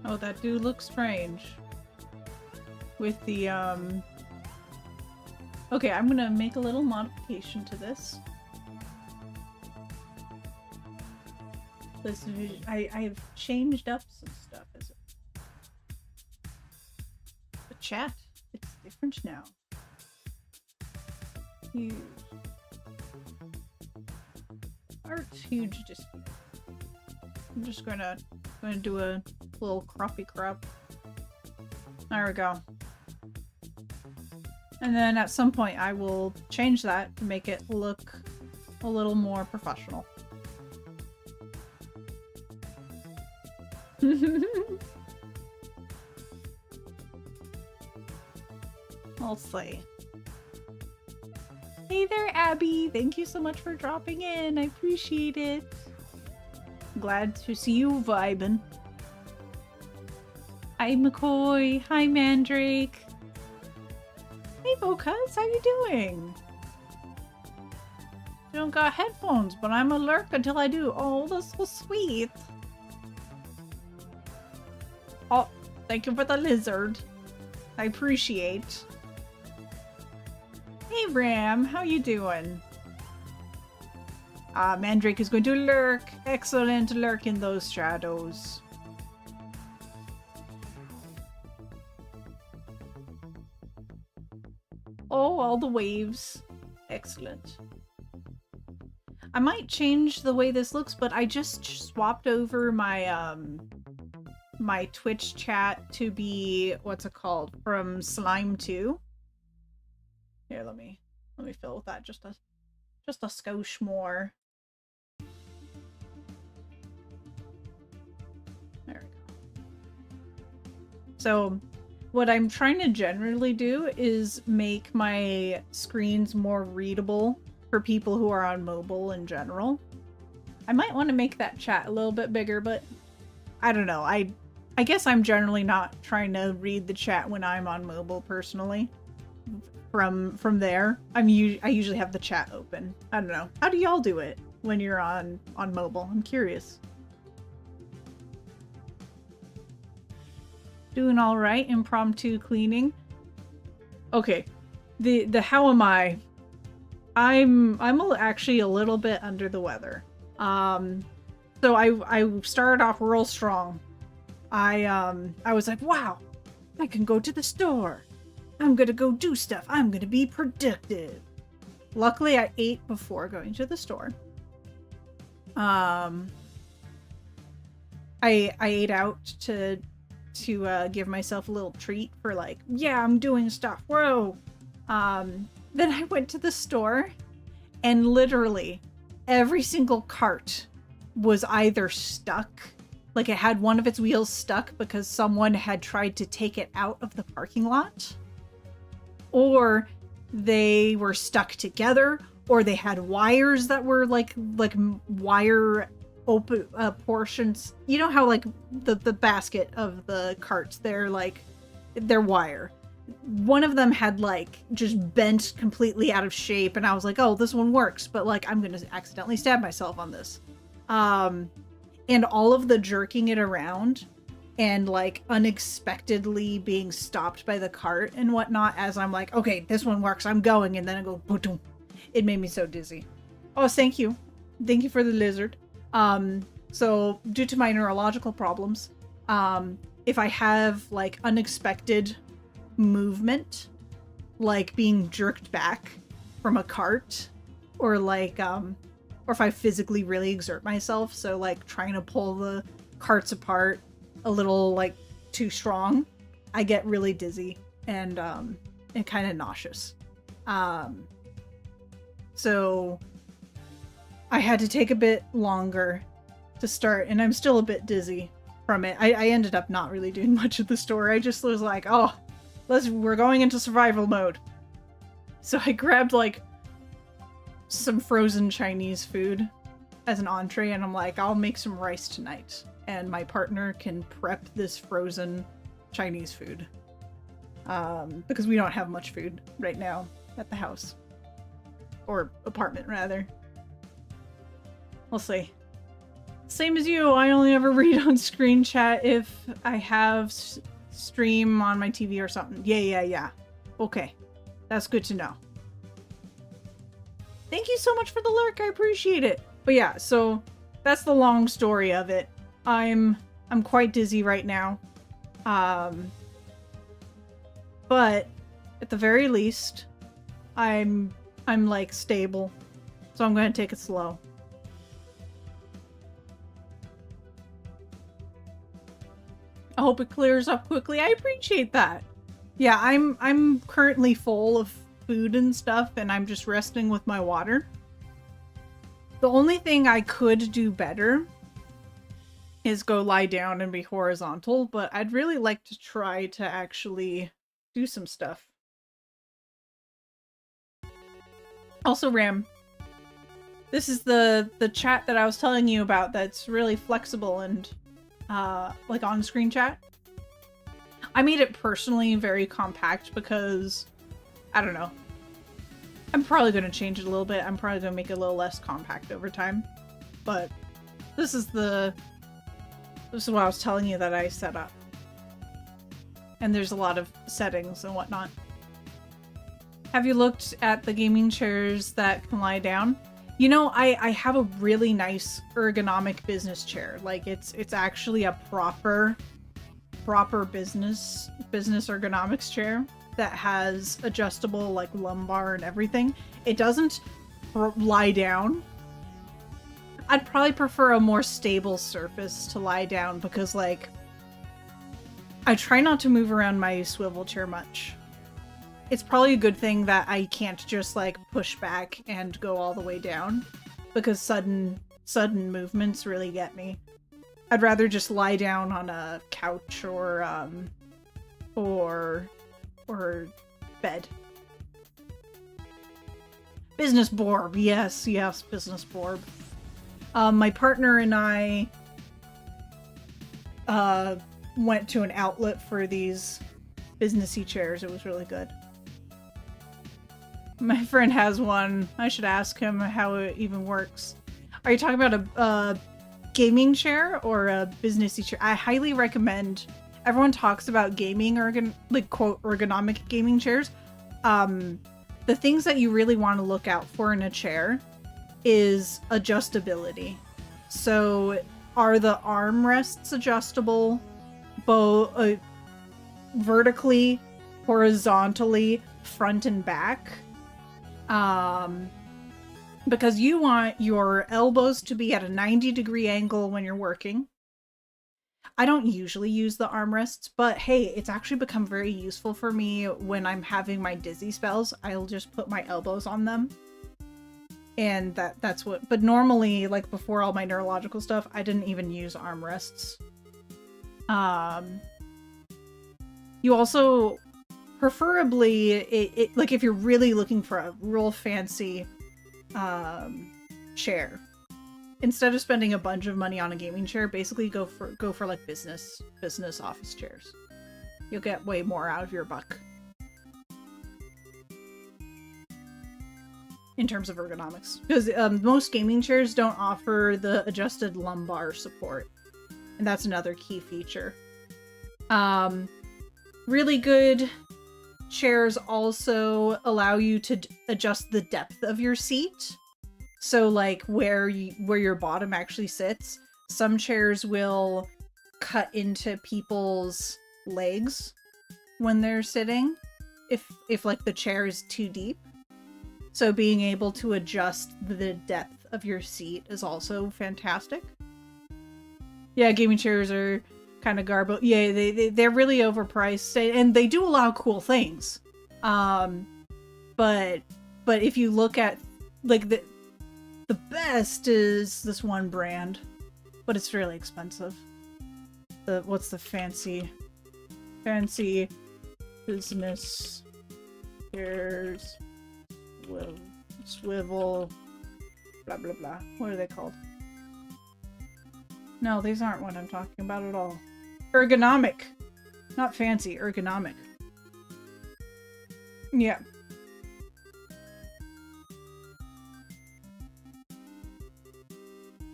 Oh, that do look strange. With the, Okay, I'm gonna make a little modification to this. I've changed up some stuff. The chat, it's different now. Huge. Art huge display. I'm just gonna do a little croppy crop. There we go. And then at some point I will change that to make it look a little more professional. I'll see. Hey there, Abby! Thank you so much for dropping in. I appreciate it. Glad to see you vibing. Hi, McCoy. Hi, Mandrake. Hey, Bocuz. How you doing? You don't got headphones, but I'm a lurk until I do. Oh, that's so sweet. Oh, thank you for the lizard. I appreciate. Hey, Ram. How you doing? Mandrake is going to lurk. Excellent. Lurk in those shadows. Oh, all the waves. Excellent. I might change the way this looks, but I just swapped over my my Twitch chat to be, what's it called, from Slime 2. Here, let me fill with that just a skosh more. There we go. So what I'm trying to generally do is make my screens more readable for people who are on mobile in general. I might want to make that chat a little bit bigger, but I don't know. I guess I'm generally not trying to read the chat when I'm on mobile personally. From there, I usually have the chat open. I don't know. How do y'all do it when you're on mobile? I'm curious. Doing all right. Impromptu cleaning. Okay. The how am I? I'm actually a little bit under the weather. So I started off real strong. I was like, wow, I can go to the store. I'm gonna go do stuff. I'm gonna be productive. Luckily, I ate before going to the store. I ate out to give myself a little treat for like, yeah, I'm doing stuff. Whoa. Then I went to the store and literally every single cart was either stuck, like it had one of its wheels stuck because someone had tried to take it out of the parking lot, or they were stuck together, or they had wires that were like wire open portions. You know how like the basket of the carts, they're wire. One of them had like just bent completely out of shape, and I was like, oh, this one works, but like I'm gonna accidentally stab myself on this. And all of the jerking it around and like unexpectedly being stopped by the cart and whatnot as I'm like, okay, this one works, I'm going, and then I go boom. It made me so dizzy. Oh, thank you for the lizard. So due to my neurological problems, if I have like unexpected movement, like being jerked back from a cart, or like or if I physically really exert myself, so like trying to pull the carts apart a little like too strong, I get really dizzy and kind of nauseous. So I had to take a bit longer to start, and I'm still a bit dizzy from it. I ended up not really doing much at the store. I just was like, oh, we're going into survival mode. So I grabbed like some frozen Chinese food as an entree, and I'm like, I'll make some rice tonight, and my partner can prep this frozen Chinese food. Because we don't have much food right now at the house. Or apartment, rather. We'll see. Same as you, I only ever read on screen chat if I have stream on my TV or something. Yeah. Okay. That's good to know. Thank you so much for the lurk, I appreciate it. But yeah, so that's the long story of it. I'm quite dizzy right now. But at the very least, I'm like stable. So I'm going to take it slow. I hope it clears up quickly. I appreciate that. Yeah, I'm currently full of food and stuff, and I'm just resting with my water. The only thing I could do better is go lie down and be horizontal, but I'd really like to try to actually do some stuff. Also, Ram, this is the chat that I was telling you about that's really flexible and like on-screen chat. I made it personally very compact because, I don't know. I'm probably going to change it a little bit. I'm probably going to make it a little less compact over time. But this is what I was telling you that I set up. And there's a lot of settings and whatnot. Have you looked at the gaming chairs that can lie down? You know, I have a really nice ergonomic business chair. Like it's actually a proper business ergonomics chair that has adjustable like lumbar and everything. It doesn't lie down. I'd probably prefer a more stable surface to lie down because like I try not to move around my swivel chair much. It's probably a good thing that I can't just like push back and go all the way down because sudden movements really get me. I'd rather just lie down on a couch or bed. Business Borb, yes, Business Borb. My partner and I went to an outlet for these businessy chairs. It was really good. My friend has one. I should ask him how it even works. Are you talking about a gaming chair or a businessy chair? I highly recommend. Everyone talks about gaming quote ergonomic gaming chairs. The things that you really want to look out for in a chair is adjustability. So are the armrests adjustable both vertically, horizontally, front and back? Because you want your elbows to be at a 90-degree angle when you're working. I don't usually use the armrests, but hey, it's actually become very useful for me when I'm having my dizzy spells. I'll just put my elbows on them. And that's what, but normally, like before all my neurological stuff, I didn't even use armrests. You also, preferably, like if you're really looking for a real fancy chair, instead of spending a bunch of money on a gaming chair, basically go for like business office chairs. You'll get way more out of your buck in terms of ergonomics, because most gaming chairs don't offer the adjusted lumbar support, and that's another key feature. Really good chairs also allow you to adjust the depth of your seat. So like where your bottom actually sits. Some chairs will cut into people's legs when they're sitting if like the chair is too deep. So being able to adjust the depth of your seat is also fantastic. Yeah, gaming chairs are kind of garbled. Yeah, they're really overpriced, and they do allow cool things. But if you look at like the best is this one brand, but it's really expensive. What's the fancy business chairs, swivel, blah blah blah. What are they called? No, these aren't what I'm talking about at all. Ergonomic. Not fancy, ergonomic. Yeah.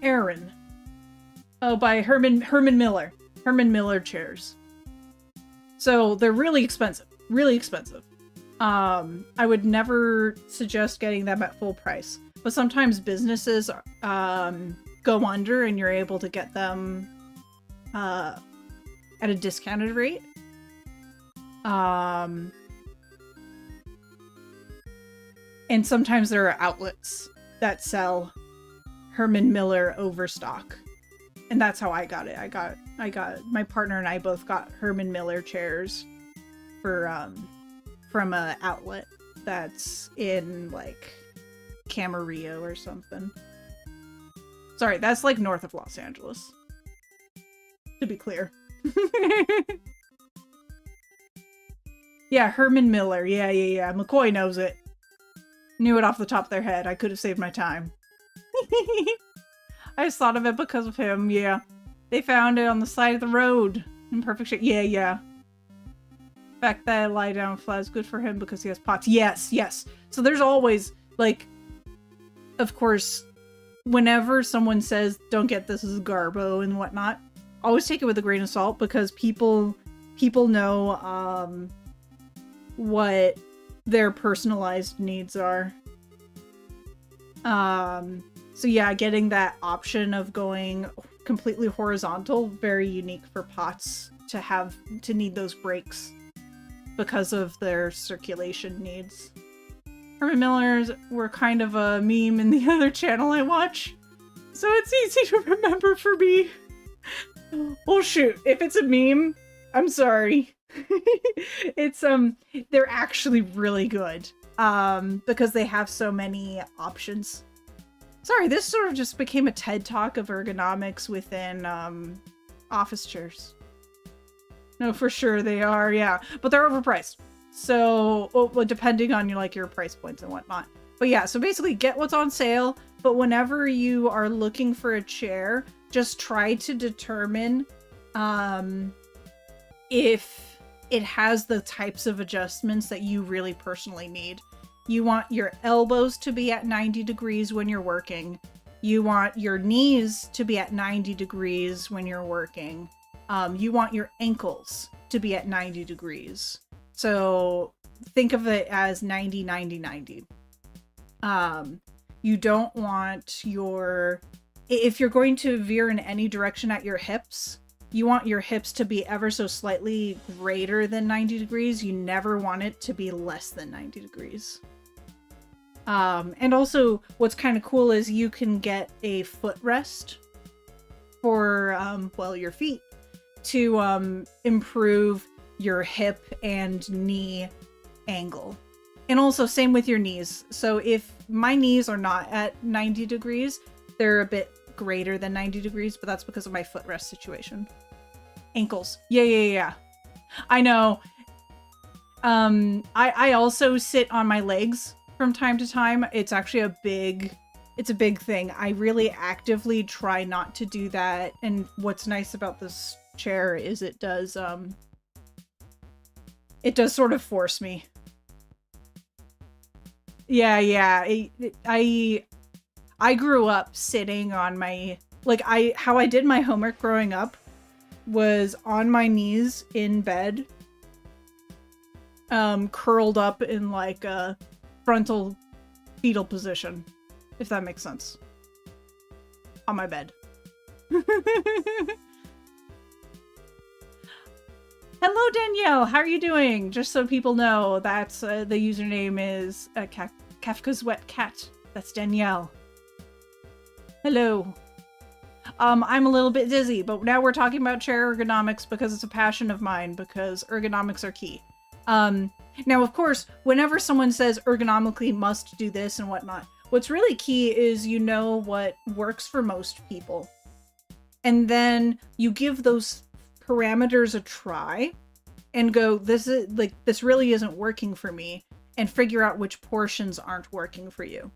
Aaron. Oh, by Herman Miller. Herman Miller chairs. So they're really expensive. Really expensive. I would never suggest getting them at full price. But sometimes businesses go under and you're able to get them at a discounted rate. And sometimes there are outlets that sell Herman Miller overstock. And that's how I got it. I got my partner and I both got Herman Miller chairs for from a outlet that's in like Camarillo or something. Sorry, that's like north of Los Angeles. To be clear. Yeah, Herman Miller. Yeah. McCoy knows it. Knew it off the top of their head. I could have saved my time. I just thought of it because of him, yeah. They found it on the side of the road. In perfect shape. Yeah. The fact that I lie down flat is good for him because he has POTS. Yes. So there's always, like, of course, whenever someone says, don't get this as garbo and whatnot, always take it with a grain of salt because people know what their personalized needs are. So yeah, getting that option of going completely horizontal, very unique for POTS to need those breaks because of their circulation needs. Herman Millers were kind of a meme in the other channel I watch, so it's easy to remember for me. Oh shoot, if it's a meme, I'm sorry. It's they're actually really good because they have so many options. Sorry, this sort of just became a TED talk of ergonomics within office chairs. No, for sure they are, yeah, but they're overpriced. So, well, depending on your price points and whatnot. But yeah, so basically get what's on sale, but whenever you are looking for a chair, just try to determine if it has the types of adjustments that you really personally need. You want your elbows to be at 90 degrees when you're working. You want your knees to be at 90 degrees when you're working. You want your ankles to be at 90 degrees. So think of it as 90, 90, 90. You don't want if you're going to veer in any direction at your hips, you want your hips to be ever so slightly greater than 90 degrees. You never want it to be less than 90 degrees. And also what's kind of cool is you can get a footrest for, your feet to improve your hip and knee angle. And also same with your knees. So if my knees are not at 90 degrees, they're a bit greater than 90 degrees, but that's because of my footrest situation. Ankles. Yeah. I know. I also sit on my legs from time to time. It's actually a big thing. I really actively try not to do that. And what's nice about this chair is it does sort of force me. Yeah. I grew up sitting on my, how I did my homework growing up was on my knees in bed, curled up in like a frontal fetal position, if that makes sense. On my bed. Hello, Danielle. How are you doing? Just so people know, that's the username is Kafka's Wet Cat. That's Danielle. Hello. I'm a little bit dizzy, but now we're talking about chair ergonomics because it's a passion of mine, because ergonomics are key. Now, of course, whenever someone says ergonomically must do this and whatnot, what's really key is you know what works for most people. And then you give those parameters a try and go, this really isn't working for me, and figure out which portions aren't working for you.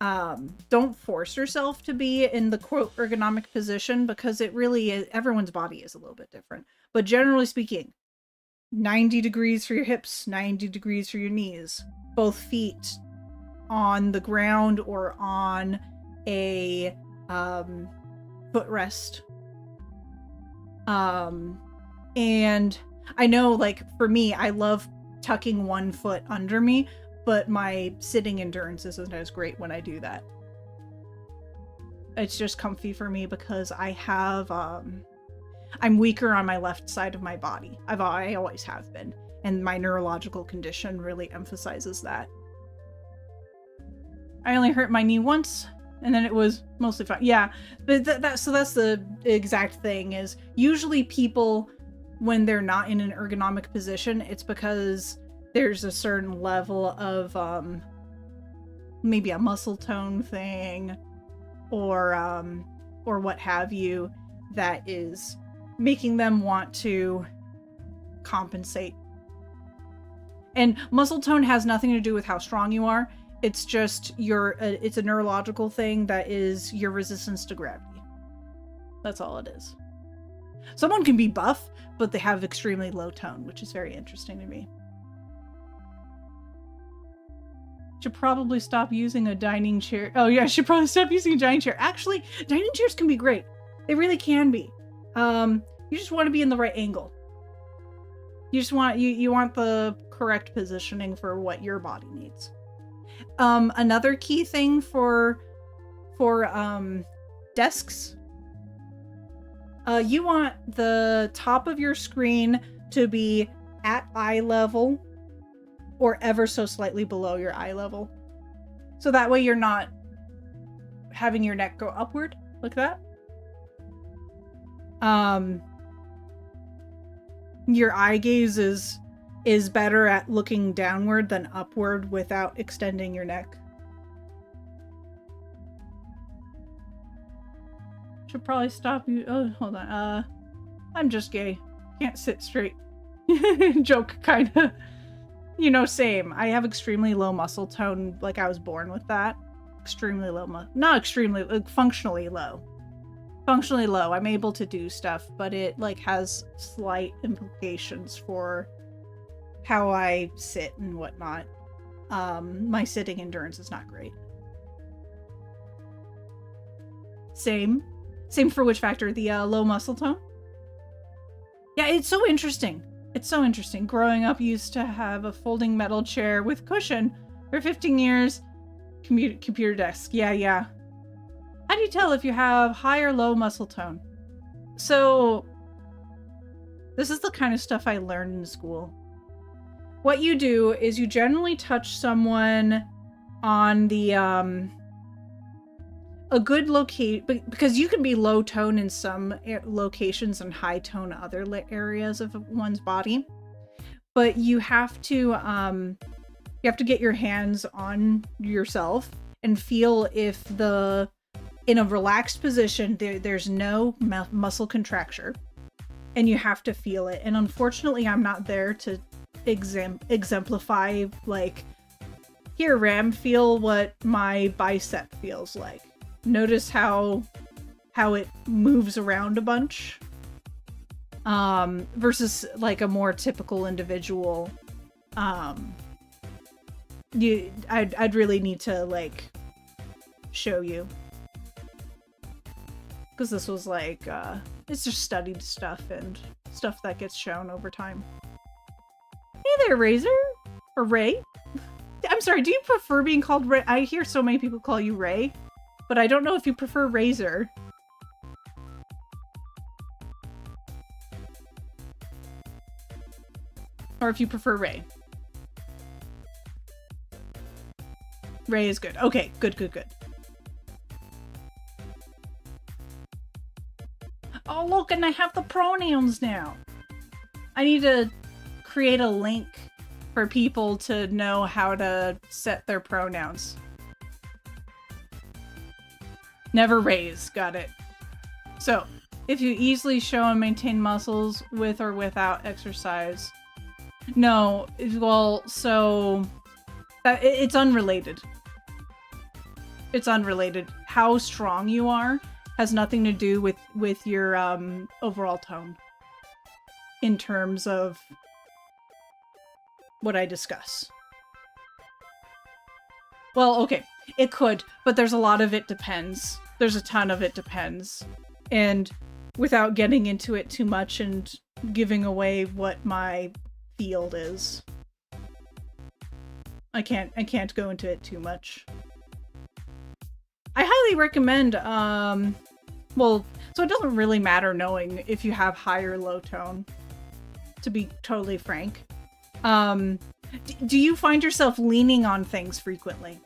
Don't force yourself to be in the quote ergonomic position, because it really is, everyone's body is a little bit different. But generally speaking, 90 degrees for your hips, 90 degrees for your knees, both feet on the ground or on a footrest And I know, like, for me, I love tucking one foot under me, but my sitting endurance isn't as great when I do that. It's just comfy for me because I have, I'm weaker on my left side of my body. I always have been. And my neurological condition really emphasizes that. I only hurt my knee once, and then it was mostly fine. Yeah, but so that's the exact thing, is usually people, when they're not in an ergonomic position, it's because there's a certain level of maybe a muscle tone thing or what have you that is making them want to compensate. And muscle tone has nothing to do with how strong you are. It's just it's a neurological thing that is your resistance to gravity. That's all it is. Someone can be buff, but they have extremely low tone, which is very interesting to me. Should probably stop using a dining chair. Oh yeah, I should probably stop using a dining chair. Actually, dining chairs can be great. They really can be. You just want to be in the right angle. You just want you want the correct positioning for what your body needs. Another key thing for desks, you want the top of your screen to be at eye level or ever so slightly below your eye level. So that way you're not having your neck go upward like that. Your eye gaze is better at looking downward than upward without extending your neck. Should probably stop you. Oh, hold on. I'm just gay. Can't sit straight. Joke, kinda. You know, same. I have extremely low muscle tone. Like, I was born with that. Extremely low. Not extremely, like, functionally low. Functionally low. I'm able to do stuff, but it, like, has slight implications for how I sit and whatnot. My sitting endurance is not great. Same for which factor? The low muscle tone? Yeah, it's so interesting. It's so interesting. Growing up, used to have a folding metal chair with cushion for 15 years. Computer desk. Yeah. How do you tell if you have high or low muscle tone? So, this is the kind of stuff I learned in school. What you do is you generally touch someone on the, a good locate, because you can be low tone in some locations and high tone other areas of one's body. But you have to get your hands on yourself and feel if in a relaxed position, there's no muscle contracture, and you have to feel it. And unfortunately, I'm not there to exemplify, like, here, Ram, feel what my bicep feels like. Notice how it moves around a bunch, versus like a more typical individual. I'd really need to, like, show you, because this was like it's just studied stuff and stuff that gets shown over time. Hey there, Razor or Ray. I'm sorry, do you prefer being called Ray? I hear so many people call you Ray, but I don't know if you prefer Razor. Or if you prefer Ray. Ray is good. Okay, good. Oh, look, and I have the pronouns now. I need to create a link for people to know how to set their pronouns. Never raise. Got it. So, if you easily show and maintain muscles with or without exercise. No, well, so it's unrelated. It's unrelated. How strong you are has nothing to do with your overall tone in terms of what I discuss. Well, okay, it could, but there's a lot of it depends. There's a ton of it depends. And without getting into it too much and giving away what my field is. I can't go into it too much. I highly recommend, well, so it doesn't really matter knowing if you have high or low tone, to be totally frank. Do you find yourself leaning on things frequently?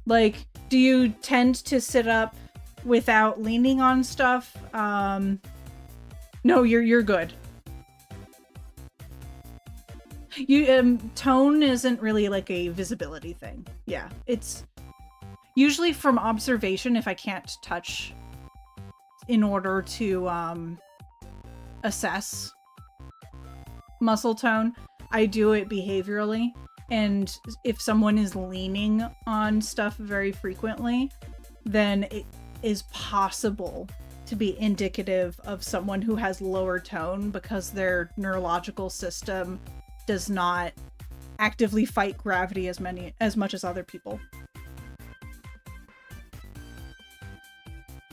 Like, do you tend to sit up without leaning on stuff? No, you're good. Tone isn't really like a visibility thing. Yeah, it's usually from observation if I can't touch in order to assess muscle tone. I do it behaviorally, and if someone is leaning on stuff very frequently, then it is possible to be indicative of someone who has lower tone because their neurological system does not actively fight gravity as much as other people.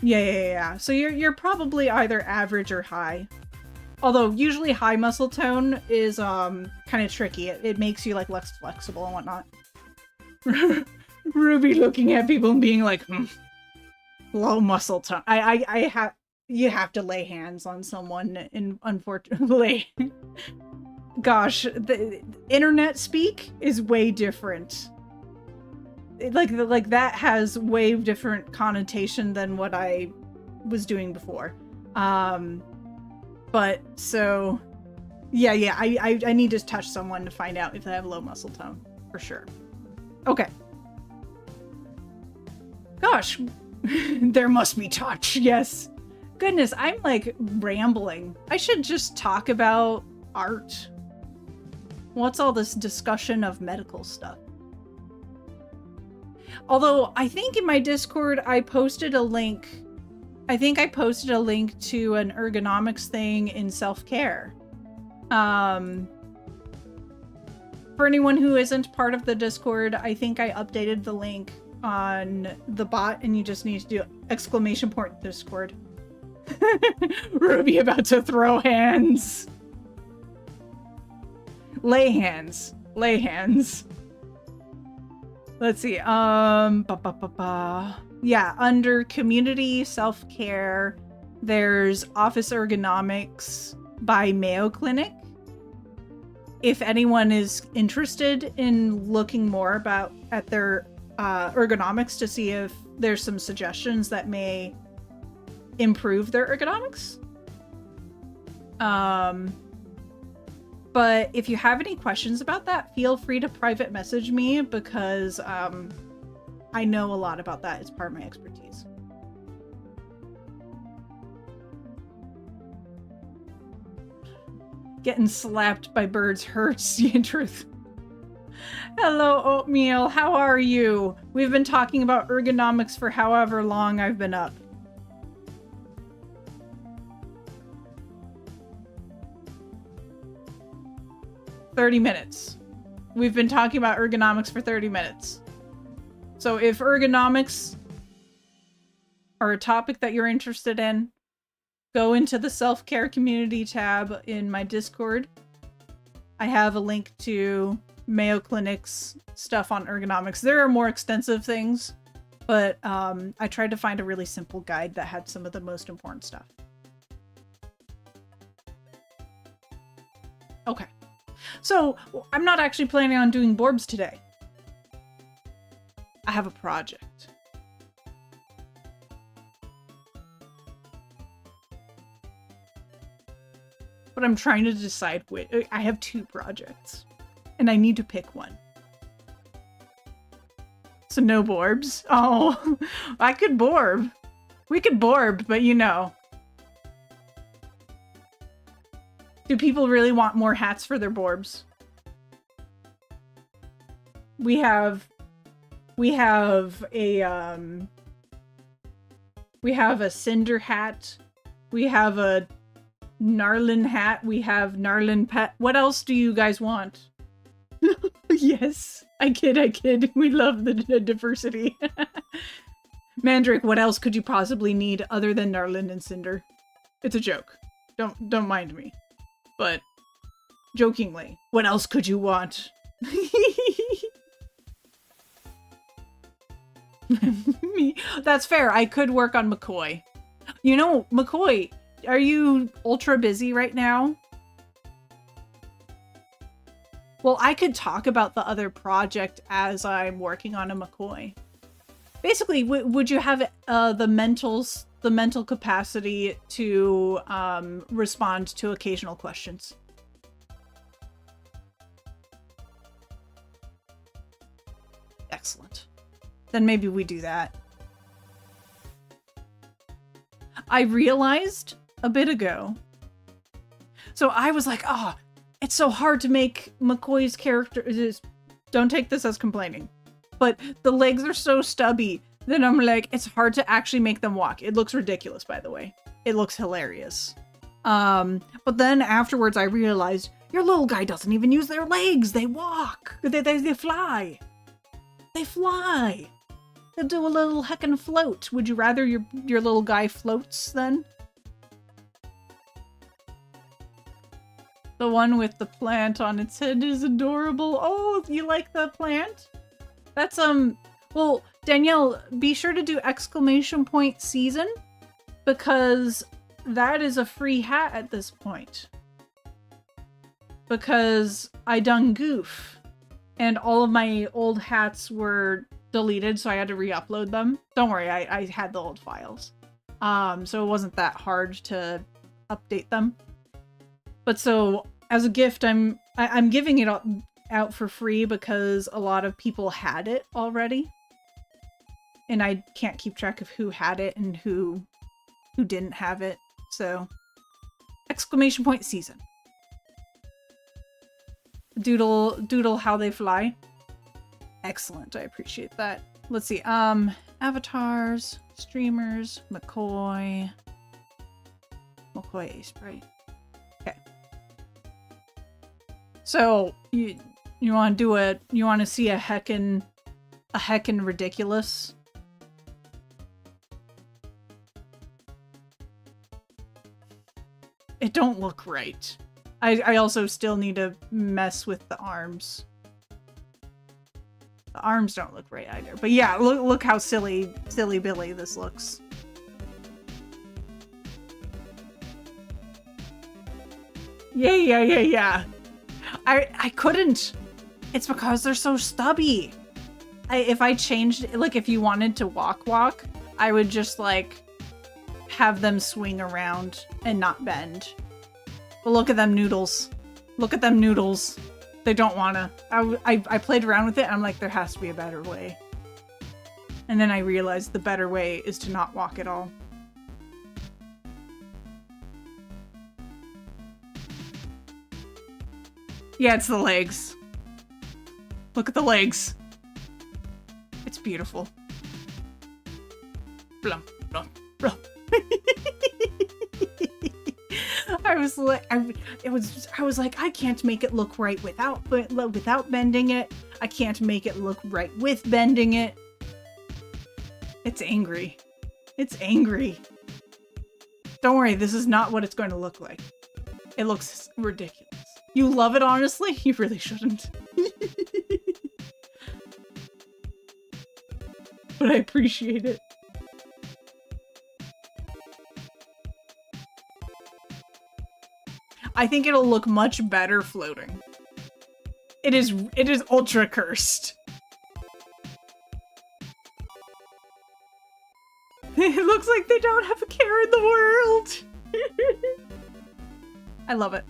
Yeah. So you're probably either average or high. Although usually high muscle tone is kind of tricky. It makes you like less flexible and whatnot. Ruby looking at people and being like, low muscle tone. You have to lay hands on someone, and unfortunately, gosh, the internet speak is way different. Like that has way different connotation than what I was doing before. But so, yeah, I need to touch someone to find out if they have low muscle tone, for sure. Okay. Gosh, there must be touch, yes. Goodness, I'm like rambling. I should just talk about art. What's all this discussion of medical stuff? Although, I think in my Discord, I posted a link. I think I posted a link to an ergonomics thing in self-care. For anyone who isn't part of the Discord, I think I updated the link on the bot, and you just need to do exclamation point Discord. Ruby about to throw hands. Lay hands. Lay hands. Let's see. Yeah, under community self-care, there's office ergonomics by Mayo Clinic. If anyone is interested in looking more at their ergonomics to see if there's some suggestions that may improve their ergonomics. But if you have any questions about that, feel free to private message me because I know a lot about that. It's part of my expertise. Getting slapped by birds hurts, in truth. Hello, Oatmeal. How are you? We've been talking about ergonomics for however long I've been up. $30. We've been talking about ergonomics for 30 minutes. So if ergonomics are a topic that you're interested in, go into the self-care community tab in my Discord. I have a link to Mayo Clinic's stuff on ergonomics. There are more extensive things, but I tried to find a really simple guide that had some of the most important stuff. Okay. So, I'm not actually planning on doing Borbs today. I have a project. But I'm trying to decide which. I have 2 projects. And I need to pick one. So no Borbs. Oh, I could Borb. We could Borb, but you know. Do people really want more hats for their Borbs? We have a Cinder hat. We have a Gnarlin hat. We have Gnarlin pet. What else do you guys want? Yes, I kid. We love the diversity. Mandrake, what else could you possibly need other than Narlin and Cinder? It's a joke. Don't mind me. But jokingly, what else could you want? Me. That's fair. I could work on McCoy. You know, McCoy, are you ultra busy right now? Well, I could talk about the other project as I'm working on a McCoy. Basically, would you have the mental capacity to respond to occasional questions? Excellent. Then maybe we do that. I realized a bit ago. So I was like, oh, it's so hard to make McCoy's character. Don't take this as complaining. But the legs are so stubby that I'm like, it's hard to actually make them walk. It looks ridiculous, by the way. It looks hilarious. But then afterwards I realized, your little guy doesn't even use their legs. They walk. They fly. They fly. They'll do a little heckin' float. Would you rather your little guy floats then? The one with the plant on its head is adorable. Oh, you like the plant? That's, well, Danielle, be sure to do ! season, because that is a free hat at this point. Because I done goof, and all of my old hats were deleted, so I had to re-upload them. Don't worry, I had the old files. So it wasn't that hard to update them. But so, as a gift, I'm giving it out for free because a lot of people had it already. And I can't keep track of who had it and who didn't have it. So, ! season. Doodle how they fly. Excellent, I appreciate that. Let's see, avatars, streamers, McCoy Ace, right? Okay. So, you want to do you want to see a heckin' ridiculous? It don't look right. I also still need to mess with the arms. The arms don't look right either. But yeah, look how silly Billy this looks. Yeah. I couldn't. It's because they're so stubby. If I changed, like if you wanted to walk, I would just like have them swing around and not bend. But look at them noodles. Look at them noodles. They don't wanna. I played around with it and I'm like, there has to be a better way. And then I realized the better way is to not walk at all. Yeah, it's the legs. Look at the legs. It's beautiful. Blum, blum, blum. I was like, I was like, I can't make it look right without bending it. I can't make it look right with bending it. It's angry. It's angry. Don't worry, this is not what it's going to look like. It looks ridiculous. You love it, honestly? You really shouldn't. But I appreciate it. I think it'll look much better floating. It is ultra cursed. It looks like they don't have a care in the world. I love it.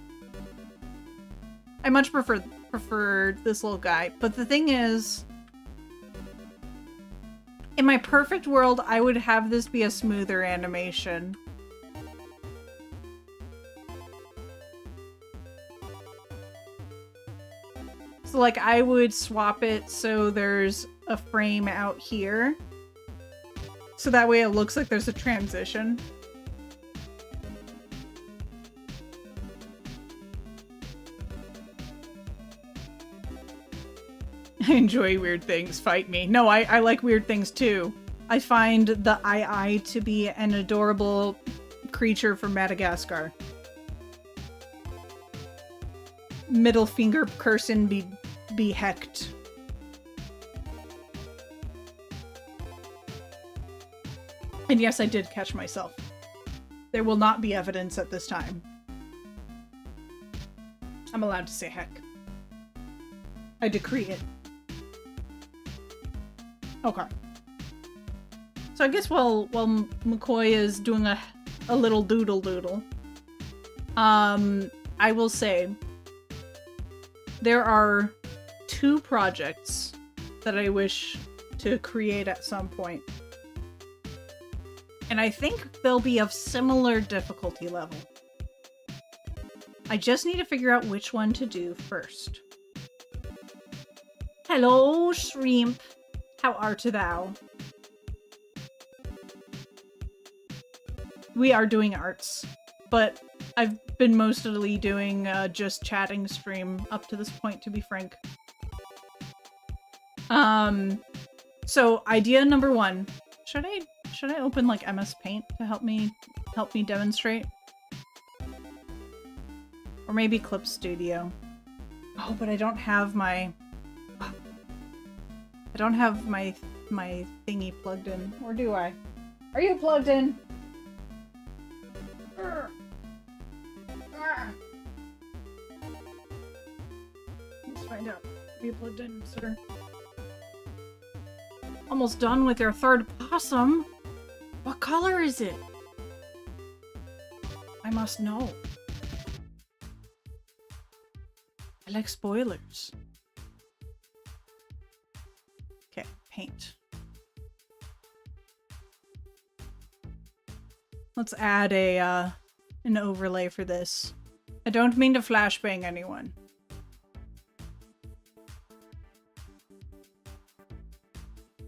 I much prefer this little guy, but the thing is, in my perfect world, I would have this be a smoother animation. So like I would swap it so there's a frame out here. So that way it looks like there's a transition. I enjoy weird things, fight me. No, I like weird things too. I find the Ai to be an adorable creature from Madagascar. Middle finger person be hecked. And yes, I did catch myself. There will not be evidence at this time. I'm allowed to say heck. I decree it. Okay. So I guess while McCoy is doing a little doodle, I will say there are 2 projects that I wish to create at some point. And I think they'll be of similar difficulty level. I just need to figure out which one to do first. Hello, shrimp. How art thou? We are doing arts, but I've been mostly doing just chatting stream up to this point, to be frank. So idea number 1. Should I open like MS Paint to help me demonstrate? Or maybe Clip Studio. Oh, but I don't have my my thingy plugged in, or do I? Are you plugged in? Let's find out. Are you plugged in, sir? Almost done with your 3rd possum. What color is it? I must know. I like spoilers. Okay, paint. Let's add a an overlay for this. I don't mean to flashbang anyone.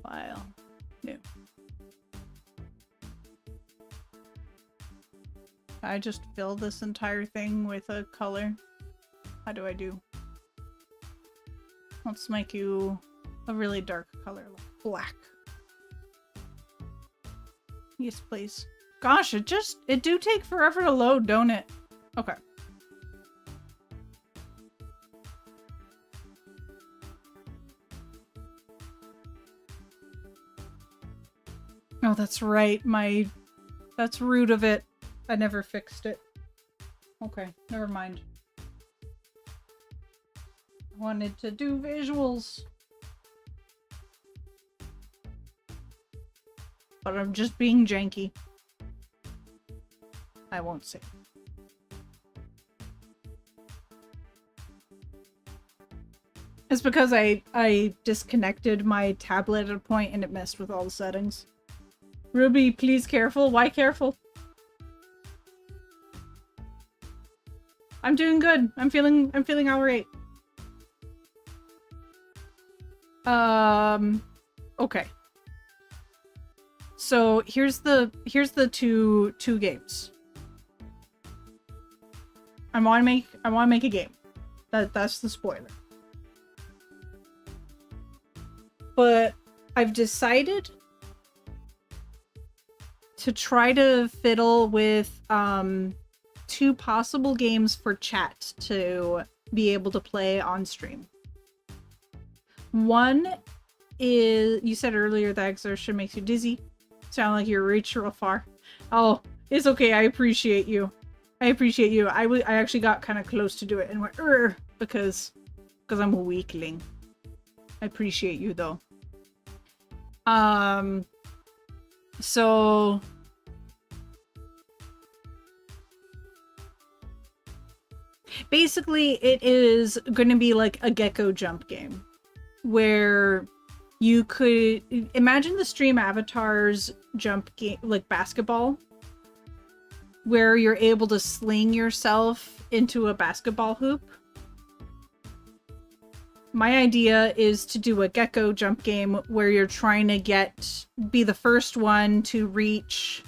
File. New. I just fill this entire thing with a color. How do I do? Let's make you a really dark color, like black. Yes, please. Gosh, it do take forever to load, don't it? Okay. Oh, that's right. That's root of it. I never fixed it. Okay, never mind. I wanted to do visuals. But I'm just being janky. I won't say. It's because I disconnected my tablet at a point and it messed with all the settings. Ruby, please careful. Why careful? I'm doing good. I'm feeling alright. Okay. So here's the two games. I want to make a game. That's the spoiler. But I've decided to try to fiddle with 2 possible games for chat to be able to play on stream. One is, you said earlier that exertion makes you dizzy. Sound like you're reached real far. Oh, it's okay. I appreciate you. I actually got kind of close to do it and went because I'm a weakling. I appreciate you though. So basically it is going to be like a gecko jump game where you could imagine the Stream Avatars jump game, like basketball, where you're able to sling yourself into a basketball hoop. My idea is to do a gecko jump game where you're trying to be the first one to reach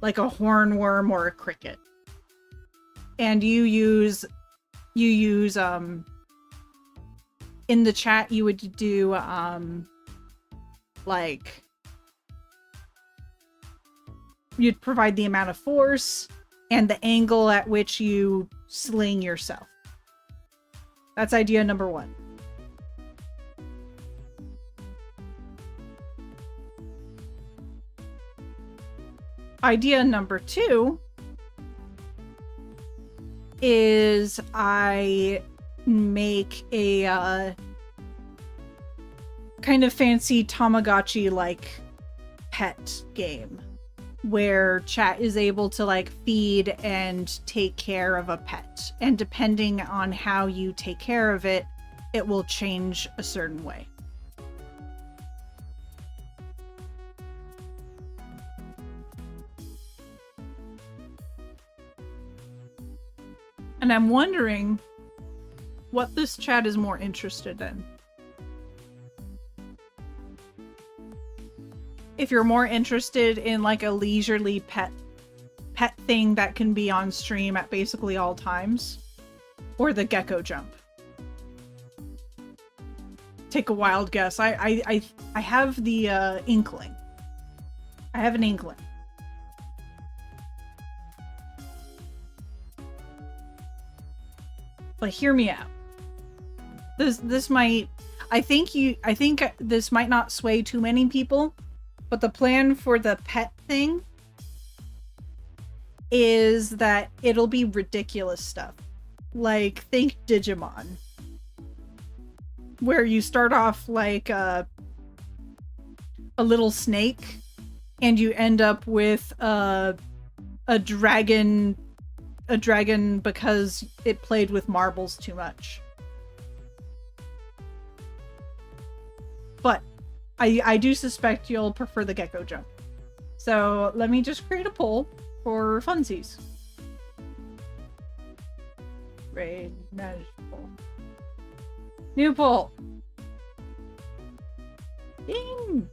like a hornworm or a cricket. And you use in the chat you would do like you'd provide the amount of force and the angle at which you sling yourself. That's idea number 1. Idea number 2 is I make a kind of fancy Tamagotchi-like pet game where chat is able to like feed and take care of a pet, and depending on how you take care of it, it will change a certain way. And I'm wondering what this chat is more interested in. If you're more interested in like a leisurely pet thing that can be on stream at basically all times, or the gecko jump. Take a wild guess. I have the inkling. I have an inkling. But hear me out. This might, I think this might not sway too many people, but the plan for the pet thing is that it'll be ridiculous stuff. Like, think Digimon, where you start off like a little snake and you end up with a dragon because it played with marbles too much. But I do suspect you'll prefer the gecko jump. So let me just create a poll for funsies. Raid manage poll. New poll. Ding!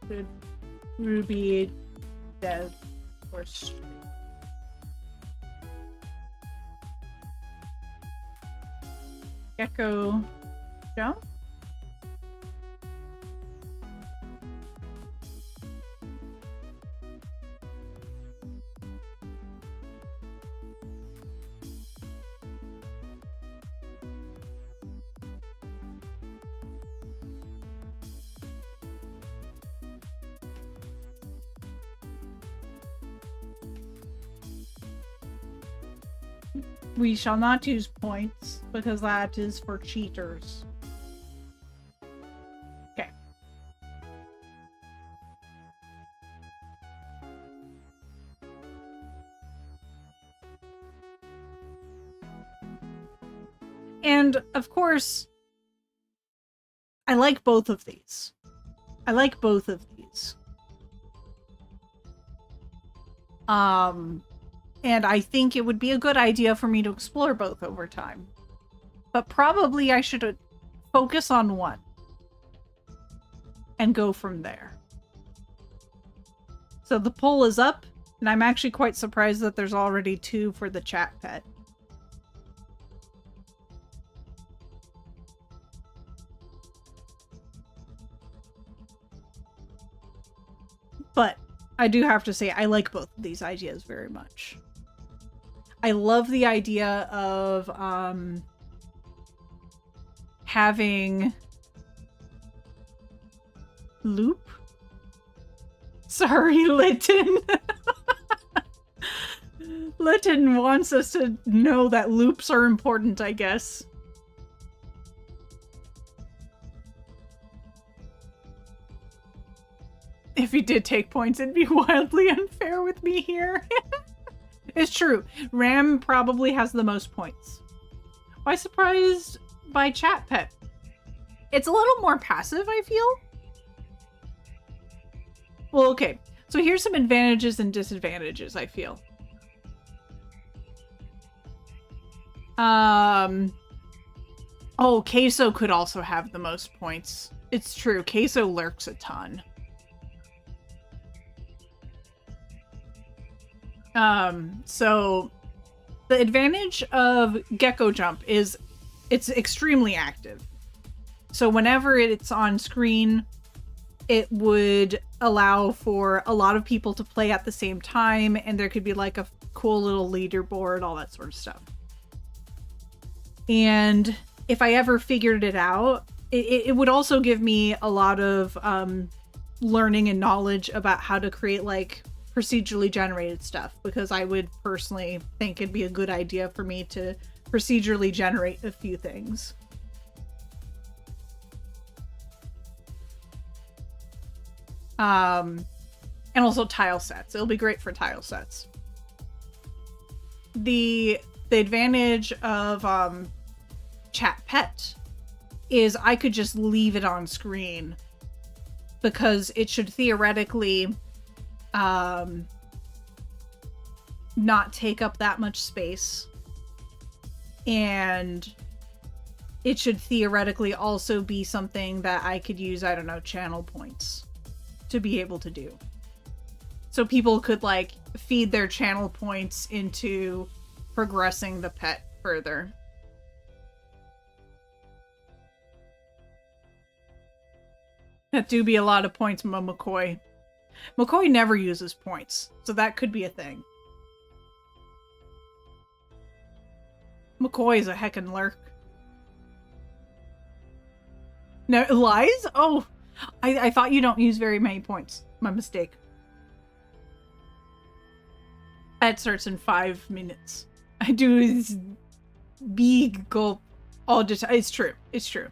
Should Ruby dev or stream? Gecko jump? We shall not use points, because that is for cheaters. Okay. And, of course, I like both of these. And I think it would be a good idea for me to explore both over time. But probably I should focus on one and go from there. So the poll is up, and I'm actually quite surprised that there's already 2 for the chat pet. But I do have to say, I like both of these ideas very much. I love the idea of having loop. Sorry, Lytton. Lytton wants us to know that loops are important, I guess. If he did take points, it'd be wildly unfair with me here. It's true. Ram probably has the most points. Why surprised by chat pet? It's a little more passive, I feel. Well, okay. So here's some advantages and disadvantages, I feel. Oh, Queso could also have the most points. It's true. Queso lurks a ton. So the advantage of Gecko Jump is it's extremely active. So whenever it's on screen it would allow for a lot of people to play at the same time, and there could be like a cool little leaderboard, all that sort of stuff. And if I ever figured it out, it would also give me a lot of learning and knowledge about how to create like procedurally generated stuff, because I would personally think it'd be a good idea for me to procedurally generate a few things. And also tile sets. It'll be great for tile sets. The advantage of Chat Pet is I could just leave it on screen, because it should theoretically not take up that much space, and it should theoretically also be something that I could use, I don't know, channel points to be able to do. So people could like feed their channel points into progressing the pet further. That do be a lot of points, McCoy. McCoy never uses points, so that could be a thing. McCoy is a heckin' lurk. No, lies? Oh, I thought you don't use very many points. My mistake. That starts in 5 minutes. I do this big gulp all the time. It's true. It's true.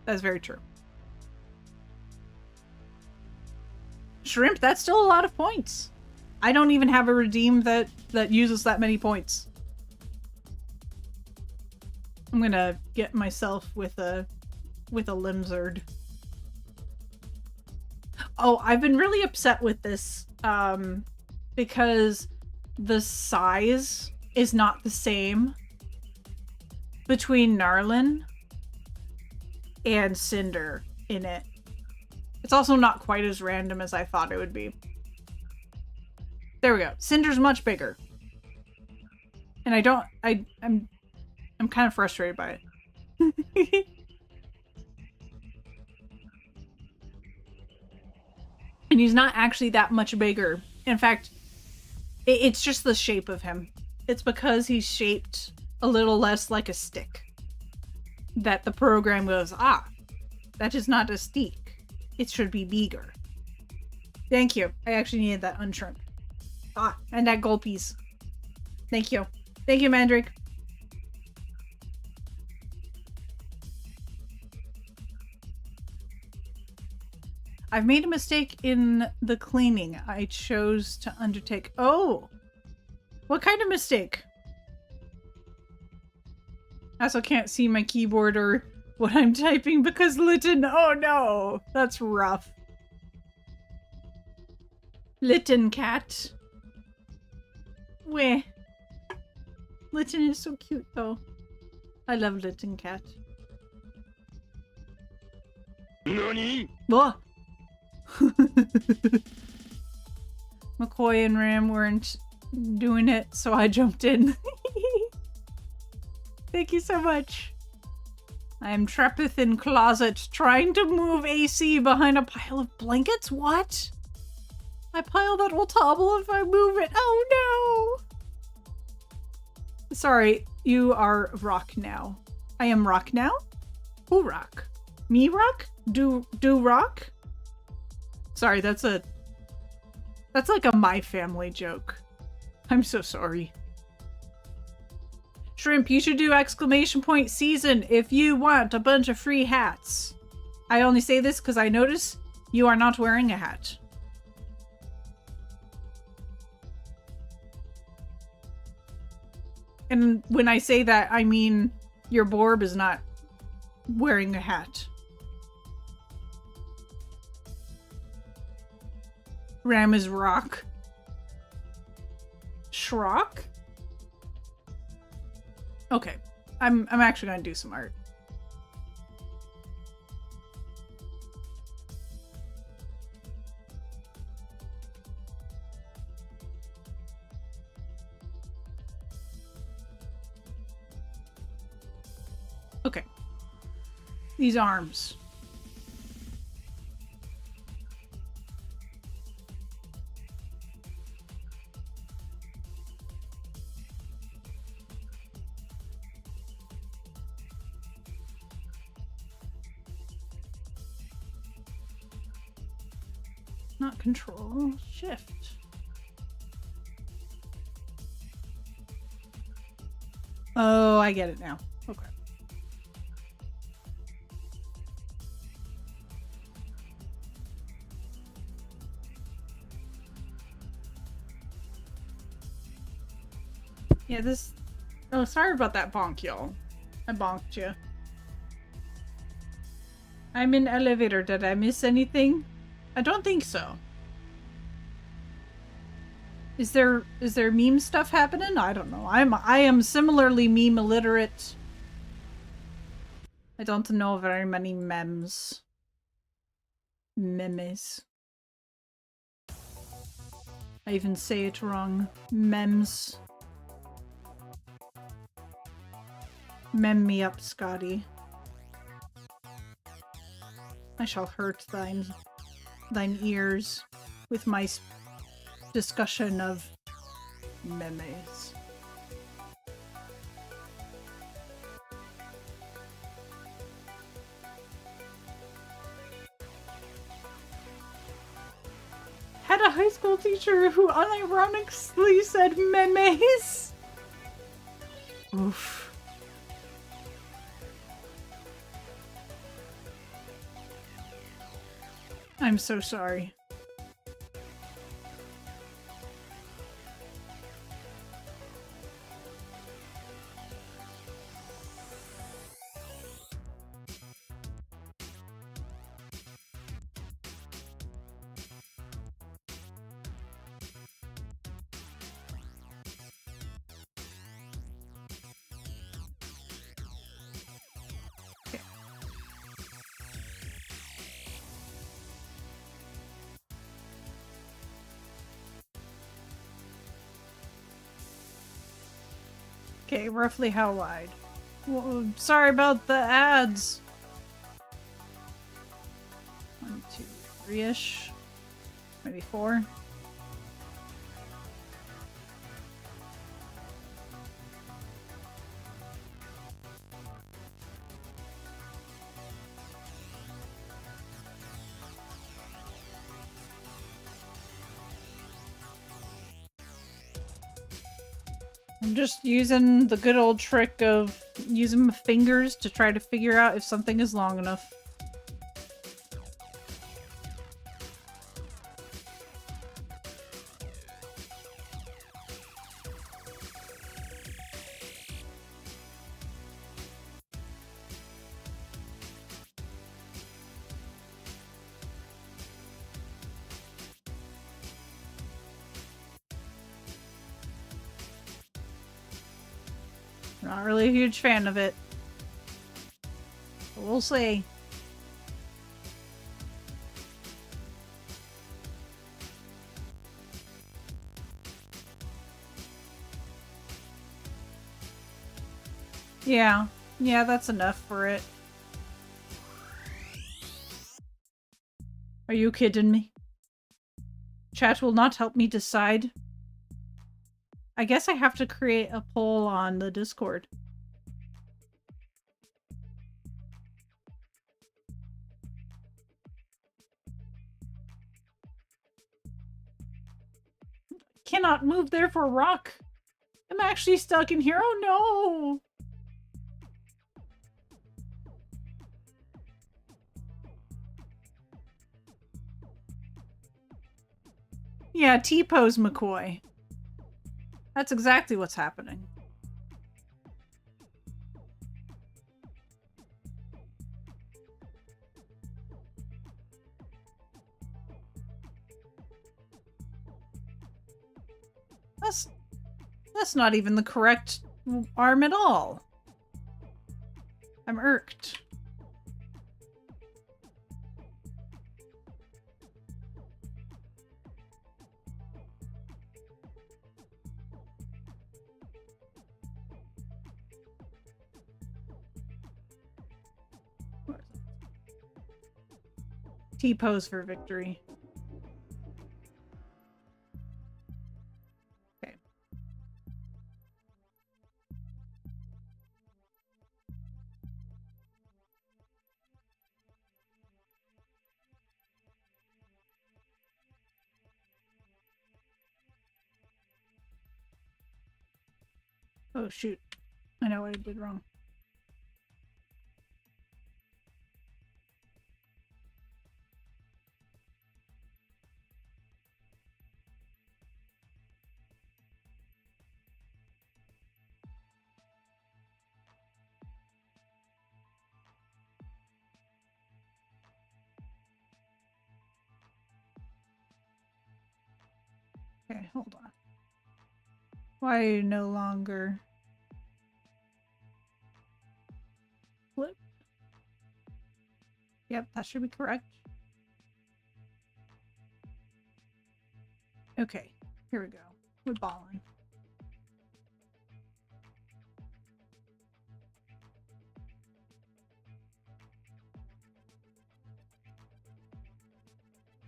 That's very true. Shrimp, that's still a lot of points. I don't even have a redeem that uses that many points. I'm gonna get myself with a Limzard. Oh, I've been really upset with this because the size is not the same between Narlin and Cinder in it. It's also not quite as random as I thought it would be. There we go. Cinder's much bigger. And I'm kind of frustrated by it. And he's not actually that much bigger. In fact, it's just the shape of him. It's because he's shaped a little less like a stick that the program goes, ah, that is not a stick. It should be bigger. Thank you. I actually needed that unshrimp. Ah, and that gold piece. Thank you. Thank you, Mandrake. I've made a mistake in the cleaning I chose to undertake. Oh! What kind of mistake? I also can't see my keyboard or what I'm typing because Litten. Oh no! That's rough. Litten cat. Weh. Litten is so cute though. I love Litten cat. NANI? What? McCoy and Ram weren't doing it, so I jumped in. Thank you so much. I am trapped in closet trying to move AC behind a pile of blankets? What? My pile that will topple if I move it. Oh no! Sorry, you are rock now. I am rock now? Who rock? Me rock? Do rock? Sorry, that's like a My Family joke. I'm so sorry. Shrimp, you should do ! season if you want a bunch of free hats. I only say this because I notice you are not wearing a hat. And when I say that, I mean your Borb is not wearing a hat. Ram is rock. Shrock? Okay. I'm actually gonna do some art. Okay. These arms. Not control, shift. Oh, I get it now. Okay. Yeah, this... Oh, sorry about that bonk, y'all. I bonked you. I'm in elevator. Did I miss anything? I don't think so. Is there meme stuff happening? I don't know. I am similarly meme illiterate. I don't know very many memes. Memes. I even say it wrong. Memes. Mem me up, Scotty. I shall hurt thine ears with my discussion of memes. Had a high school teacher who unironically said memes. Oof. I'm so sorry. Okay, roughly how wide? Well, sorry about the ads. 1, 2, 3-ish. Maybe 4. I'm just using the good old trick of using my fingers to try to figure out if something is long enough. Not really a huge fan of it. But we'll see. Yeah. Yeah, that's enough for it. Are you kidding me? Chat will not help me decide. I guess I have to create a poll on the Discord. Cannot move there for rock. I'm actually stuck in here. Oh no! Yeah, T-pose McCoy. That's exactly what's happening. That's not even the correct arm at all. I'm irked. T-pose for victory. Okay. Oh shoot. I know what I did wrong. Okay, hold on. Why are you no longer flip? Yep, that should be correct. Okay, here we go. We're balling.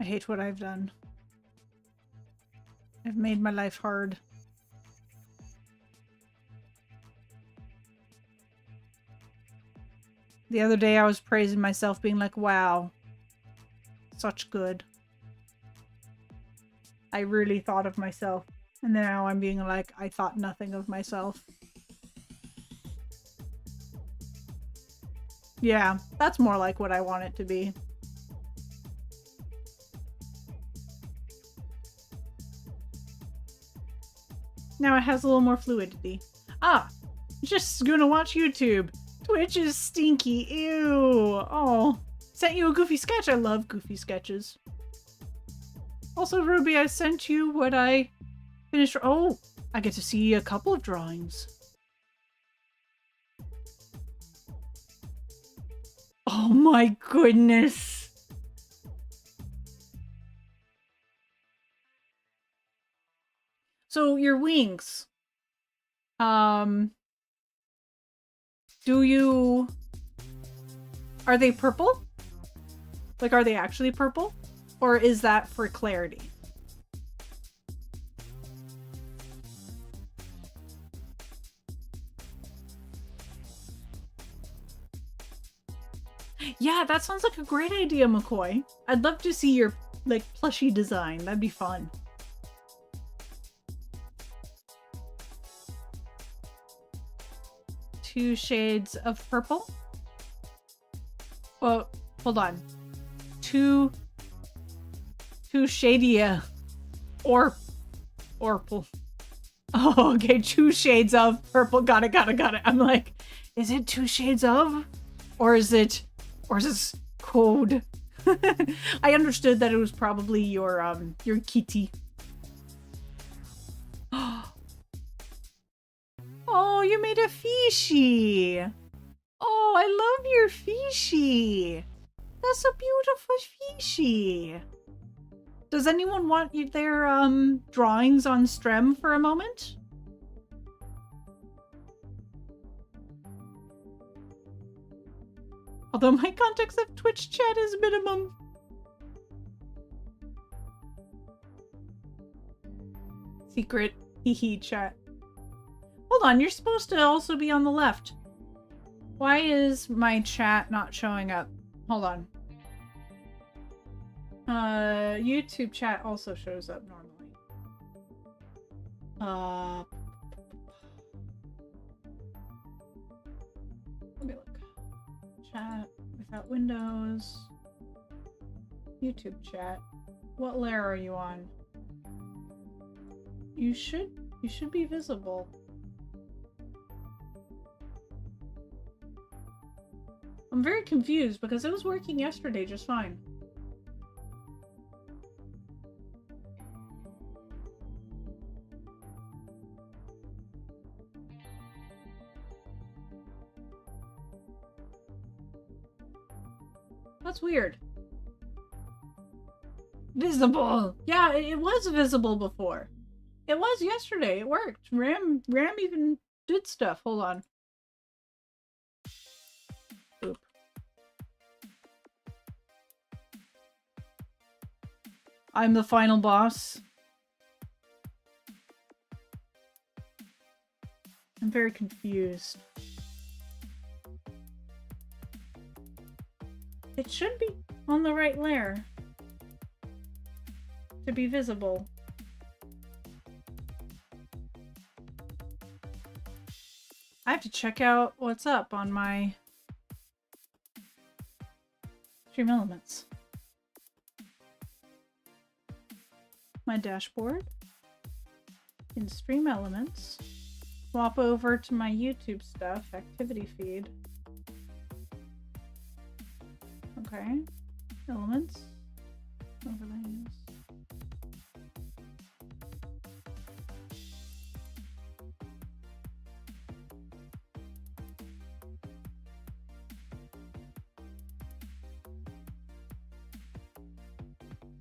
I hate what I've done. I've made my life hard. The other day I was praising myself, being like, wow, such good. I really thought of myself. And now I'm being like, I thought nothing of myself. Yeah, that's more like what I want it to be. Now it has a little more fluidity. Ah, just gonna watch YouTube. Twitch is stinky. Ew. Oh, sent you a goofy sketch. I love goofy sketches. Also, Ruby, I sent you what I finished. Oh, I get to see a couple of drawings. Oh my goodness. So your wings. Are they purple? Like, are they actually purple? Or is that for clarity? Yeah, that sounds like a great idea, McCoy. I'd love to see your, like, plushie design. That'd be fun. Two shades of purple. Well, hold on. Two shadier orpal. Oh, okay, 2 shades of purple. Got it. I'm like, is it 2 shades of? Or is this code? I understood that it was probably your kitty. Oh, you made a fishy. Oh, I love your fishy. That's a beautiful fishy. Does anyone want their drawings on Strem for a moment? Although my context of Twitch chat is minimum. Secret hee chat. Hold on, you're supposed to also be on the left. Why is my chat not showing up? Hold on. YouTube chat also shows up normally. Let me look. Chat without windows. YouTube chat. What layer are you on? You should be visible. I'm very confused because it was working yesterday just fine. That's weird. Visible! Yeah, it was visible before. It was yesterday. It worked. Ram even did stuff. Hold on. Oop. I'm the final boss. I'm very confused. It should be on the right layer to be visible. I have to check out what's up on my Stream Elements. My dashboard. In Stream Elements. Swap over to my YouTube stuff, activity feed. Okay. Elements. Overlays.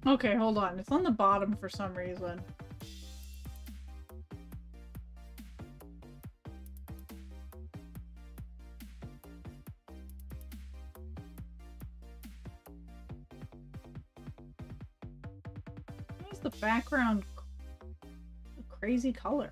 Okay, hold on. It's on the bottom for some reason. Why is the background a crazy color?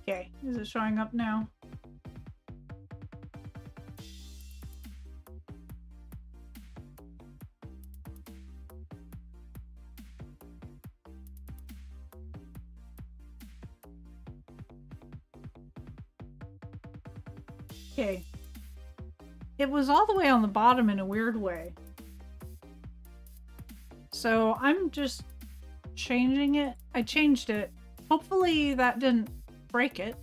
Okay, is it showing up now? Okay. It was all the way on the bottom in a weird way. So I'm just changing it. I changed it. Hopefully that didn't break it.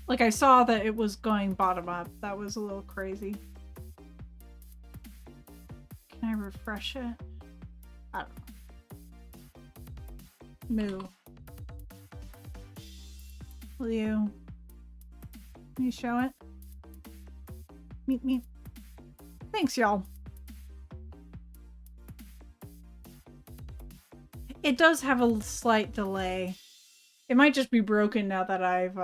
Like, I saw that it was going bottom up. That was a little crazy. Can I refresh it? I don't know. Moo. Will you show it? Meet me. Thanks, y'all. It does have a slight delay. It might just be broken now that I've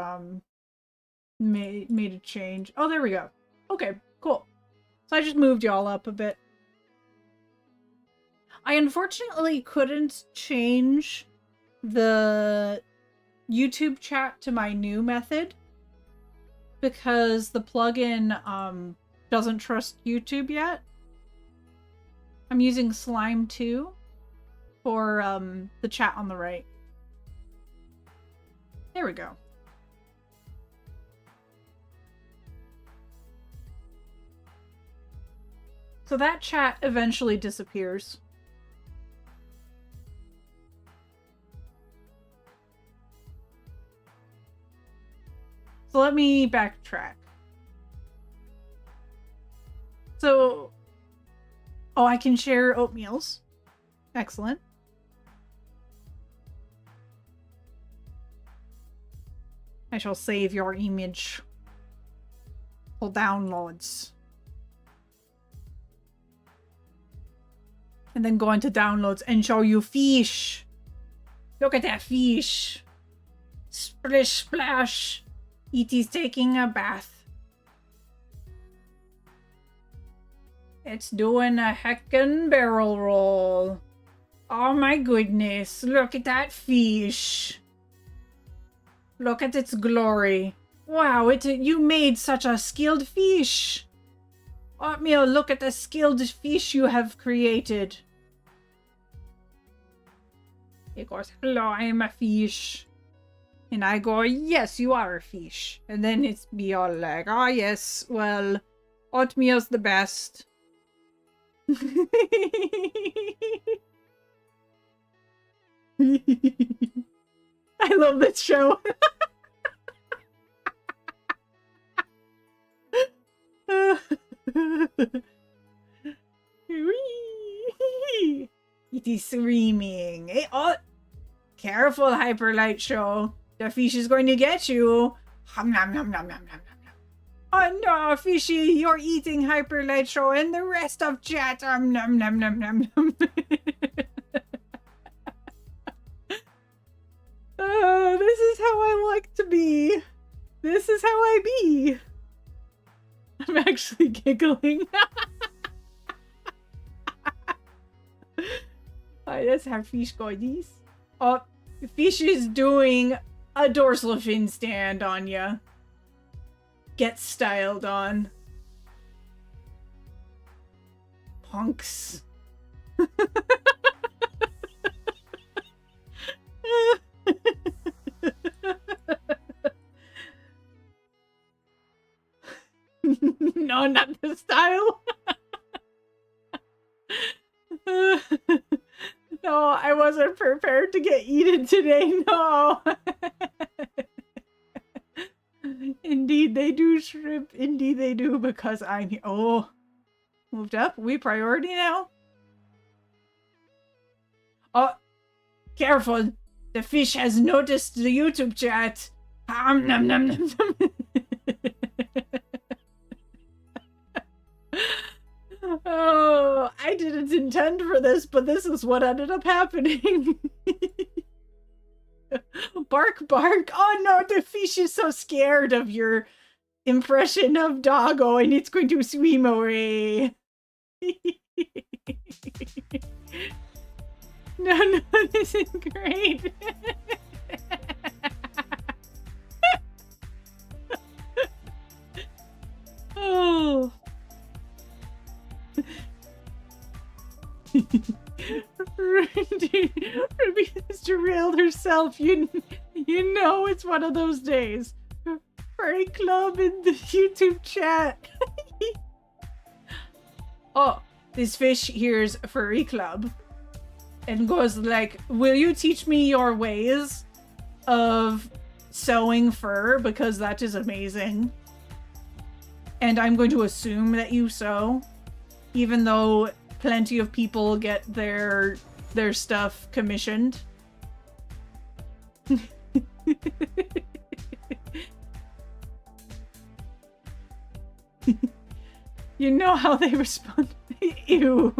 made a change. Oh, there we go. Okay, cool. So I just moved y'all up a bit. I unfortunately couldn't change the YouTube chat to my new method because the plugin doesn't trust YouTube yet. I'm using Slime 2 for the chat on the right. There we go. So that chat eventually disappears. So let me backtrack. So, oh, I can share oatmeals. Excellent. I shall save your image for downloads. And then go into downloads and show you fish. Look at that fish. Splish splash. E.T.'s taking a bath. It's doing a heckin' barrel roll. Oh my goodness. Look at that fish. Look at its glory. Wow, you made such a skilled fish. Oatmeal, look at the skilled fish you have created. It goes, hello, I am a fish. And I go, yes, you are a fish. And then it's be all like, oh yes, well, oatmeal's the best. I love this show. It is screaming. Hey, oh, careful, Hyperlight Show. The fish is going to get you. Hum, nom, nom, nom, nom, nom, nom. Oh no, Fishy, you're eating Hyperlight Show and the rest of chat. Nom, nom, nom, nom, nom. Oh, this is how I like to be. This is how I be. I'm actually giggling. Oh, that's how fish go, these. Oh, Fish is doing a dorsal fin stand on ya. Get styled on. Punks. No, not the style. No, I wasn't prepared to get eaten today. No. Indeed they do, Shrimp. Indeed they do, because I'm here. Oh, moved up. We priority now. Oh, careful. The fish has noticed the YouTube chat. Nom nom nom nom. Oh, I didn't intend for this, but this is what ended up happening. Bark, bark. Oh no, the fish is so scared of your impression of Doggo and it's going to swim away. No, this is great. Oh. Ruby has derailed herself. You know it's one of those days. Furry Club in the YouTube chat. Oh, this fish hears Furry Club and goes like, will you teach me your ways of sewing fur? Because that is amazing. And I'm going to assume that you sew, even though plenty of people get their stuff commissioned. You know how they respond. Ew.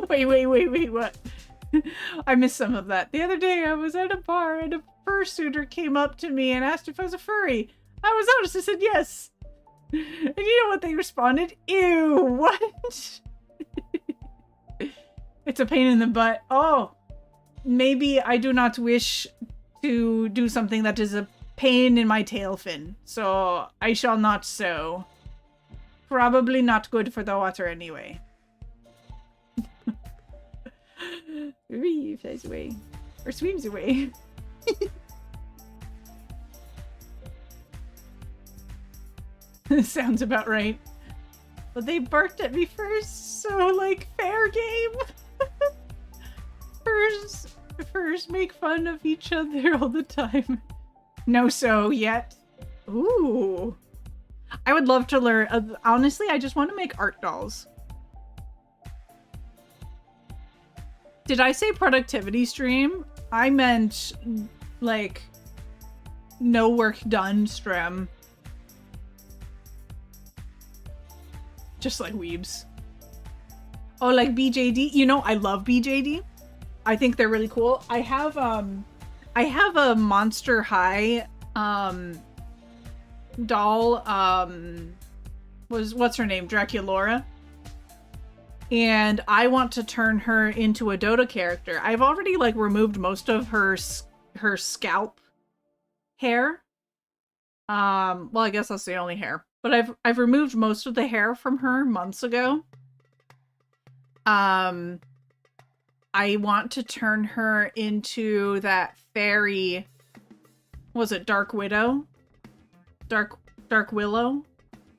Wait, what? I missed some of that. The other day I was at a bar and a fursuiter came up to me and asked if I was a furry. I was honest, I said yes. And you know what they responded? Ew, what? It's a pain in the butt. Oh, maybe I do not wish to do something that is a pain in my tail fin. So I shall not sew. Probably not good for the water anyway. He flies away. Or swims away. Sounds about right. But they barked at me first, so like fair game. Furs make fun of each other all the time. No so yet. Ooh. I would love to learn. Honestly, I just want to make art dolls. Did I say productivity stream? I meant like no work done stream. Just like weebs. Oh, like BJD. You know, I love BJD. I think they're really cool. I have a Monster High doll. What's her name? Draculaura. And I want to turn her into a Dota character. I've already like removed most of her scalp hair. Well, I guess that's the only hair. But I've removed most of the hair from her months ago. I want to turn her into that fairy. Was it Dark Widow? Dark Willow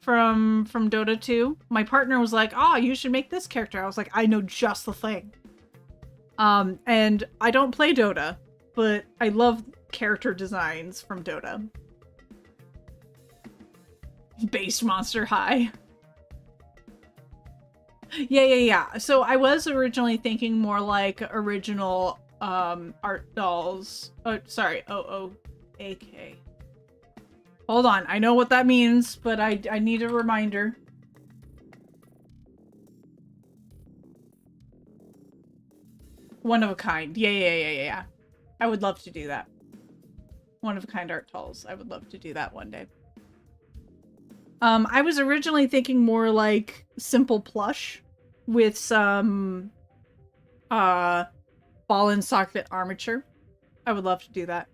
from Dota 2. My partner was like, "Oh, you should make this character." I was like, "I know just the thing." And I don't play Dota, but I love character designs from Dota. Based Monster High. Yeah. So I was originally thinking more like original art dolls. Oh, sorry, OOAK. Hold on, I know what that means, but I need a reminder. One of a kind. Yeah. I would love to do that. One of a kind art dolls. I would love to do that one day. I was originally thinking more like simple plush with some ball and socket armature. I would love to do that.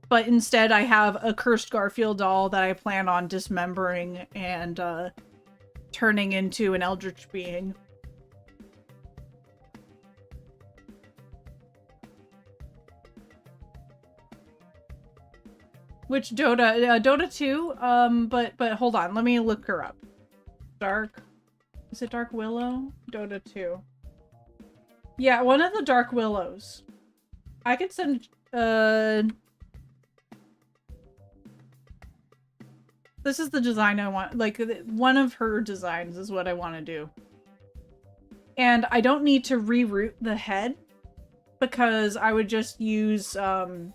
But instead, I have a cursed Garfield doll that I plan on dismembering and turning into an eldritch being. Which Dota? Dota 2? But hold on, let me look her up. Is it Dark Willow? Dota 2. Yeah, one of the Dark Willows. I could send, this is the design I want. Like, one of her designs is what I want to do. And I don't need to reroute the head because I would just use some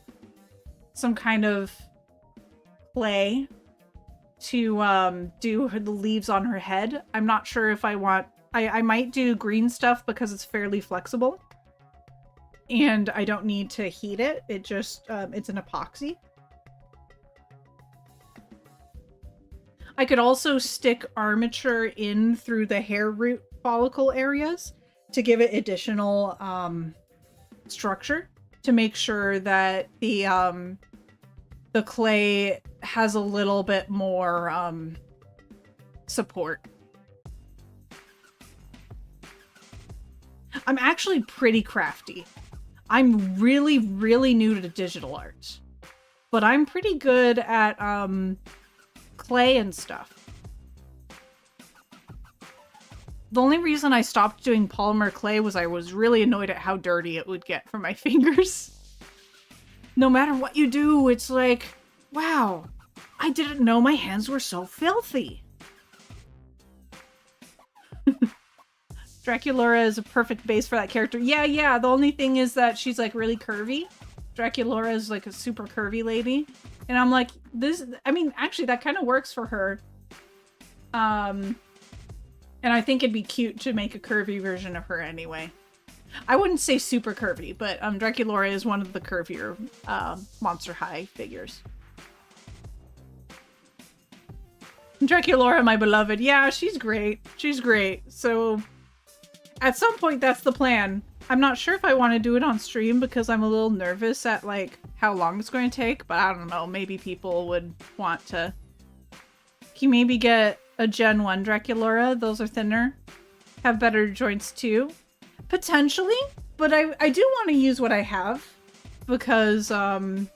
kind of clay to do the leaves on her head. I'm not sure if I want... I might do green stuff because it's fairly flexible. And I don't need to heat it. It just, it's an epoxy. I could also stick armature in through the hair root follicle areas to give it additional structure to make sure that the clay has a little bit more support. I'm actually pretty crafty. I'm really, really new to digital art, but I'm pretty good at clay and stuff. The only reason I stopped doing polymer clay was I was really annoyed at how dirty it would get from my fingers. No matter what you do, it's like, wow, I didn't know my hands were so filthy. Draculaura is a perfect base for that character. Yeah, the only thing is that she's like really curvy. Draculaura is like a super curvy lady. And I'm like, I mean, actually that kind of works for her. And I think it'd be cute to make a curvy version of her anyway. I wouldn't say super curvy, but Draculaura is one of the curvier Monster High figures. Draculaura, my beloved. Yeah, she's great. She's great. So at some point, that's the plan. I'm not sure if I want to do it on stream because I'm a little nervous at like how long it's going to take, but I don't know. Maybe people would want to. Can you maybe get a Gen 1 Draculaura? Those are thinner. Have better joints too. Potentially, but I do want to use what I have because eBay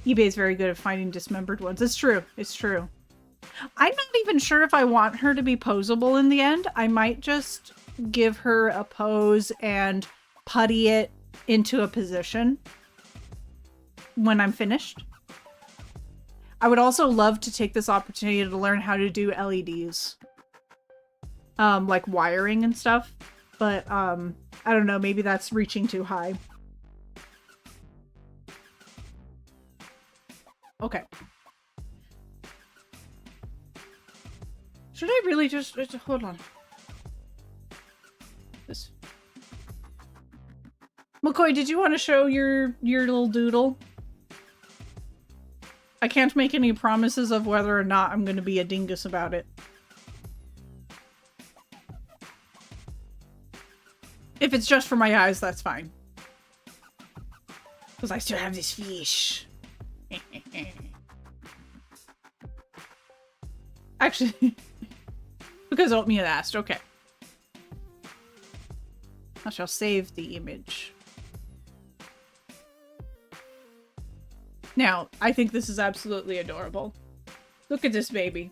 is very good at finding dismembered ones. It's true. It's true. I'm not even sure if I want her to be posable in the end. I might just give her a pose and putty it into a position when I'm finished. I would also love to take this opportunity to learn how to do LEDs. Like wiring and stuff. But, I don't know, maybe that's reaching too high. Okay. Should I really just hold on. This. McCoy, did you want to show your little doodle? I can't make any promises of whether or not I'm going to be a dingus about it. If it's just for my eyes, that's fine. Because I still have this fish. Actually, because Oatmeal asked, okay. I shall save the image. Now, I think this is absolutely adorable. Look at this baby.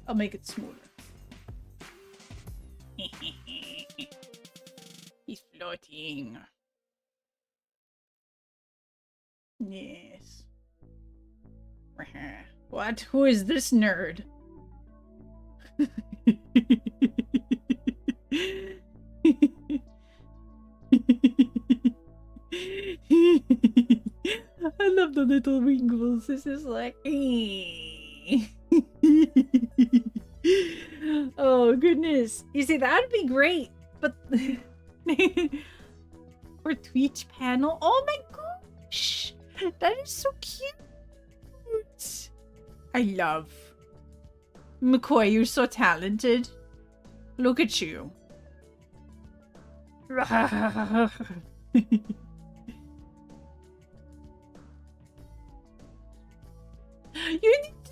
I'll make it smoother. He's floating. Yes. What? Who is this nerd? I love the little wrinkles. This is like... Oh, goodness. You see, that'd be great. But... For Twitch panel. Oh my gosh. That is so cute. I love. McCoy, you're so talented. Look at you.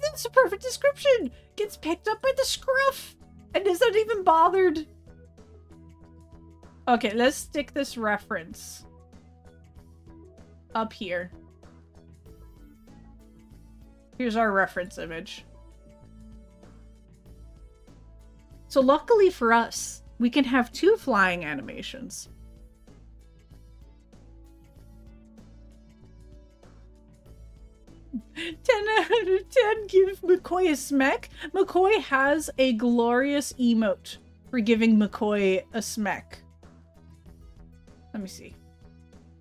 That's a perfect description. Gets picked up by the scruff and isn't even bothered. Okay, let's stick this reference up here. Here's our reference image. So luckily for us, we can have 2 flying animations. 10 out of 10 give McCoy a smack. McCoy has a glorious emote for giving McCoy a smack. Let me see.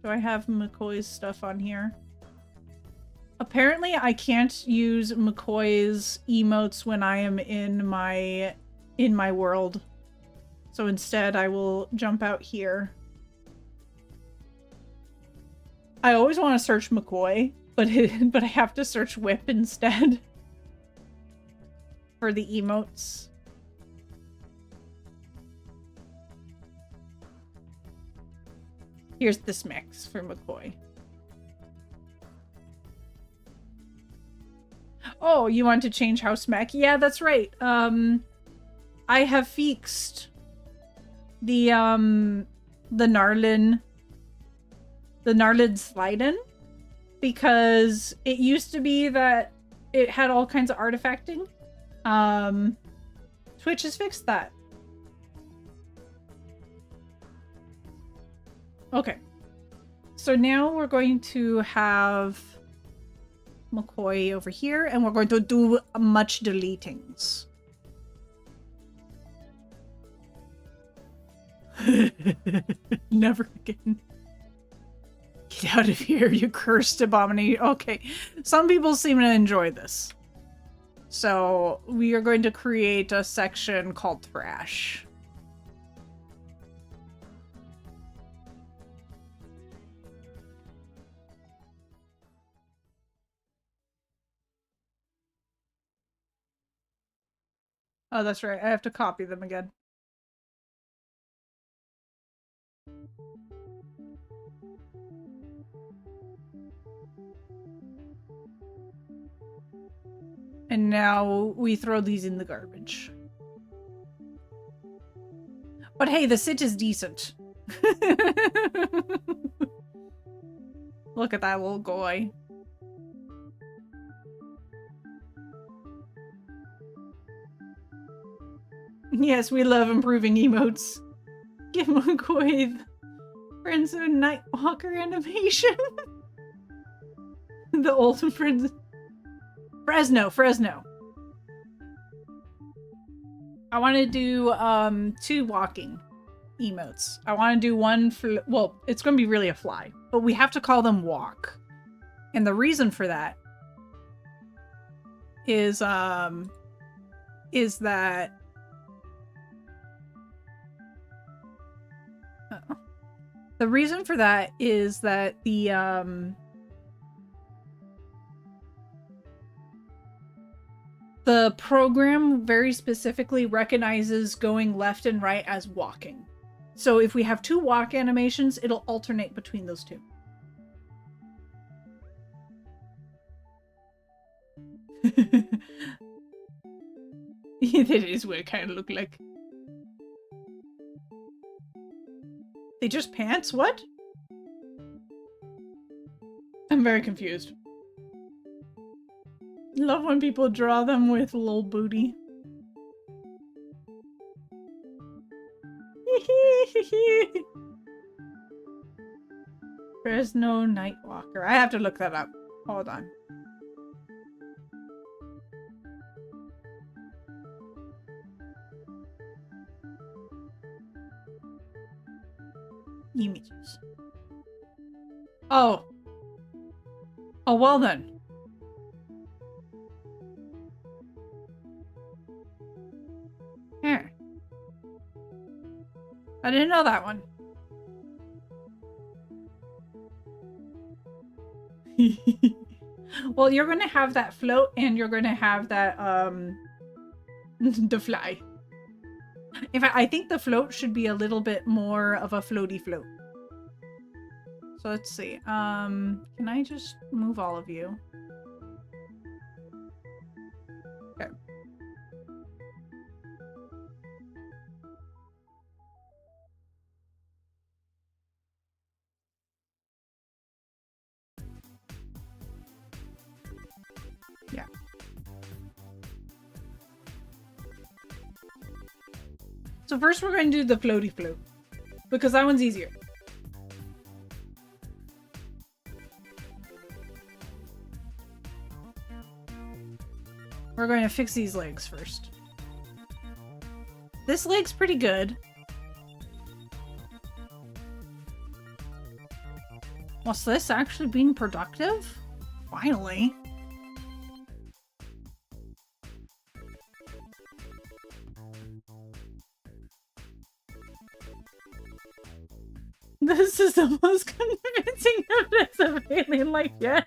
Do I have McCoy's stuff on here? Apparently I can't use McCoy's emotes when I am in my world. So instead I will jump out here. I always want to search McCoy, but I have to search Whip instead for the emotes. Here's this mix for McCoy. Oh, you want to change house mech? Yeah, that's right. I have fixed the Gnarlid Sliden because it used to be that it had all kinds of artifacting. Twitch has fixed that. Okay. So now we're going to have McCoy over here, and we're going to do much deletings. Never again. Get out of here, you cursed abomination. Okay, some people seem to enjoy this. So we are going to create a section called Thrash. Oh, that's right. I have to copy them again. And now we throw these in the garbage. But hey, the sit is decent. Look at that little guy. Yes, we love improving emotes. Give McCoy the Friendzone Nightwalker animation. The old friends. Fresno. I want to do 2 walking emotes. I want to do one well, it's going to be really a fly, but we have to call them walk. And the reason for that is that the reason for that is that the program very specifically recognizes going left and right as walking. So if we have 2 walk animations, it'll alternate between those 2. That is what it kind of look like. They just pants? What? I'm very confused. Love when people draw them with little booty. Fresno Nightwalker. I have to look that up. Hold on. Images. Oh. Oh, well then. Here. I didn't know that one. Well, you're gonna have that float and you're gonna have that, the fly. In fact, I think the float should be a little bit more of a floaty float. So let's see. Can I just move all of you? Okay. Yeah. So first we're going to do the floaty float, because that one's easier. We're going to fix these legs first. This leg's pretty good. Was this actually being productive? Finally. This is the most convincing evidence of alien life yet.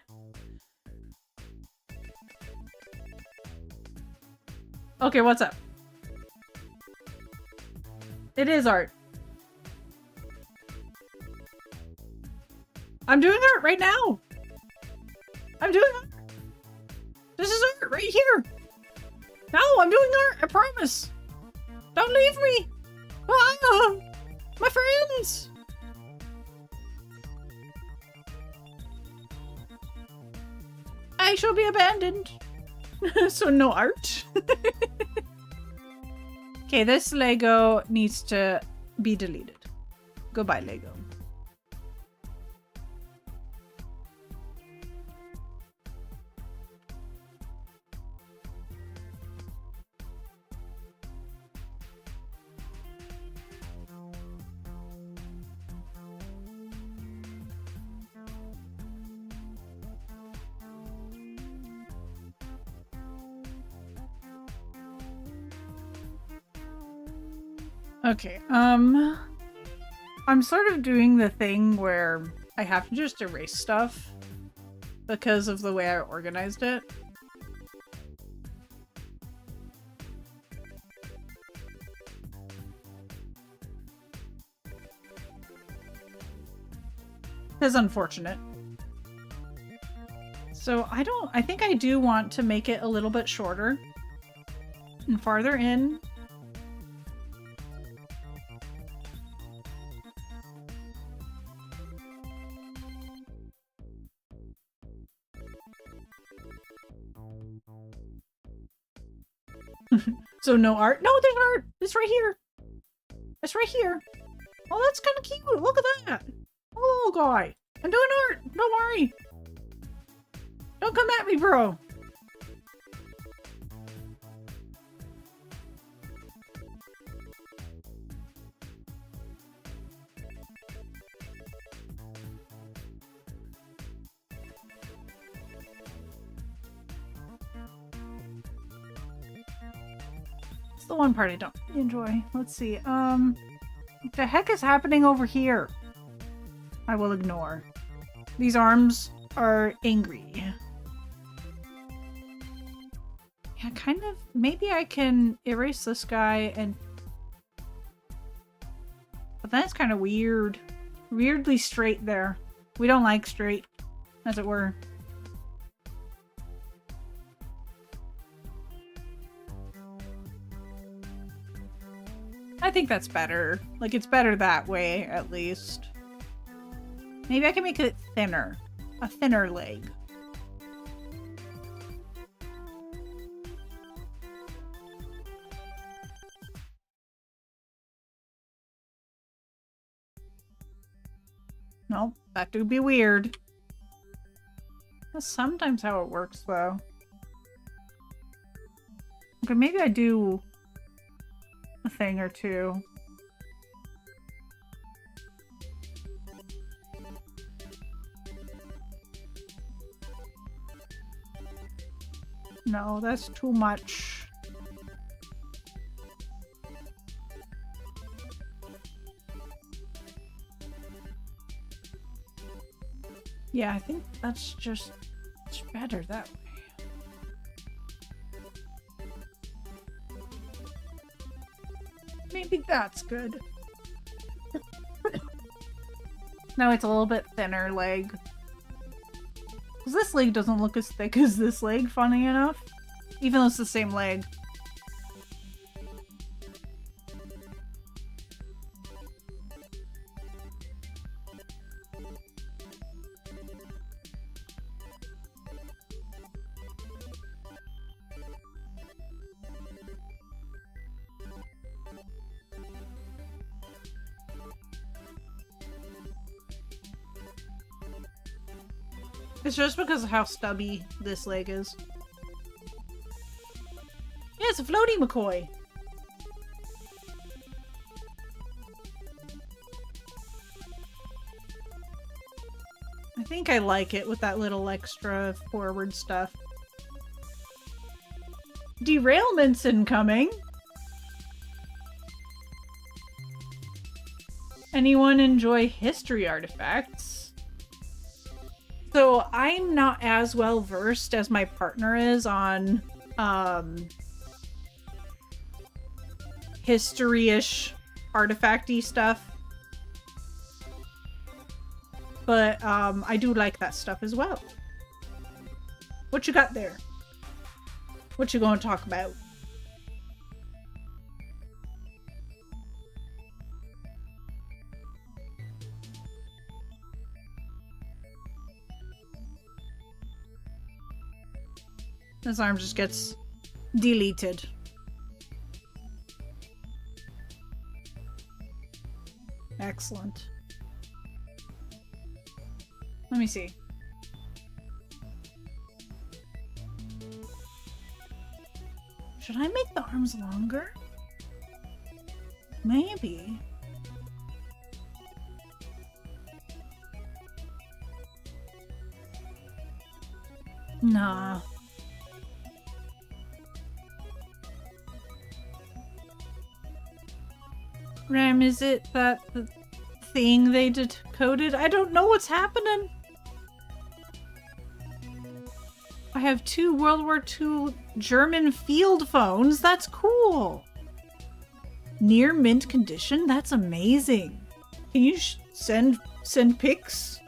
Okay, what's up? It is art. I'm doing art right now. I'm doing art. This is art right here. No, I'm doing art. I promise. Don't leave me. Ah, my friends. I shall be abandoned. So no art. Okay, this Lego needs to be deleted. Goodbye, Lego. Okay, I'm sort of doing the thing where I have to just erase stuff because of the way I organized it. It's unfortunate. So I think I do want to make it a little bit shorter and farther in. So no art? No, there's art! It's right here! It's right here! Oh, that's kind of cute! Look at that! Oh, little guy! I'm doing art! Don't worry! Don't come at me, bro! The one part I don't enjoy. Let's see. What the heck is happening over here? I will ignore. These arms are angry. Yeah, kind of. Maybe I can erase this guy and... But that's kind of weird. Weirdly straight there. We don't like straight, as it were. I think that's better. Like, it's better that way, at least. Maybe I can make it thinner. A thinner leg. No, that would be weird. That's sometimes how it works, though. Okay, maybe I do a thing or two. No, that's too much. Yeah, I think that's just it's better that way. Maybe that's good. Now it's a little bit thinner leg. Because this leg doesn't look as thick as this leg, funny enough. even though it's the same leg. It's just because of how stubby this leg is. Yeah, it's a floaty McCoy. I think I like it with that little extra forward stuff. Derailments incoming. Anyone enjoy history artifacts? So I'm not as well versed as my partner is on history-ish artifacty stuff. But I do like that stuff as well. What you got there? What you gonna talk about? This arm just gets deleted. Excellent. Let me see. Should I make the arms longer? Maybe. Nah. Ram, is it that the thing they decoded? I don't know what's happening. I have 2 World War II German field phones. That's cool. Near mint condition? That's amazing. Can you send pics?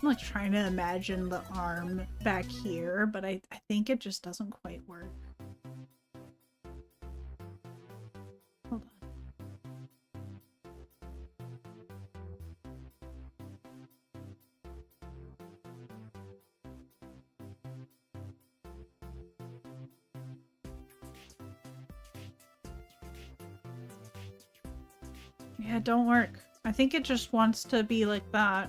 I'm like trying to imagine the arm back here, but I think it just doesn't quite work. Hold on. Yeah, it don't work. I think it just wants to be like that.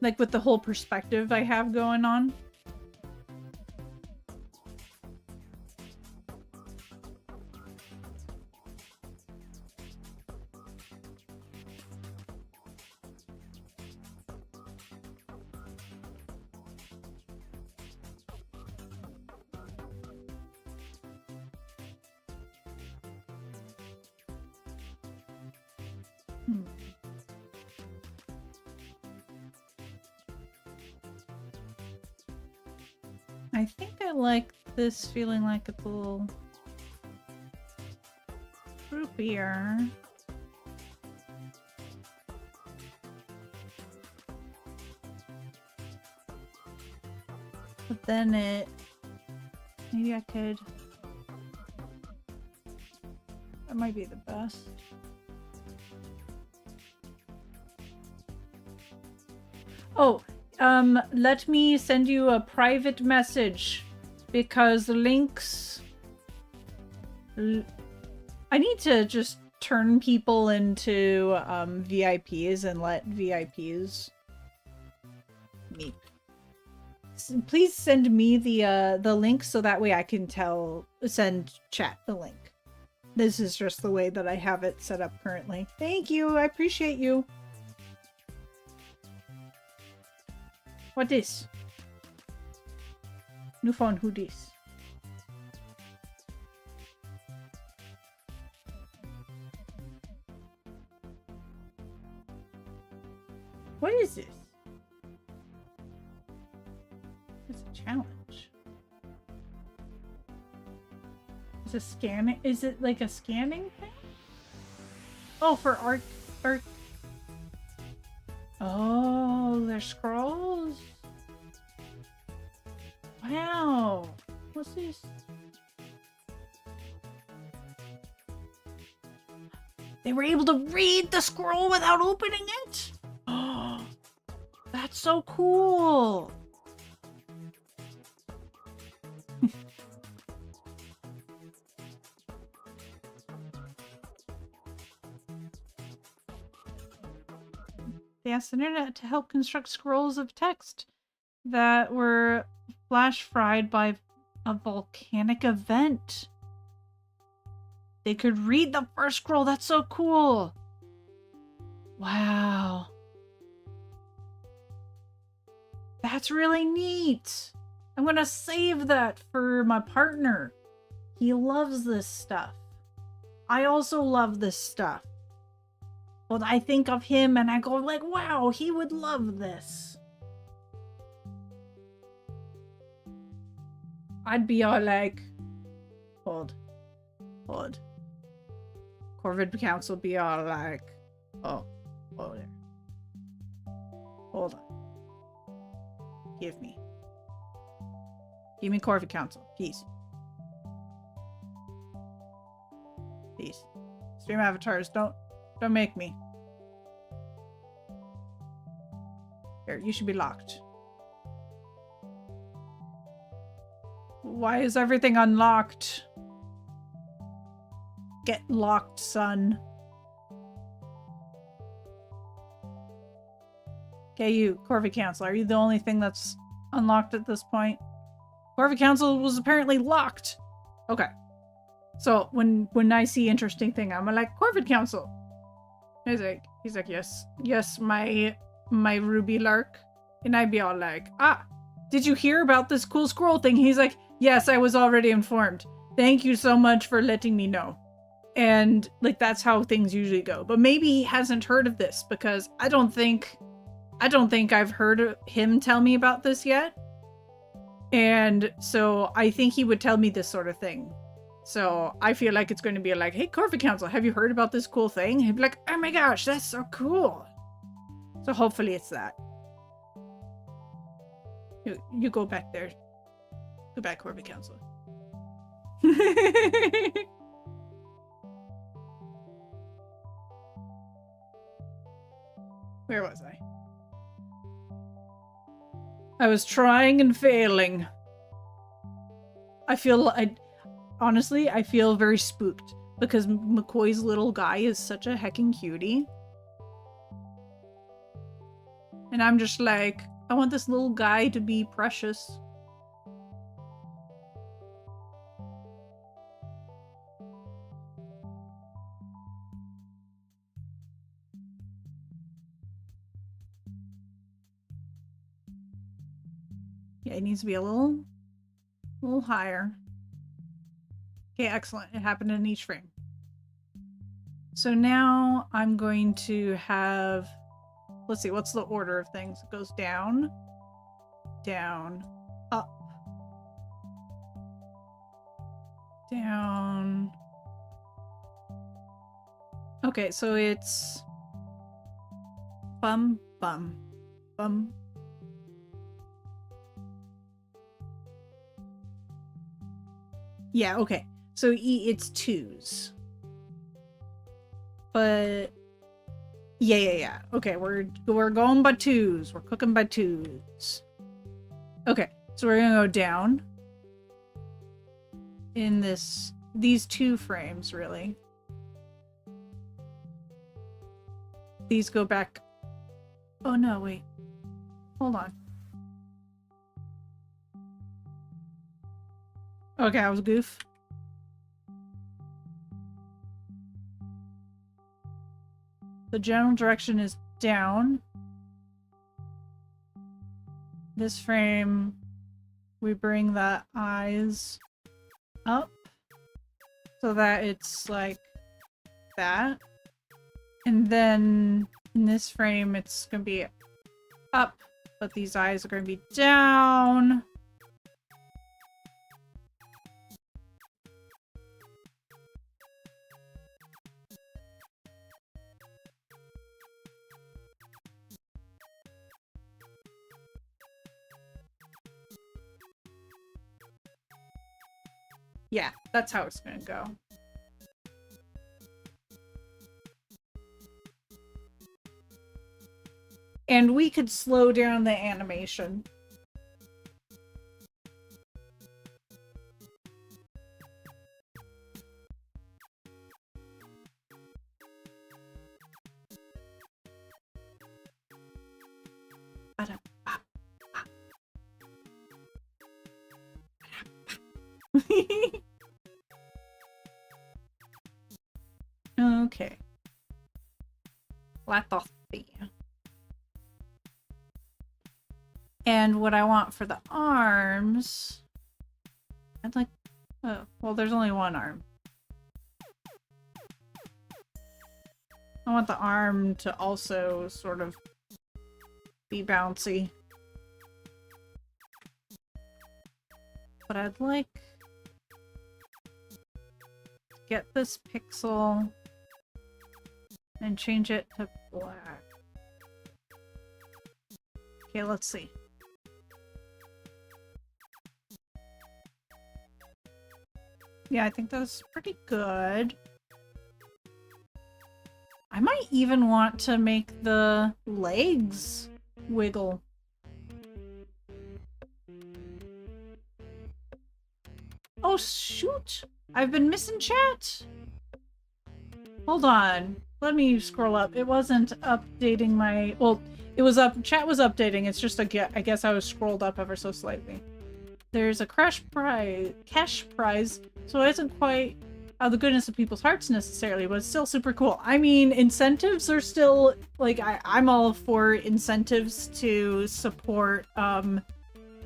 Like with the whole perspective I have going on. I think I like this feeling like it's a little groupier. But then maybe I could, that might be the best. Oh, let me send you a private message because links. I need to just turn people into VIPs and let VIPs meet. Please send me the link so that way I can send chat the link. This is just the way that I have it set up currently. Thank you. I appreciate you. What is? New phone, who this? What is this? It's a challenge. Is it scanning? Is it like a scanning thing? Oh, for art. Oh, they're scrolls. Wow. What's this? They were able to read the scroll without opening it? Oh, that's so cool. They asked the internet to help construct scrolls of text that were flash fried by a volcanic event. They could read the first scroll. That's so cool. Wow. That's really neat. I'm going to save that for my partner. He loves this stuff. I also love this stuff. But I think of him and I go like, wow, he would love this. I'd be all like, hold. Corvid Council be all like, oh there. Hold on. Give me Corvid Council, please. Please. Stream avatars, don't make me. Here, you should be locked. Why is everything unlocked? Get locked, son. Okay, you, Corvid Council, are you the only thing that's unlocked at this point? Corvid Council was apparently locked. Okay. So when I see interesting thing, I'm like, Corvid Council. He's like, yes, my Ruby Lark. And I'd be all like, did you hear about this cool scroll thing? He's like, yes, I was already informed. Thank you so much for letting me know. And like, that's how things usually go. But maybe he hasn't heard of this because I don't think I've heard him tell me about this yet. And so I think he would tell me this sort of thing. So I feel like it's going to be like, hey, Corvid Council, have you heard about this cool thing? He'd be like, oh my gosh, that's so cool. So hopefully it's that. You go back there. Go back, Corvid Council. Where was I? I was trying and failing. Honestly, I feel very spooked because McCoy's little guy is such a heckin' cutie. And I'm just like, I want this little guy to be precious. Yeah, it needs to be a little higher. Okay, excellent. It happened in each frame. So now I'm going to have, let's see, what's the order of things? It goes down, down, up, down. Okay, so it's bum, bum, bum. Yeah, okay. So it's twos. But yeah. Okay, we're going by twos. We're cooking by twos. Okay, so we're gonna go down in these two frames, really. These go back. Oh no, wait. Hold on. Okay, I was a goof. The general direction is down. This frame, we bring the eyes up so that it's like that. And then in this frame, it's going to be up, but these eyes are going to be down. Yeah, that's how it's gonna go. And we could slow down the animation. Okay. Let us see. And what I want for the arms, I'd like, oh, well, there's only one arm. I want the arm to also sort of be bouncy. But I'd like to get this pixel and change it to black. Okay, let's see. Yeah, I think that's pretty good. I might even want to make the legs wiggle. Oh, shoot! I've been missing chat! Hold on. Let me scroll up. It wasn't updating my... Well, it was up. Chat was updating. It's just a... I guess I was scrolled up ever so slightly. There's a cash prize, so it isn't quite out of the goodness of people's hearts necessarily, but it's still super cool. I mean, incentives are still... Like, I'm all for incentives to support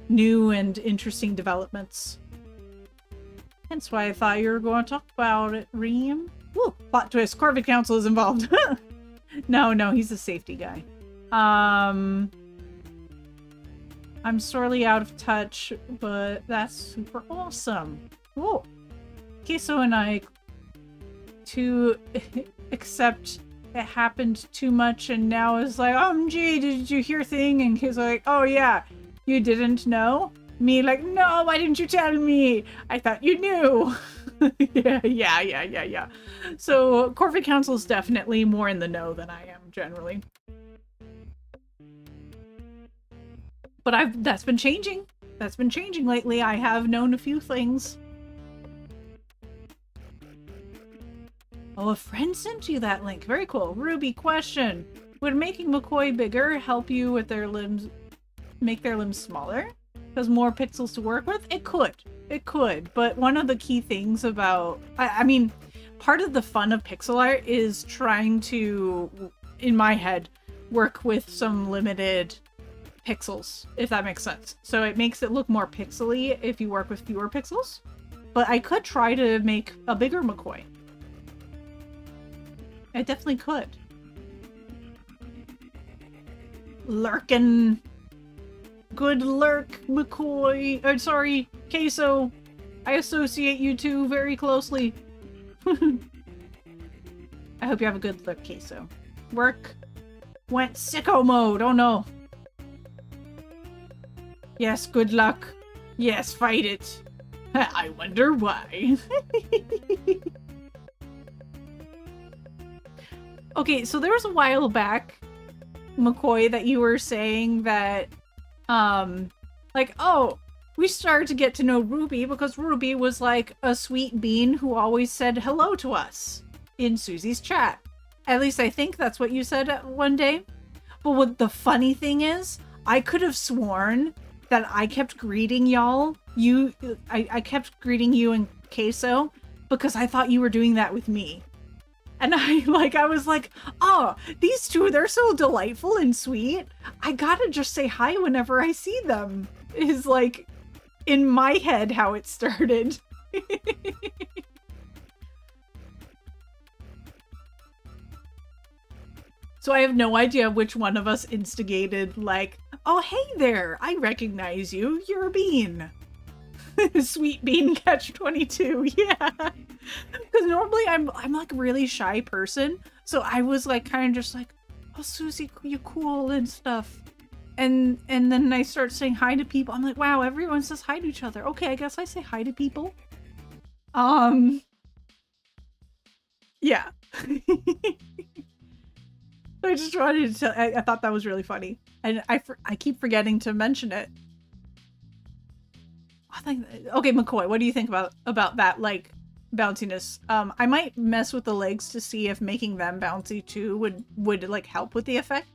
new and interesting developments. Hence why I thought you were going to talk about it, Reem. Woo! Plot twist. Corvid Council is involved. No, he's a safety guy. I'm sorely out of touch, but that's super awesome. Whoa. Queso and I to accept it happened too much, and now it's like, gee, did you hear thing? And he's like, oh yeah, you didn't know? Me like, no, why didn't you tell me? I thought you knew. Yeah. So Corvid Council is definitely more in the know than I am generally. But that's been changing. That's been changing lately. I have known a few things. Oh, a friend sent you that link. Very cool. Ruby, question. Would making McCoy bigger help you with their limbs, make their limbs smaller? Because more pixels to work with? It could. It could. But one of the key things about... I mean, part of the fun of pixel art is trying to, in my head, work with some limited pixels, if that makes sense. So it makes it look more pixely if you work with fewer pixels. But I could try to make a bigger McCoy. I definitely could. Lurkin. Good lurk, McCoy. Sorry, Queso. I associate you two very closely. I hope you have a good lurk, Queso. Work went sicko mode. Oh no. Yes, good luck. Yes, fight it. I wonder why. Okay, so there was a while back, McCoy, that you were saying that like, oh, we started to get to know Ruby because Ruby was like a sweet bean who always said hello to us in Susie's chat. At least I think that's what you said one day. But what the funny thing is, I could have sworn that I kept greeting y'all. I kept greeting you and Queso because I thought you were doing that with me. And I was like, oh, these two, they're so delightful and sweet. I gotta just say hi whenever I see them. Is like, in my head, how it started. So I have no idea which one of us instigated, like, oh, hey there, I recognize you. You're a bean. Sweet bean catch 22, yeah. Because normally I'm like a really shy person, so I was like kind of just like, oh Susie, you cool and stuff, and then I start saying hi to people. I'm like, wow, everyone says hi to each other. Okay, I guess I say hi to people. Yeah. I just wanted to tell, I thought that was really funny. And I keep forgetting to mention it. I think, okay, McCoy, what do you think about that, like, bounciness? I might mess with the legs to see if making them bouncy too would like help with the effect.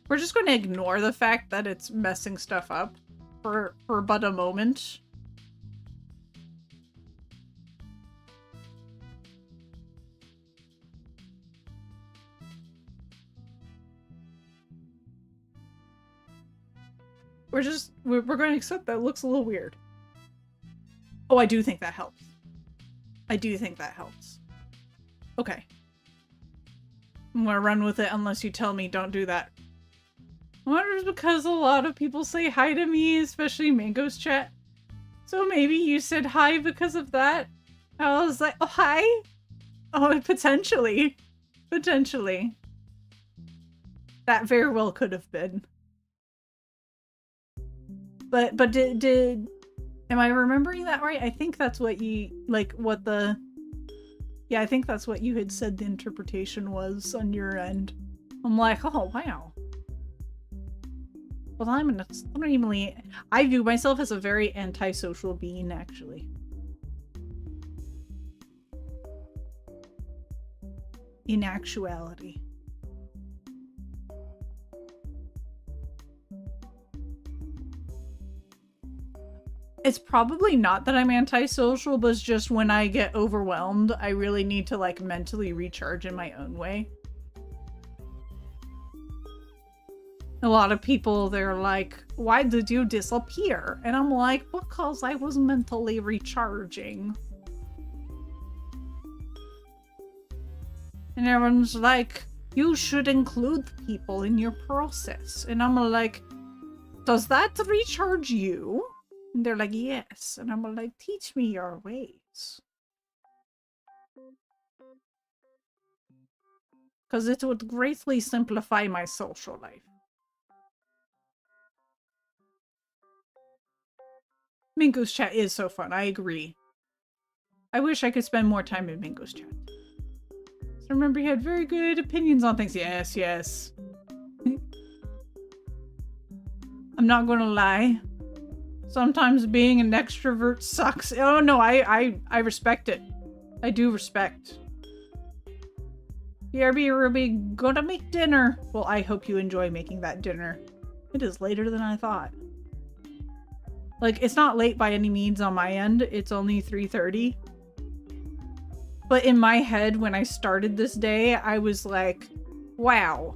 We're just going to ignore the fact that it's messing stuff up for but a moment. We're going to accept that it looks a little weird. Oh, I do think that helps. I do think that helps. Okay. I'm gonna run with it unless you tell me don't do that. I wonder if it's because a lot of people say hi to me, especially Mango's chat. So maybe you said hi because of that? I was like, oh, hi? Oh, potentially. Potentially. That very well could have been. But did am I remembering that right? I think that's what you, like, what the... Yeah, I think that's what you had said the interpretation was on your end. I'm like, oh, wow. Well, I'm extremely... I view myself as a very antisocial being, actually. In actuality. It's probably not that I'm antisocial, but it's just when I get overwhelmed, I really need to, like, mentally recharge in my own way. A lot of people, they're like, why did you disappear? And I'm like, because I was mentally recharging. And everyone's like, you should include people in your process. And I'm like, does that recharge you? And they're like, yes. And I'm like, teach me your ways. Because it would greatly simplify my social life. Mingo's chat is so fun, I agree. I wish I could spend more time in Mingo's chat. So remember, he had very good opinions on things. Yes, yes. I'm not gonna lie. Sometimes being an extrovert sucks. Oh no, I respect it. I do respect. BRB Ruby, gonna make dinner. Well, I hope you enjoy making that dinner. It is later than I thought. Like, it's not late by any means on my end. It's only 3:30. But in my head, when I started this day, I was like, wow,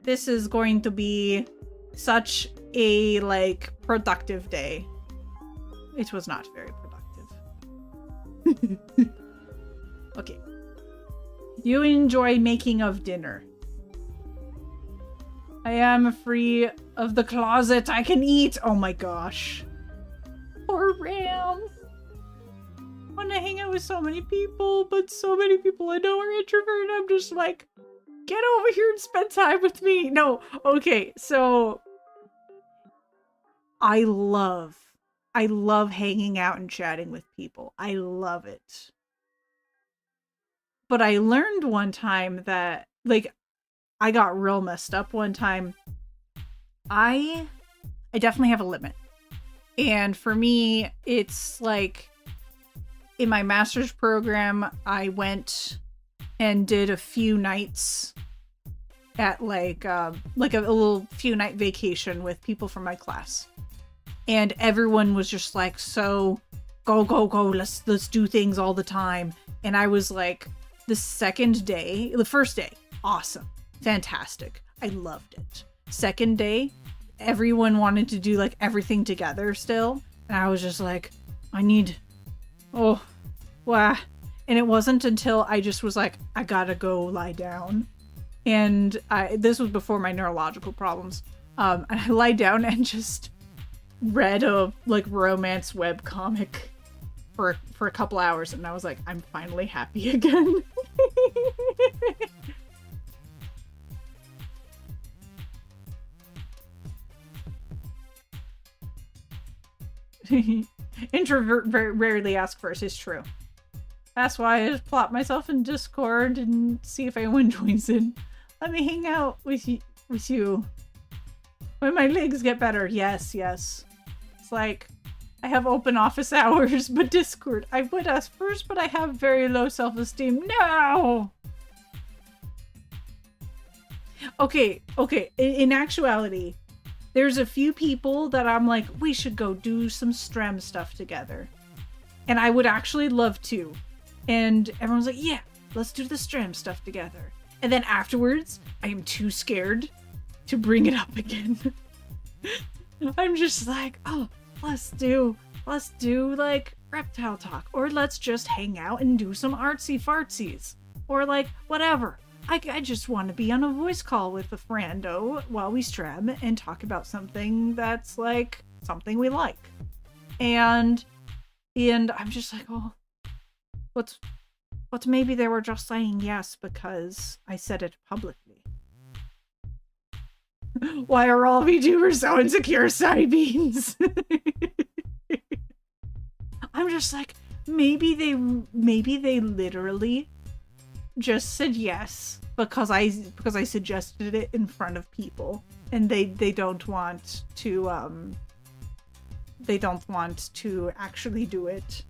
this is going to be such a, like, productive day. It was not very productive. Okay. You enjoy making of dinner. I am free of the closet. I can eat. Oh my gosh. Poor Ram. I want to hang out with so many people, but so many people I know are introverted. I'm just like, get over here and spend time with me. No, okay, so I love hanging out and chatting with people. I love it. But I learned one time that, like, I got real messed up one time. I definitely have a limit. And for me, it's like, in my master's program, I went and did a few nights at like a little few night vacation with people from my class. And everyone was just like, so go, let's do things all the time. And I was like, the first day, awesome. Fantastic. I loved it. Second day, everyone wanted to do like everything together still. And I was just like, wow. And it wasn't until I just was like, I gotta go lie down. And this was before my neurological problems. And I lied down and just read a like romance web comic for a couple hours. And I was like, I'm finally happy again. Introvert very rarely ask first, it's true. That's why I just plop myself in Discord and see if anyone joins in. Let me hang out with you. When my legs get better. Yes. It's like, I have open office hours, but Discord. I would ask first, but I have very low self-esteem. No! Okay. In actuality, there's a few people that I'm like, we should go do some Strem stuff together. And I would actually love to. And everyone's like, yeah, let's do the Strem stuff together. And then afterwards, I am too scared to bring it up again. I'm just like, oh, let's do like reptile talk, or let's just hang out and do some artsy fartsies, or like whatever. I just want to be on a voice call with a friendo while we Strem and talk about something that's like something we like. And I'm just like, oh, but maybe they were just saying yes because I said it publicly. Why are all VTubers so insecure, Side-Beans? I'm just like, maybe they literally just said yes because I suggested it in front of people, and they don't want to actually do it.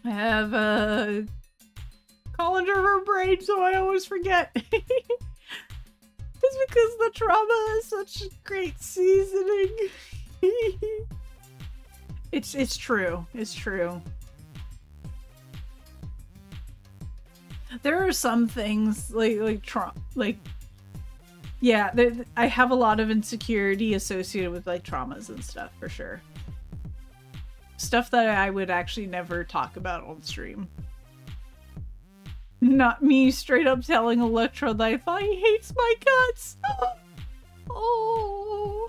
I have a colander for brain, so I always forget. It's because the trauma is such great seasoning. It's true. It's true. There are some things yeah, I have a lot of insecurity associated with like traumas and stuff for sure. Stuff that I would actually never talk about on stream. Not me straight up telling Electro that I thought he hates my guts. Oh.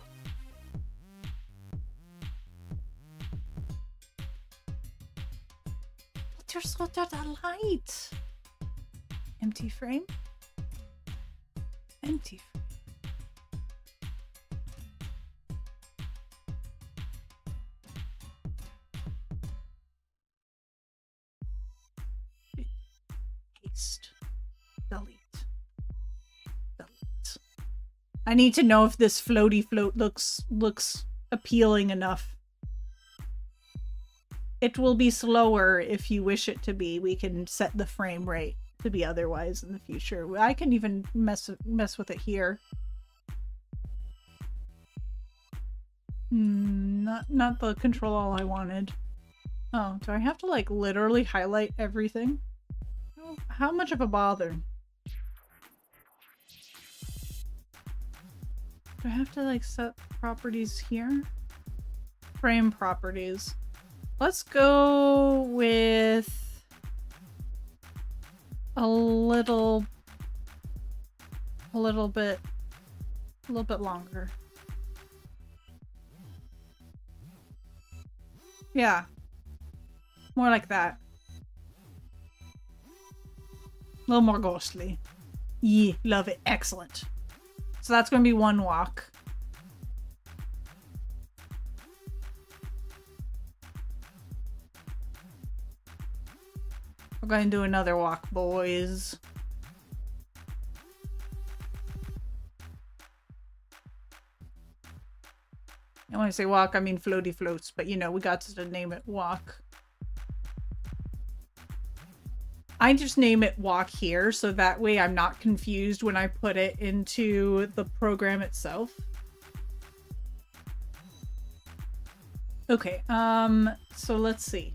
But you're so light. Empty frame? Empty frame. Delete. I need to know if this floaty float looks appealing enough. It will be slower if you wish it to be. We can set the frame rate to be otherwise in the future. I can even mess with it here. Not the control all I wanted. Oh, do I have to like literally highlight everything? How much of a bother? Do I have to like set properties here? Frame properties. Let's go with a little bit longer. Yeah. More like that. A little more ghostly. Yeah, love it. Excellent. So that's going to be one walk. We're going to do another walk, boys. And when I say walk, I mean floaty floats, but you know, we got to name it walk. I just name it walk here, so that way I'm not confused when I put it into the program itself. Okay, so let's see.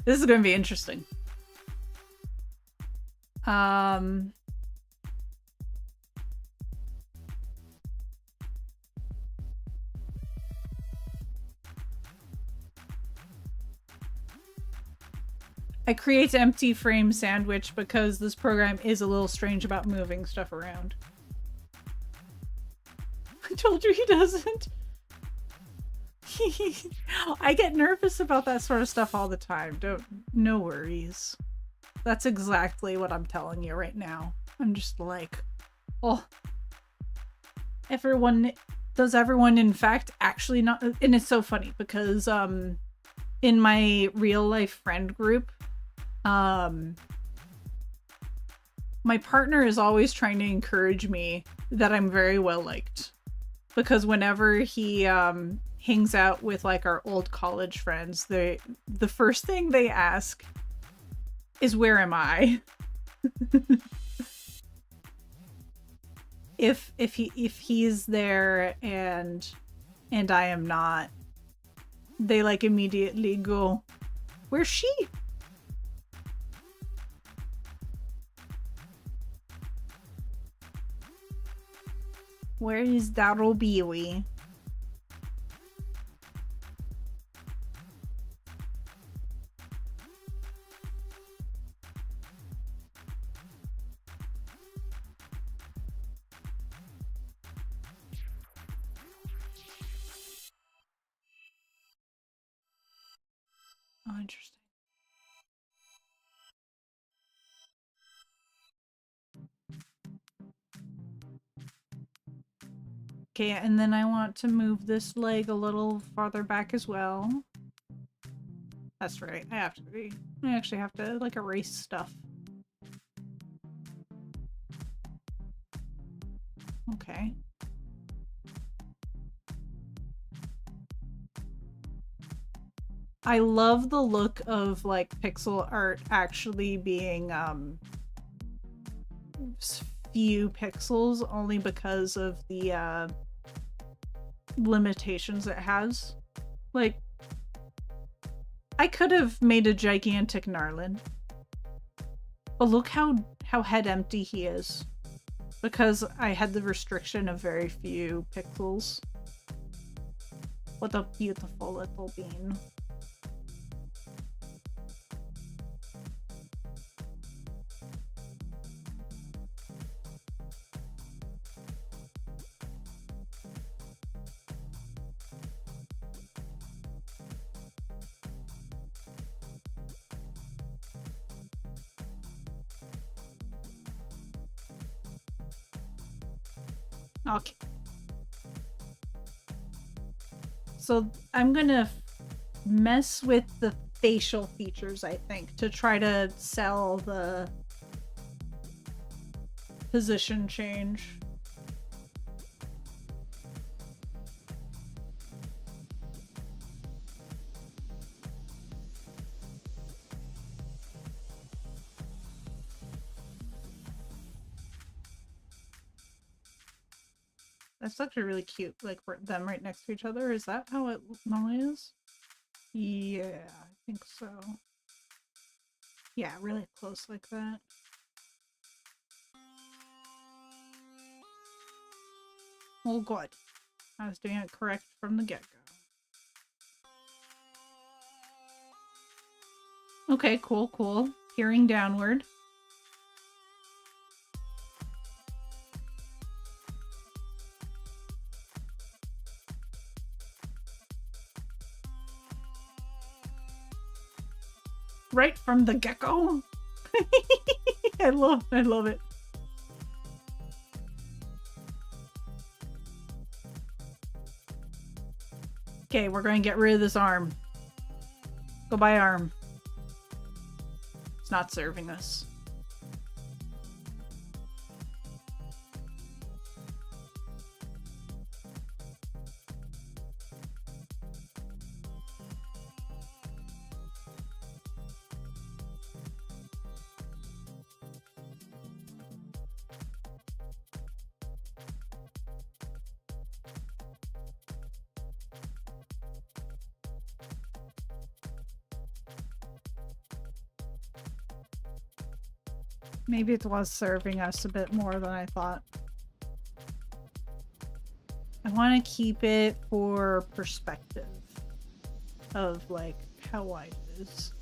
This is going to be interesting. I create empty frame sandwich because this program is a little strange about moving stuff around. I told you he doesn't. I get nervous about that sort of stuff all the time. No worries. That's exactly what I'm telling you right now. I'm just like, oh, everyone does everyone in fact actually not, and it's so funny because in my real life friend group, my partner is always trying to encourage me that I'm very well liked, because whenever he hangs out with like our old college friends, the first thing they ask is, where am I? if he's there and I am not, they like immediately go, where's she? Where is Darobiwi? Oh, interesting. Okay, and then I want to move this leg a little farther back as well. That's right. I actually have to like erase stuff. Okay. I love the look of like pixel art actually being few pixels, only because of the limitations it has. Like, I could have made a gigantic Gnarlin, but look how head empty he is, because I had the restriction of very few pixels. What a beautiful little bean. Okay. So I'm gonna mess with the facial features, I think, to try to sell the position change. That's actually really cute, like them right next to each other. Is that how it normally is? Yeah, I think so. Yeah, really close like that. Oh god. I was doing it correct from the get-go. Okay, cool. Peering downward. Right from the get-go. I love it. Okay, we're going to get rid of this arm. Goodbye, arm. It's not serving us. Maybe it was serving us a bit more than I thought. I want to keep it for perspective of like how wide it is.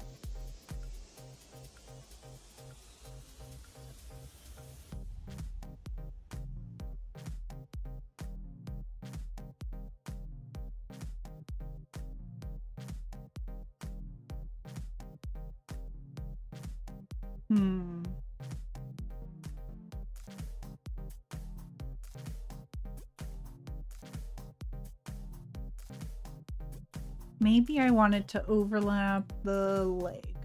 maybe I wanted to overlap the leg.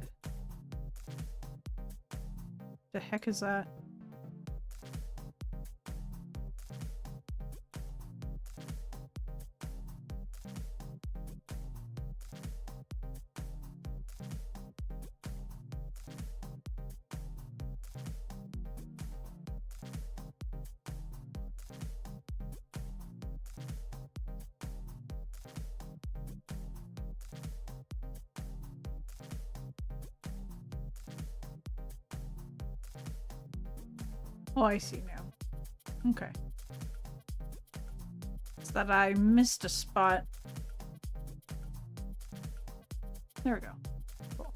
The heck is that? Oh, I see now. Okay. It's that I missed a spot. There we go. Cool.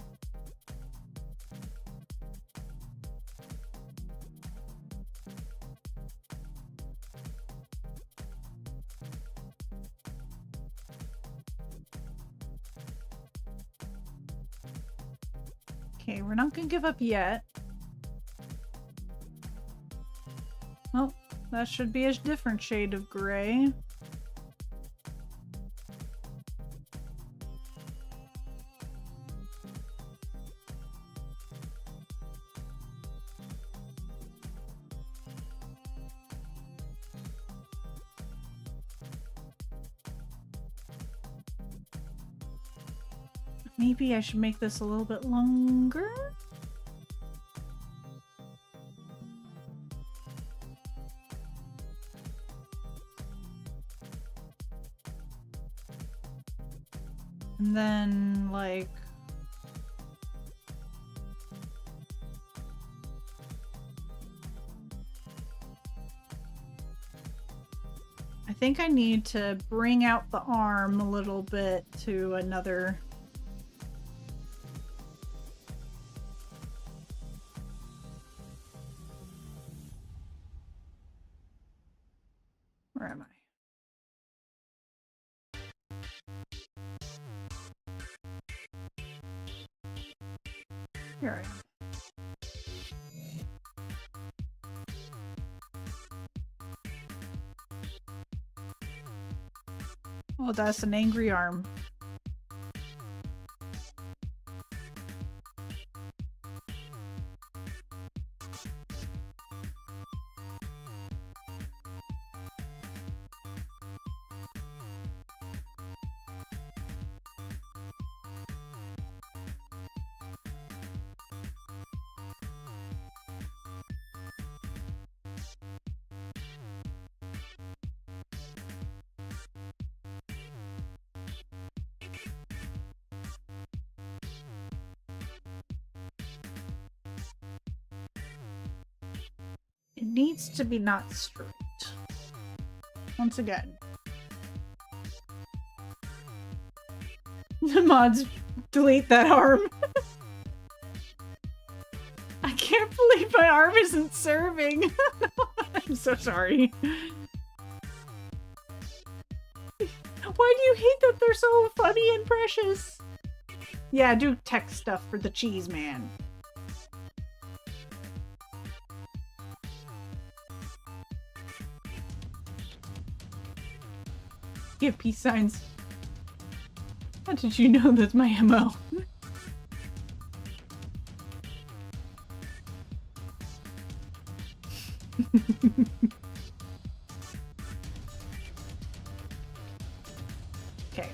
Okay, we're not gonna give up yet. Well, that should be a different shade of gray. Maybe I should make this a little bit longer. And then, like... I think I need to bring out the arm a little bit to another... Where am I? Here I am. Oh, that's an angry arm. It needs to be not straight. Once again. The mods delete that arm. I can't believe my arm isn't serving. I'm so sorry. Why do you hate that they're so funny and precious? Yeah, do tech stuff for the cheese man. Give peace signs. How did you know that's my MO? Okay.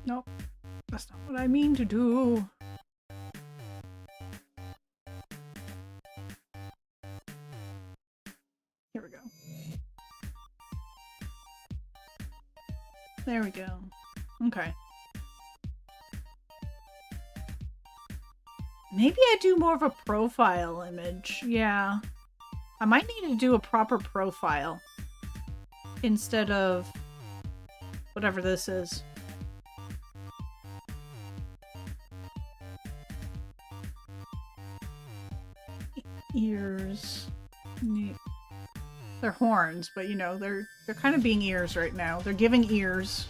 Nope, that's not what I mean to do. Here we go. There we go. Okay. Maybe I do more of a profile image. Yeah. I might need to do a proper profile instead of whatever this is. Ears. They're horns, but you know, they're kind of being ears right now. They're giving ears.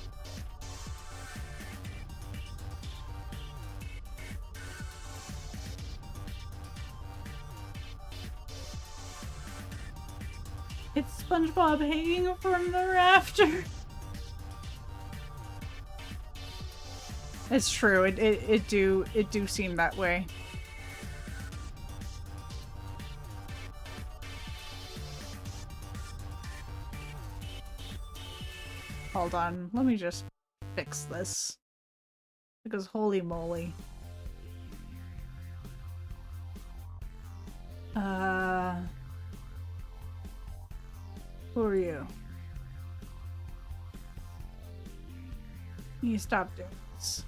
It's SpongeBob hanging from the rafter. It's true. It do seem that way. Hold on. Let me just fix this. Because holy moly. Who are you? You stop doing this.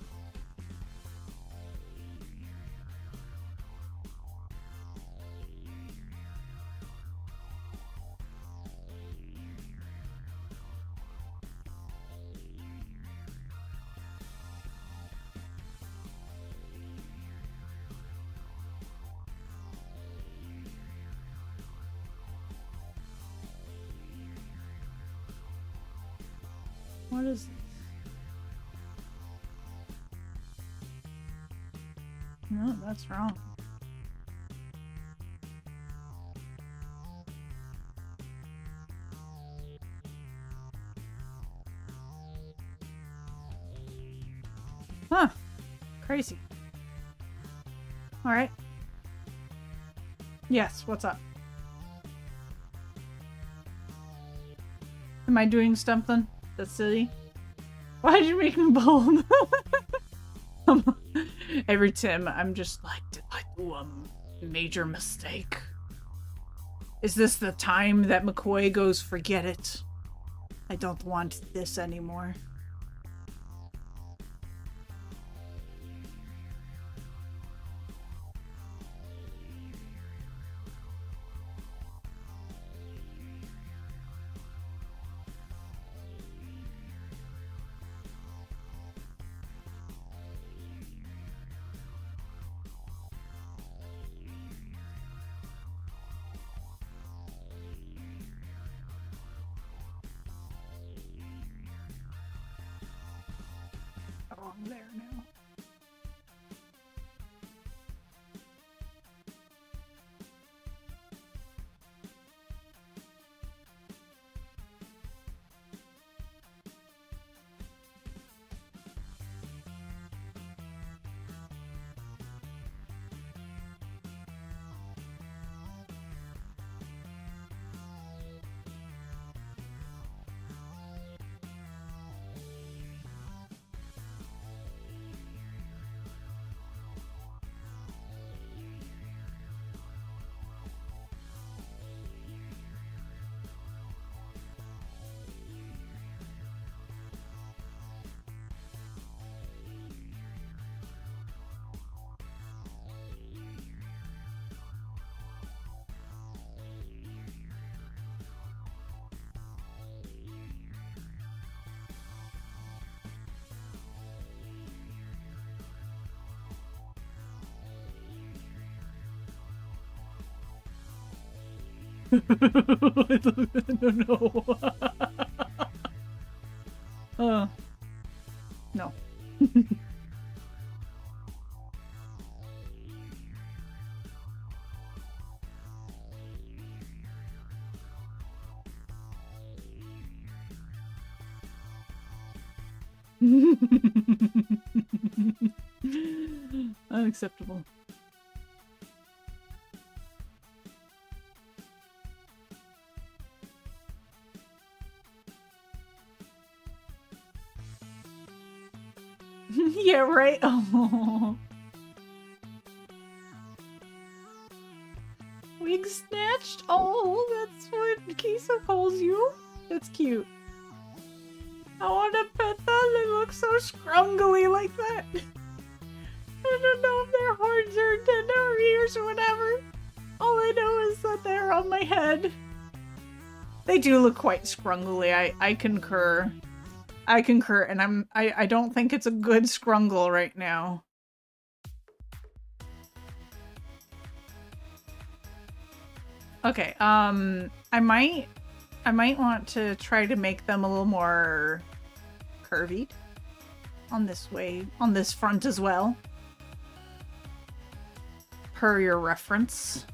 What is this? No, that's wrong. Huh. Crazy. Alright. Yes, what's up? Am I doing something that's silly? Why'd you make me bold? Every Tim, I'm just like, did I do a major mistake? Is this the time that McCoy goes, forget it? I don't want this anymore. Oh, I'm there now. I don't know. No. Unacceptable. Yeah, right? Oh. Wig snatched? Oh, that's what Kisa calls you? That's cute. I want to pet them. They look so scrungly like that. I don't know if they're horns or antenna or ears or whatever. All I know is that they're on my head. They do look quite scrungly. I concur. I concur, and I don't think it's a good scrungle right now. Okay, I might I might want to try to make them a little more curvied on this front as well. Per your reference.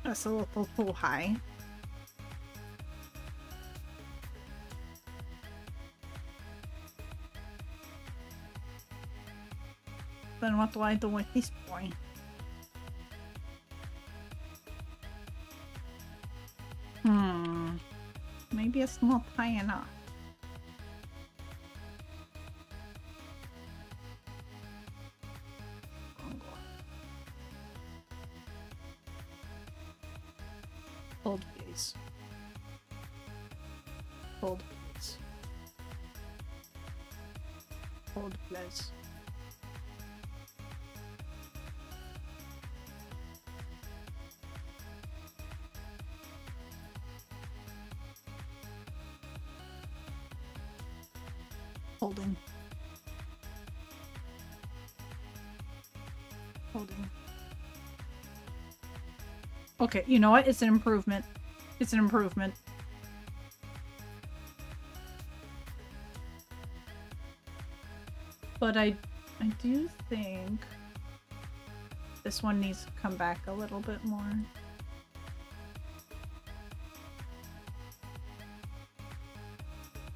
That's a little too high. Then what do I do with this boy? Maybe it's not high enough. Hold please. Hold please. Hold please. Holding. Holding. Okay, you know what? It's an improvement. It's an improvement. But I do think this one needs to come back a little bit more.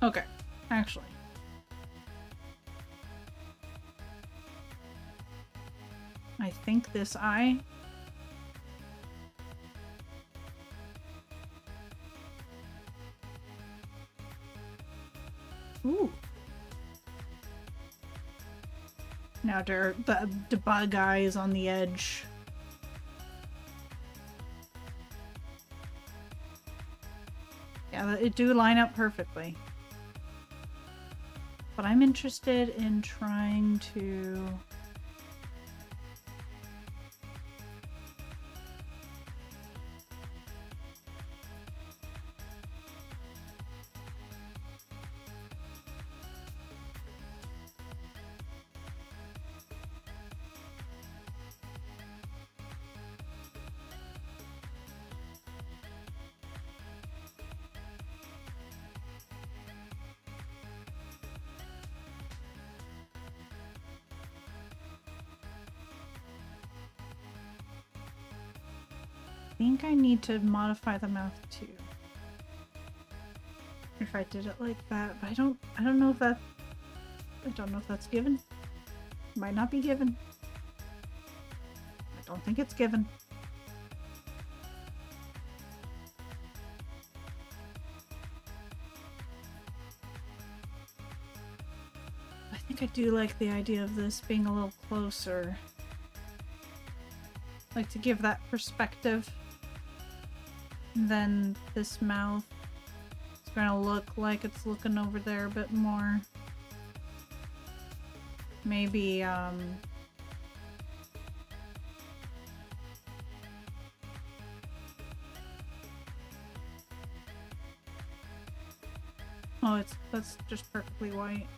Okay, actually. I think this eye. Ooh. Now the bug eye is on the edge. Yeah, it do line up perfectly. But I'm interested in trying to... I think I need to modify the mouth too. If I did it like that, but I don't know if that's given. Might not be given. I don't think it's given. I think I do like the idea of this being a little closer. Like to give that perspective. And then this mouth is gonna look like it's looking over there a bit more. Maybe, oh, that's just perfectly white.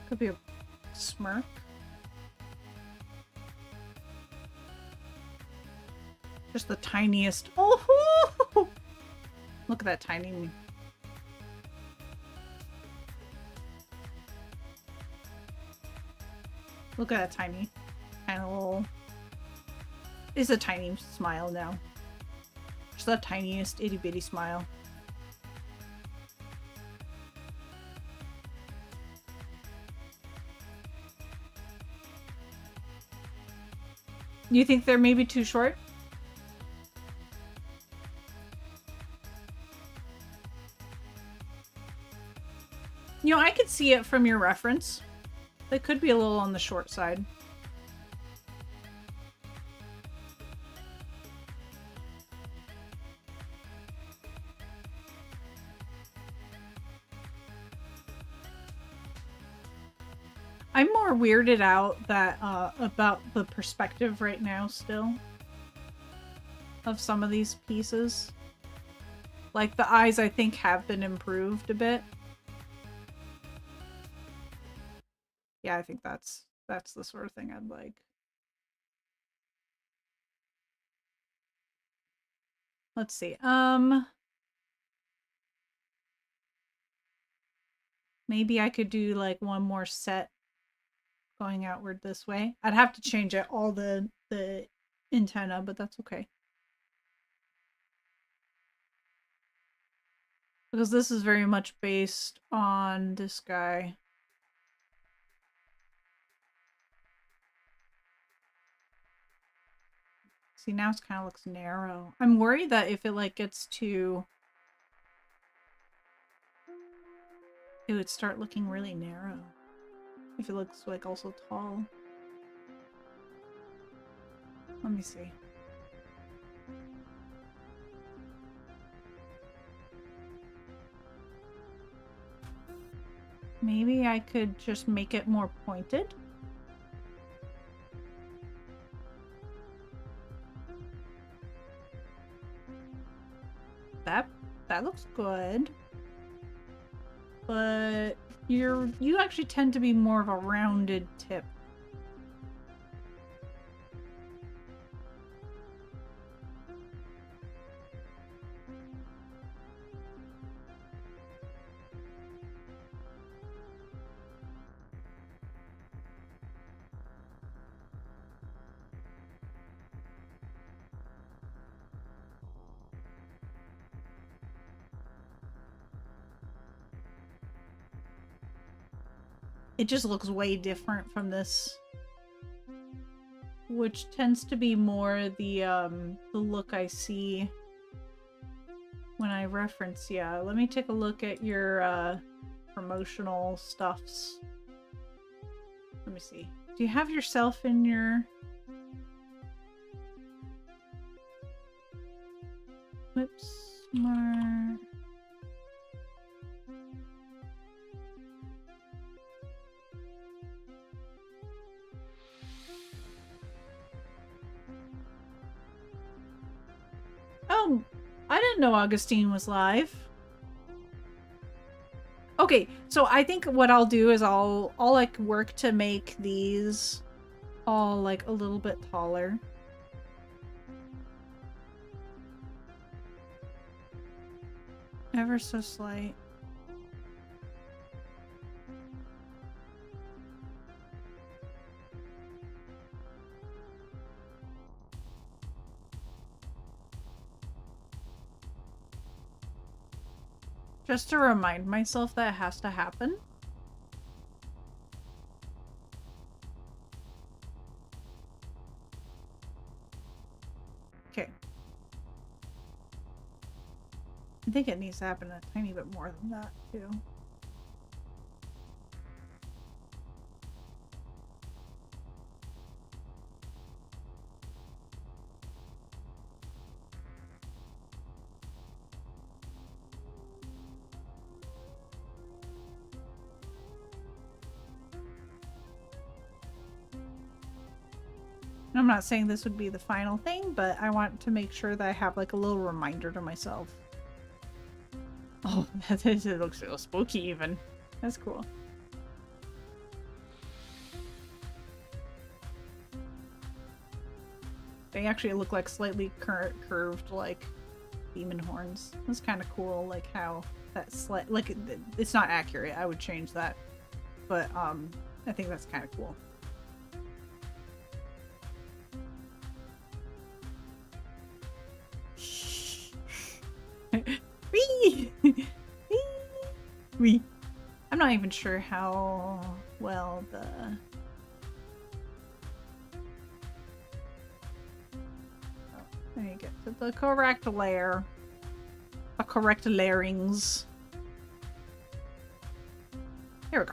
Could be a smirk. Just the tiniest. Oh, look at that tiny. Look at that tiny, kind of little. It's a tiny smile now. Just the tiniest itty bitty smile. You think they're maybe too short? You know, I could see it from your reference. They could be a little on the short side. I'm more weirded out that about the perspective right now still of some of these pieces. Like the eyes I think have been improved a bit. Yeah, I think that's the sort of thing I'd like. Let's see. Maybe I could do like one more set going outward this way. I'd have to change it all the antenna, but that's okay. Because this is very much based on this guy. See, now it kind of looks narrow. I'm worried that if it like gets too... it would start looking really narrow. If it looks like also tall. Let me see. Maybe I could just make it more pointed. That looks good. But you actually tend to be more of a rounded tip. It just looks way different from this, which tends to be more the look I see when I reference. Yeah, let me take a look at your promotional stuffs. Let me see. Do you have yourself in your... Whoops, more... Oh, I didn't know Augustine was live. Okay, so I think what I'll do is I'll like work to make these all like a little bit taller. Ever so slight. Just to remind myself that it has to happen. Okay. I think it needs to happen a tiny bit more than that, too. I'm not saying this would be the final thing, but I want to make sure that I have like a little reminder to myself. Oh, it looks so spooky even. That's cool. They actually look like slightly curved like demon horns. That's kind of cool, like how that's like it's not accurate. I would change that. But I think that's kind of cool. Wee. I'm not even sure how well the... Oh, there you get to the correct layer. The correct layerings. Here we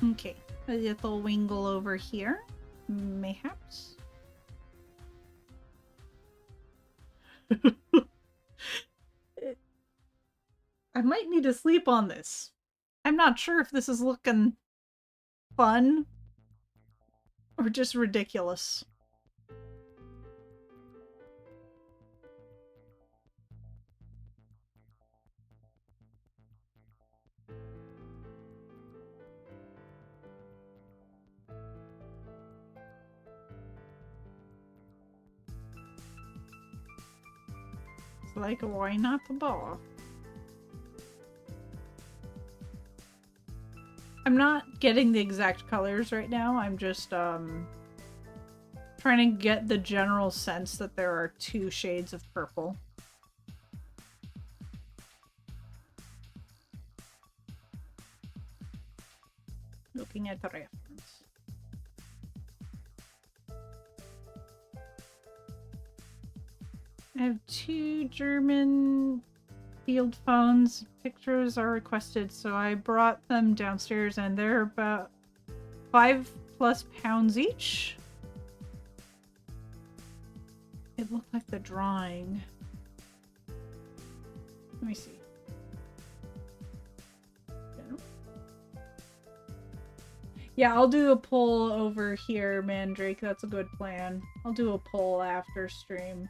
go. Okay, a little wingle over here, mayhaps. I might need to sleep on this. I'm not sure if this is looking fun or just ridiculous. like, why not both? I'm not getting the exact colors right now. I'm just trying to get the general sense that there are 2 shades of purple. Looking at the reference. I have 2 German field phones. Pictures are requested, so I brought them downstairs and they're about 5+ pounds each. It looked like the drawing. Let me see. Yeah, I'll do a poll over here, Mandrake. That's a good plan. I'll do a poll after stream.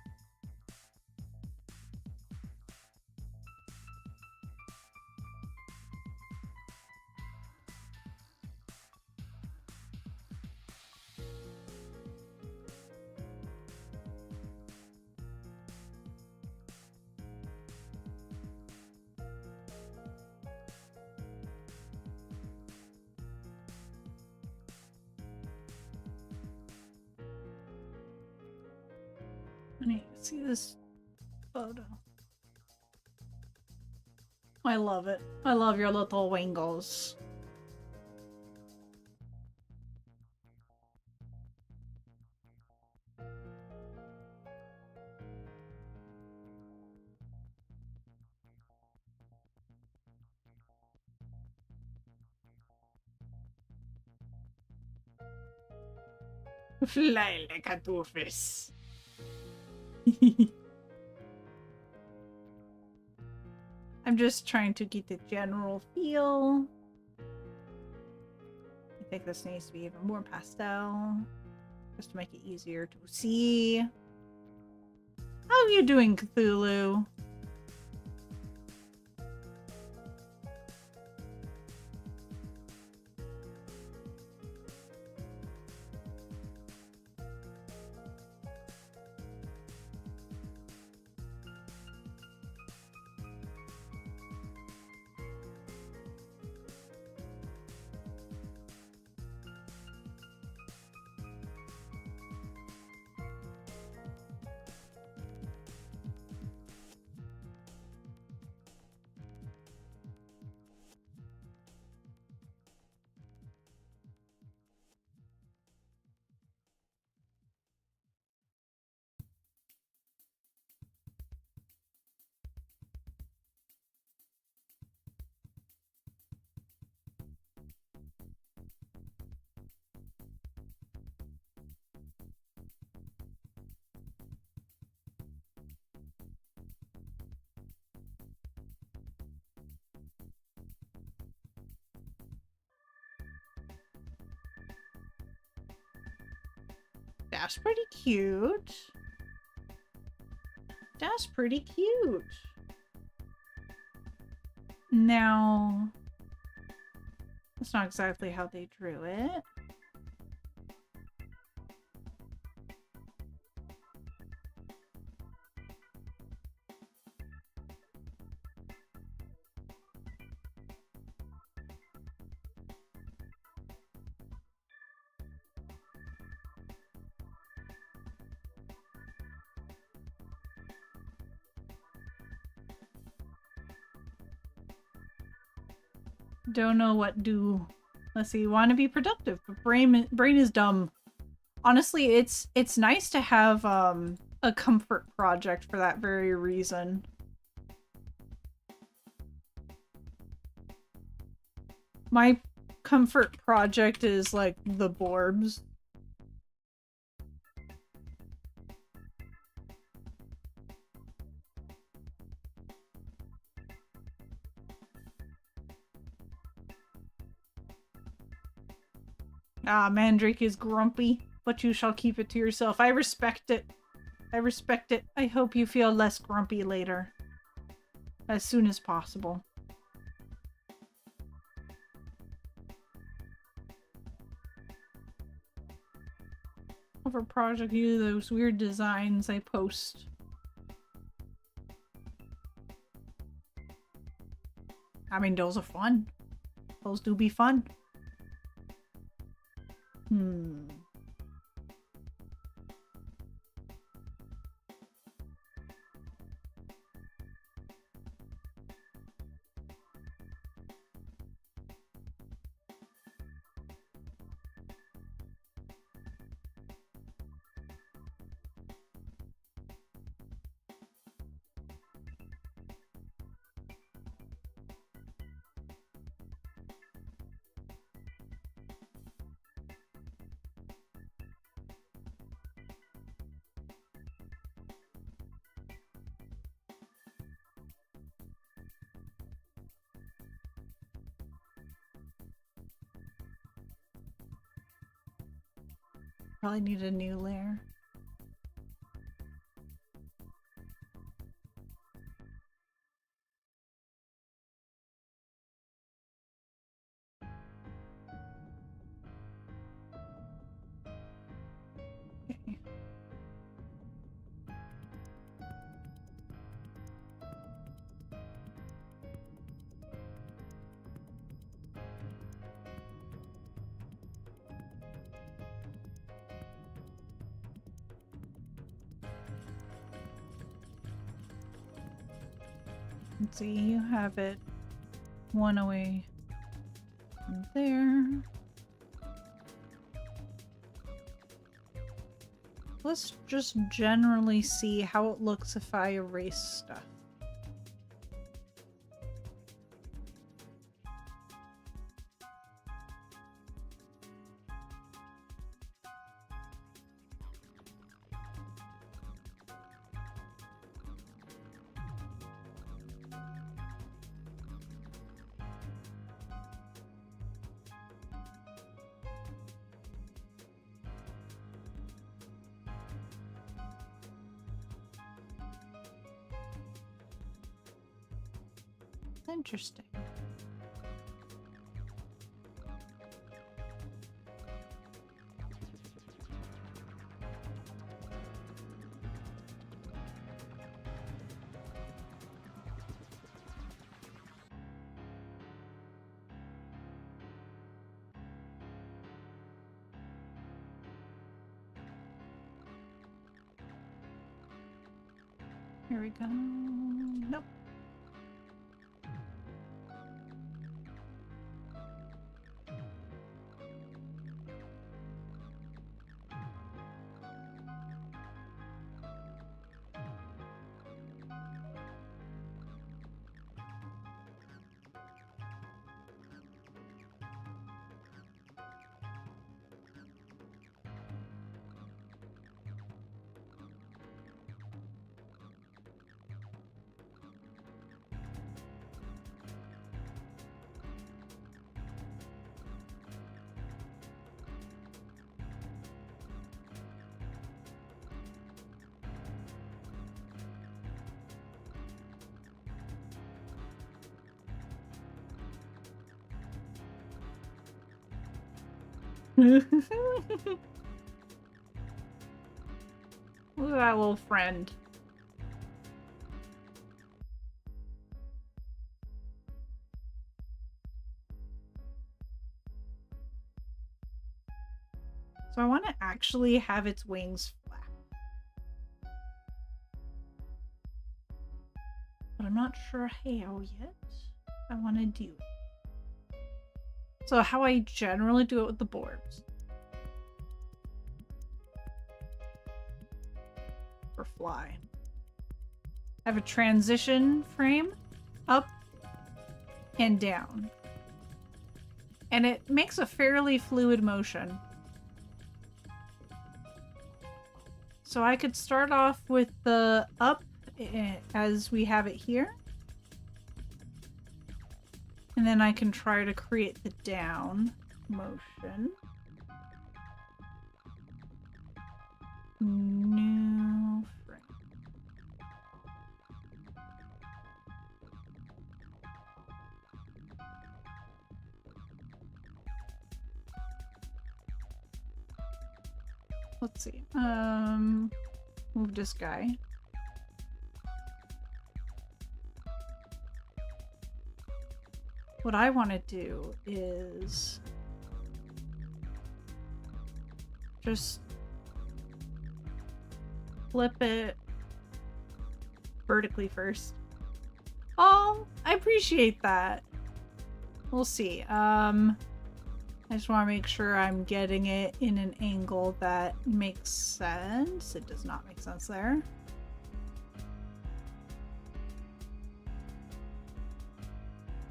I need to see this photo. I love it. I love your little wingles. Fly like a doofus. I'm just trying to get the general feel. I think this needs to be even more pastel, just to make it easier to see. How are you doing, Cthulhu? That's pretty cute. That's pretty cute. Now, that's not exactly how they drew it. Don't know what do. Let's see. Want to be productive, but brain is dumb. Honestly, it's nice to have a comfort project for that very reason. My comfort project is like the Borbs. Ah, Mandrake is grumpy, but you shall keep it to yourself. I respect it. I respect it. I hope you feel less grumpy later. As soon as possible. Over Project U, those weird designs I post. I mean, those are fun. Those do be fun. Probably need a new layer. Okay. Let's see, you have it one away from there. Let's just generally see how it looks if I erase stuff. Interesting. Here we go. Nope. Look at that little friend. So I want to actually have its wings flap. But I'm not sure how yet. I want to do it. So how I generally do it with the boards. For fly. I have a transition frame up and down. And it makes a fairly fluid motion. So I could start off with the up as we have it here. And then I can try to create the down motion. New frame. Let's see. Move this guy. what I want to do is just flip it vertically first. Oh, I appreciate that. We'll see. I just want to make sure I'm getting it in an angle that makes sense. It does not make sense there.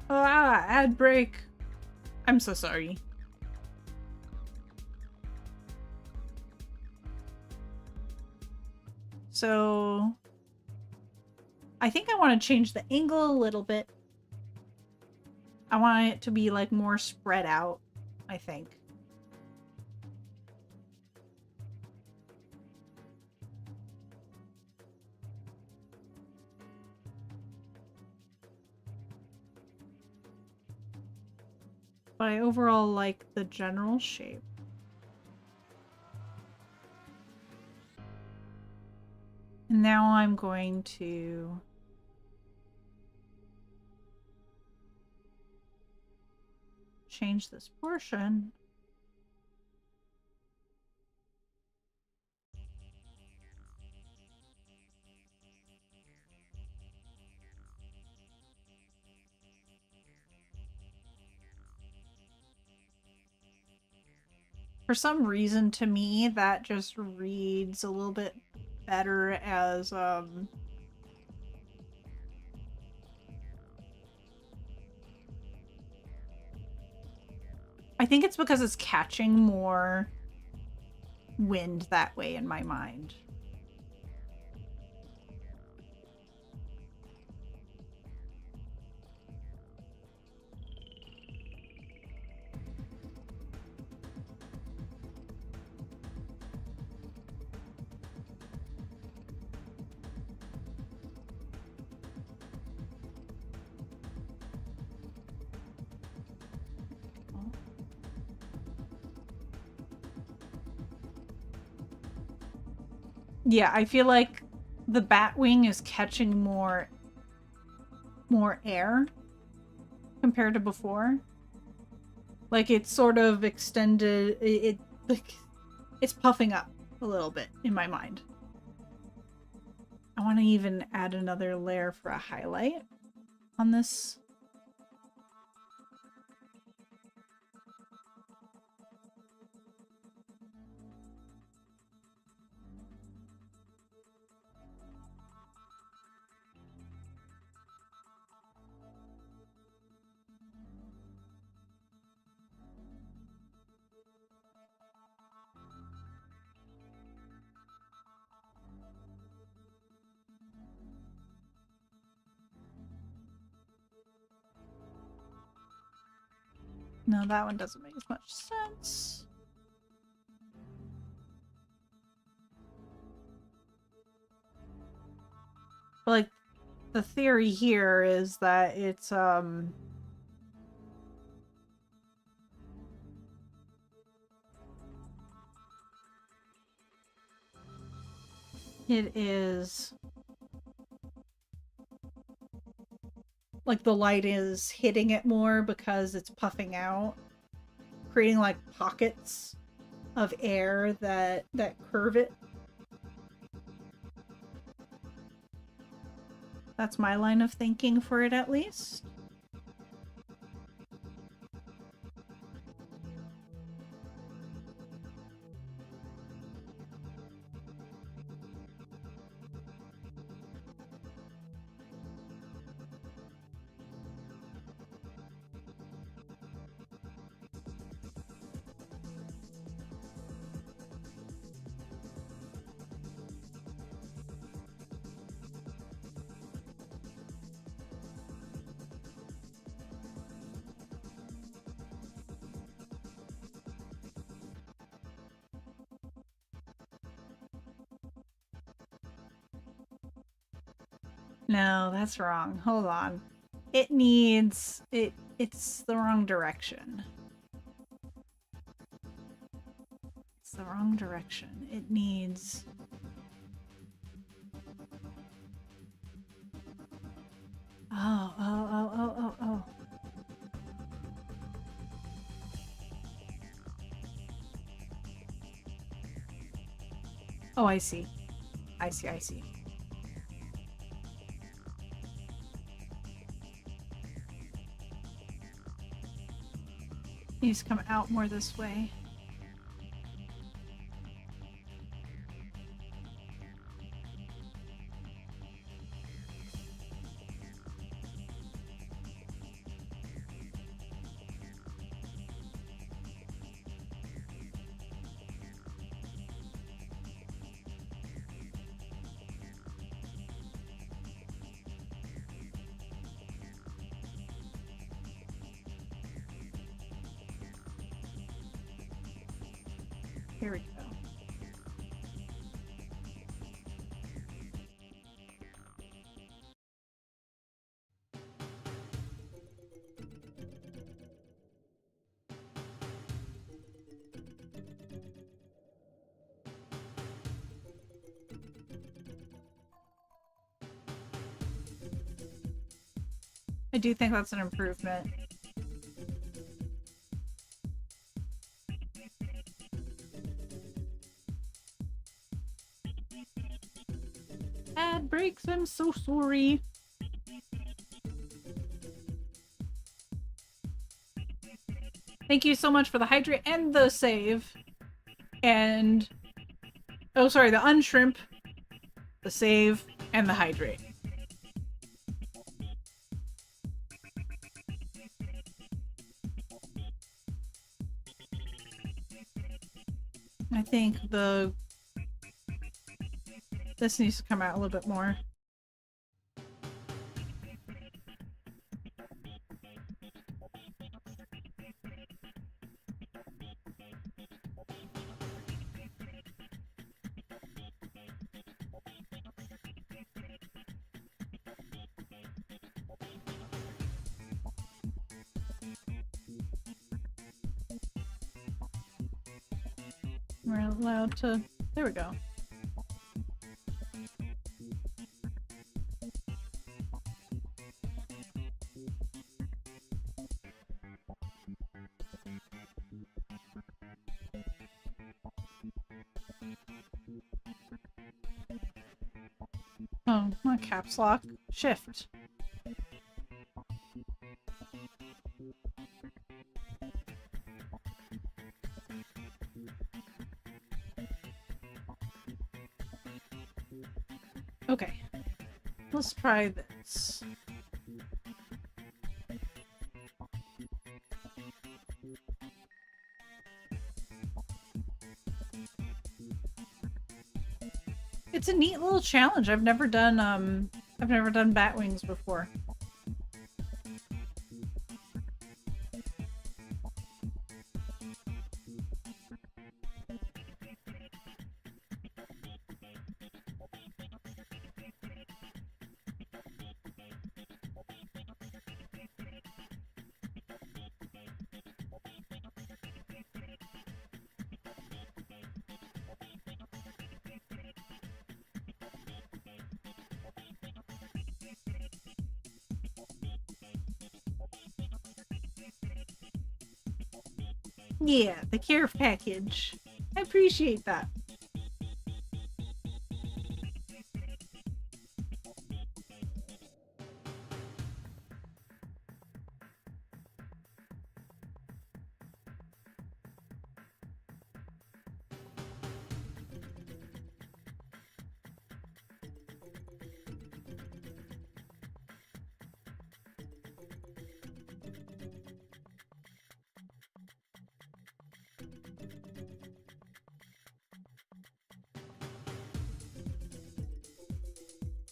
Ah, ad break. I'm so sorry. So I think I want to change the angle a little bit. I want it to be like more spread out, I think. But I overall like the general shape. And now I'm going to change this portion. For some reason, to me, that just reads a little bit better as, I think it's because it's catching more wind that way in my mind. Yeah, I feel like the Batwing is catching more air compared to before. Like it's sort of extended. Like it's puffing up a little bit in my mind. I want to even add another layer for a highlight on this. No, that one doesn't make as much sense. But like the theory here is that it's it is like the light is hitting it more because it's puffing out, creating like pockets of air that curve it. That's my line of thinking for it, at least. No, that's wrong. Hold on. It needs... It's the wrong direction. It's the wrong direction. It needs... Oh. Oh, I see. I see, I see. Needs to come out more this way. Here we go. I do think that's an improvement. Ad breaks, I'm so sorry. Thank you so much for the hydrate and the save. And... oh, sorry, the unshrimp, the save, and the hydrate. I think this needs to come out a little bit more. We're allowed to... there we go. Oh, not caps lock. Shift. Okay. Let's try this. It's a neat little challenge. I've never done bat wings before. Yeah, the care package. I appreciate that.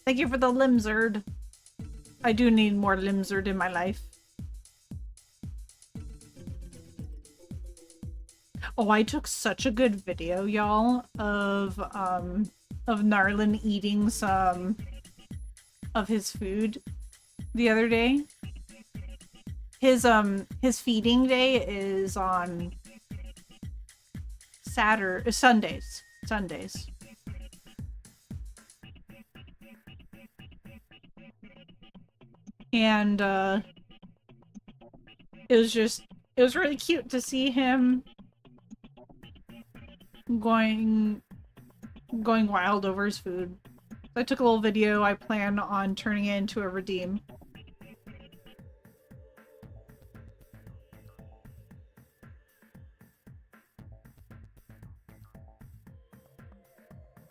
Thank you for the Limzerd. I do need more Limzerd in my life. Oh, I took such a good video, y'all, of Narlin eating some of his food the other day. His feeding day is on Sundays. And it was really cute to see him going going wild over his food. I took a little video. I plan on turning it into a redeem.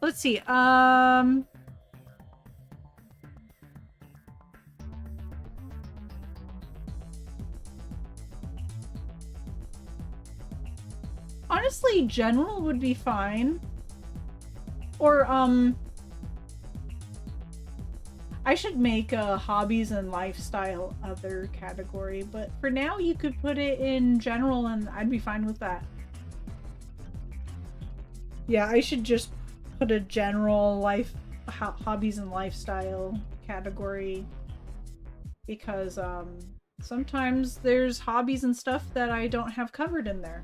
Let's see. Honestly, general would be fine. Or, I should make a hobbies and lifestyle other category, but for now you could put it in general and I'd be fine with that. Yeah, I should just put a general hobbies and lifestyle category because, sometimes there's hobbies and stuff that I don't have covered in there.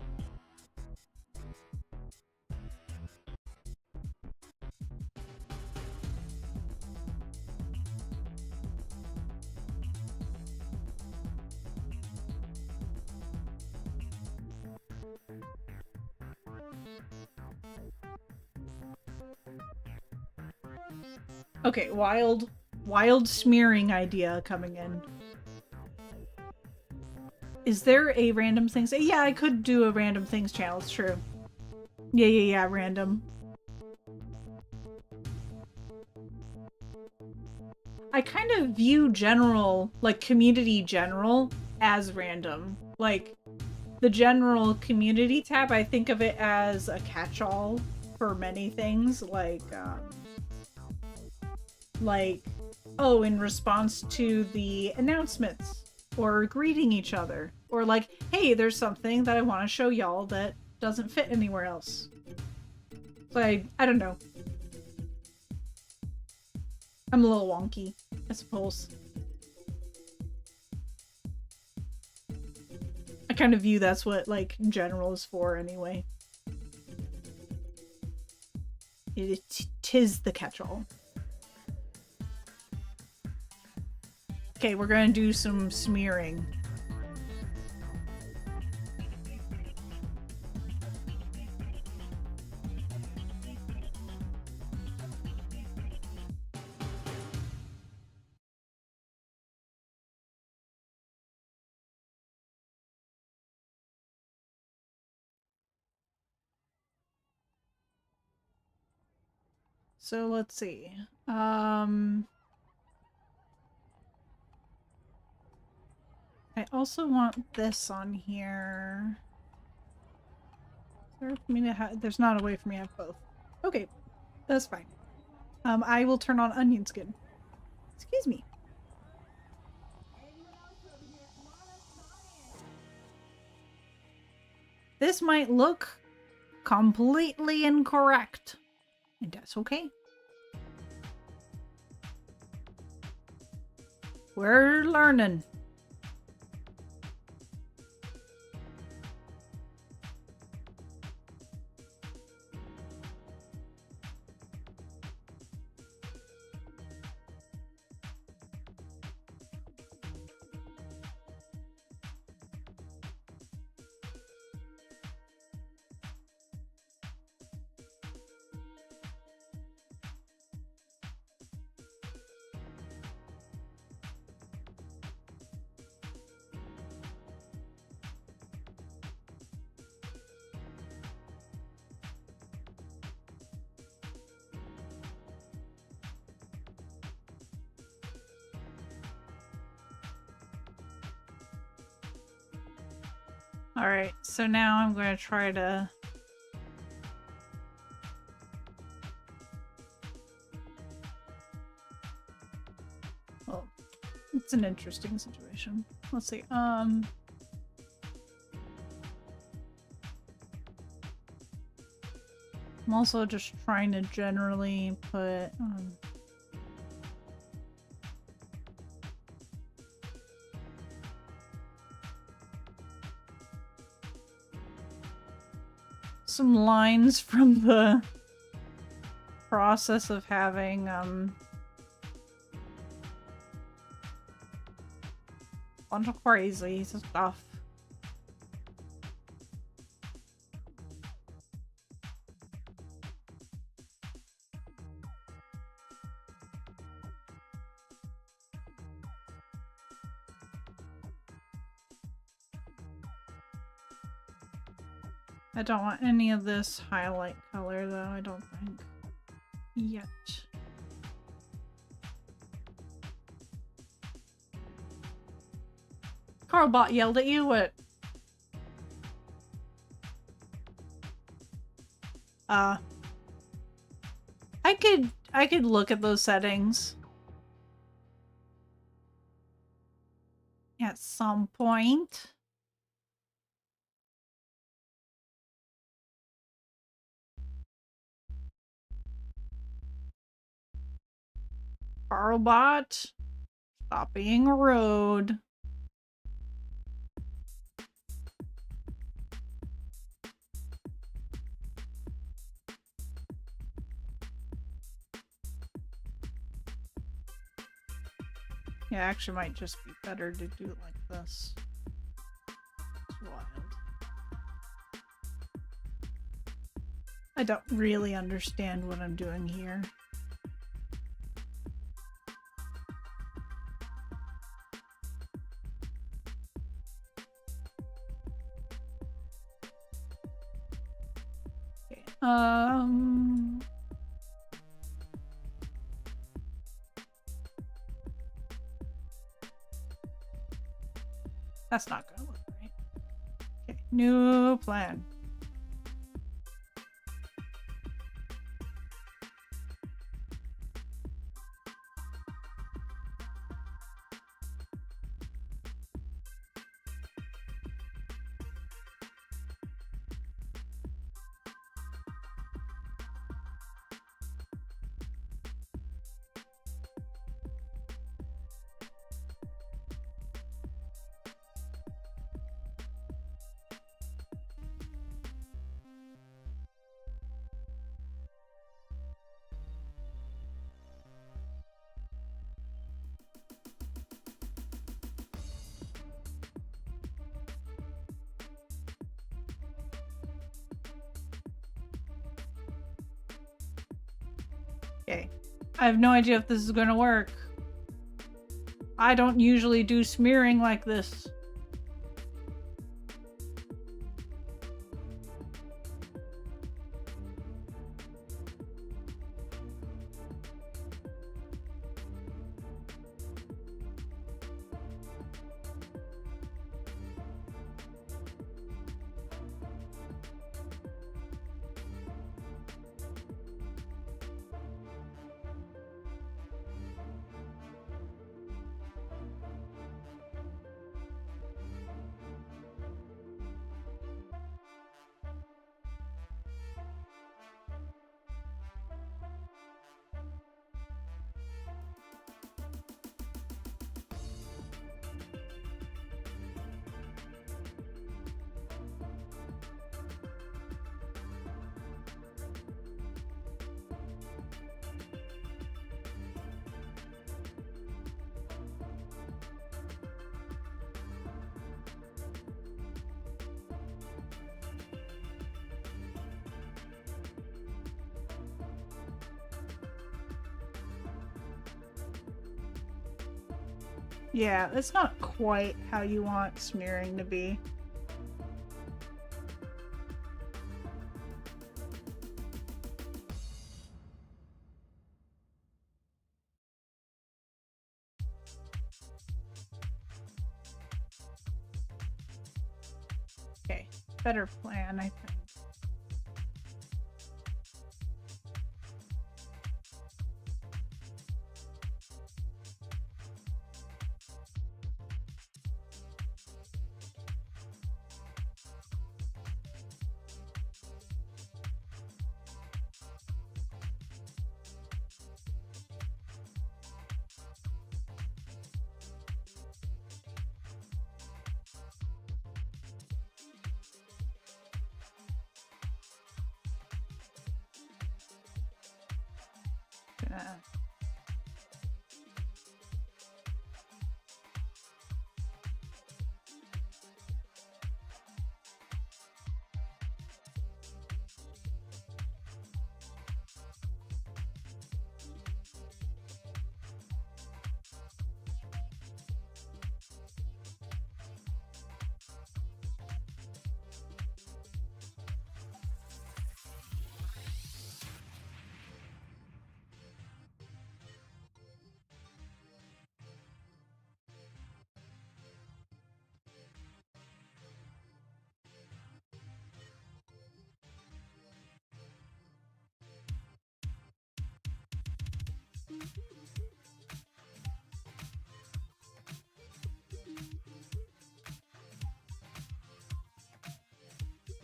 Okay, wild smearing idea coming in. Is there a random things? Yeah, I could do a random things channel, it's true. Yeah, random. I kind of view general, like community general, as random. Like, the general community tab, I think of it as a catch-all for many things, like, oh, in response to the announcements, or greeting each other, or like, hey, there's something that I want to show y'all that doesn't fit anywhere else. So I don't know. I'm a little wonky, I suppose. I kind of view that's what, like, general is for anyway. Tis the catch-all. Okay, we're gonna do some smearing. So let's see. I also want this on here. There's not a way for me to have both. Okay, that's fine. I will turn on onion skin. Excuse me. This might look completely incorrect, and that's okay. We're learning. Alright, so now I'm going to try to... Well, it's an interesting situation. Let's see, I'm also just trying to generally put... some lines from the process of having bunch of crazy stuff. I don't want any of this highlight color though, I don't think. Yet. Carlbot yelled at you? What? I could look at those settings at some point. Carlbot, stop being rude. Yeah, actually might just be better to do it like this. It's wild. I don't really understand what I'm doing here. Okay, that's not gonna work, right? Okay, new plan. Okay. I have no idea if this is gonna work. I don't usually do smearing like this. Yeah, that's not quite how you want smearing to be. Okay, better plan, I think.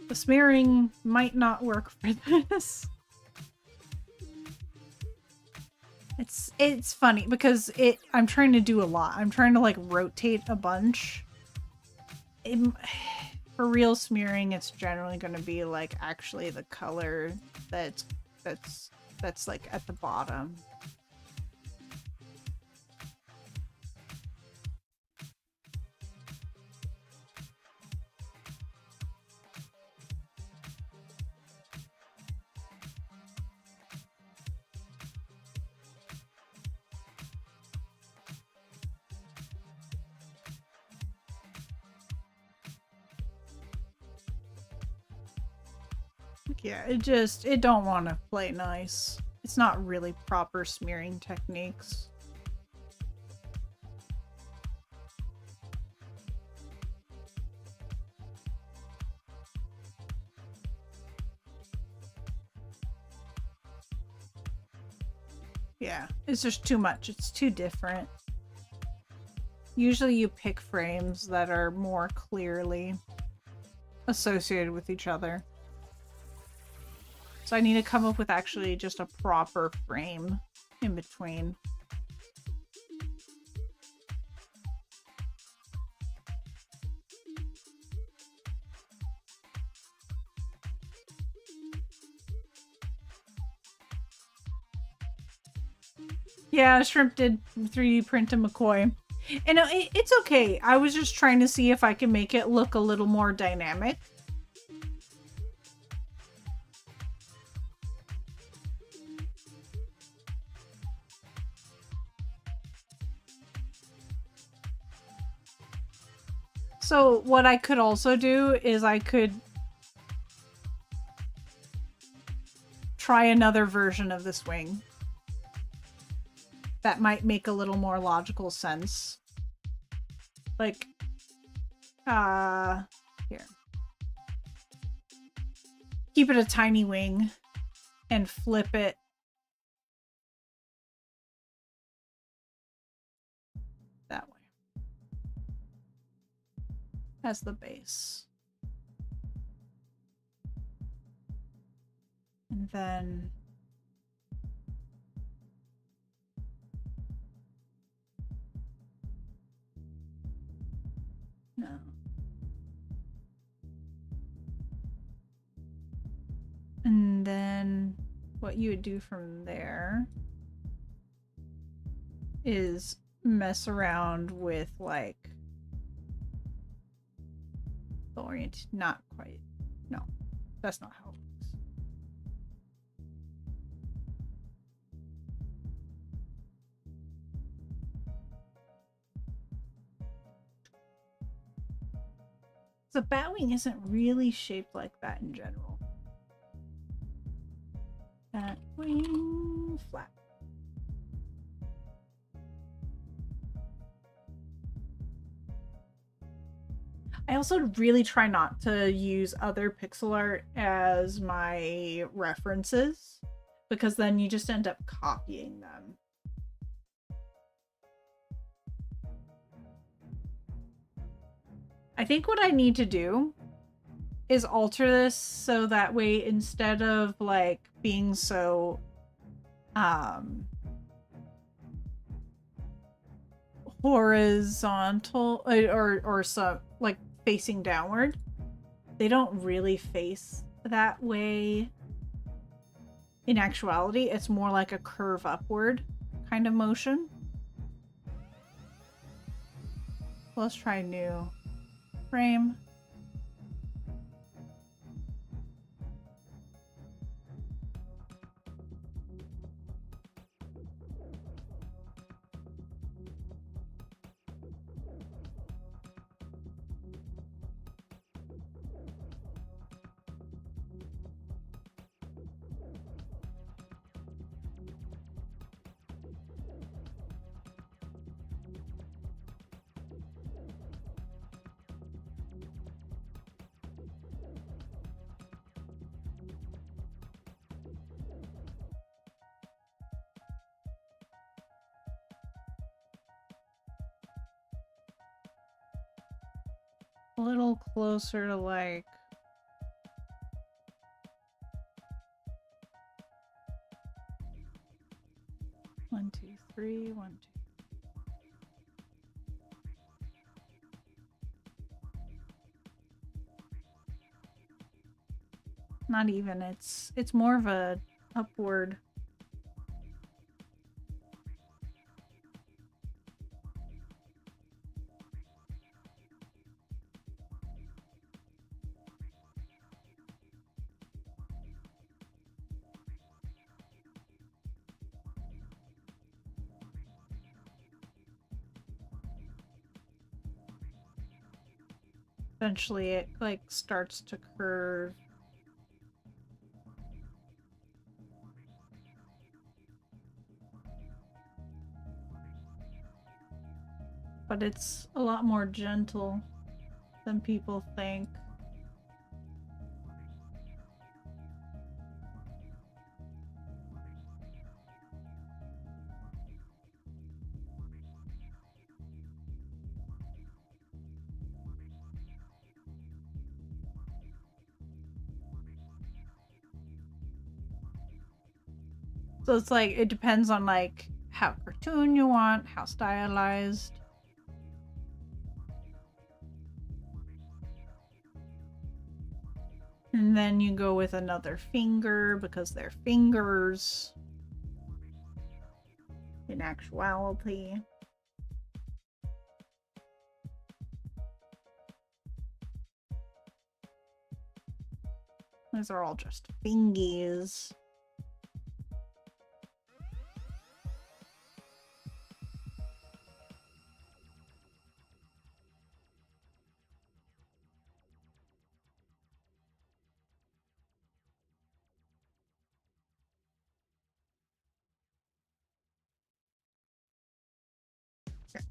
The smearing might not work for this. It's funny because I'm trying to do a lot. I'm trying to like rotate a bunch. For real smearing, it's generally going to be like actually the color that's like at the bottom. Yeah, it don't want to play nice. It's not really proper smearing techniques. Yeah, it's just too much. It's too different. Usually you pick frames that are more clearly associated with each other. So I need to come up with actually just a proper frame in between. Yeah, Shrimp did 3D print a McCoy. And it's okay. I was just trying to see if I can make it look a little more dynamic. So what I could also do is I could try another version of this wing. That might make a little more logical sense. Like, here. Keep it a tiny wing and flip it that way. As the base. And then no. And then what you would do from there is mess around with like the orient. Not quite. No, that's not how it works. So Batwing isn't really shaped like that in general. Batwing flat. I also really try not to use other pixel art as my references, because then you just end up copying them. I think what I need to do is alter this so that way instead of like being so horizontal or so like facing downward, they don't really face that way. In actuality, it's more like a curve upward kind of motion. Let's try new frame. a little closer to like... One, two, three, 1, 2. Not even, it's more of a upward. Eventually it like starts to curve. But it's a lot more gentle than people think. So it's like, it depends on like how cartoon you want, how stylized. And then you go with another finger because they're fingers in actuality. Those are all just fingies. Okay.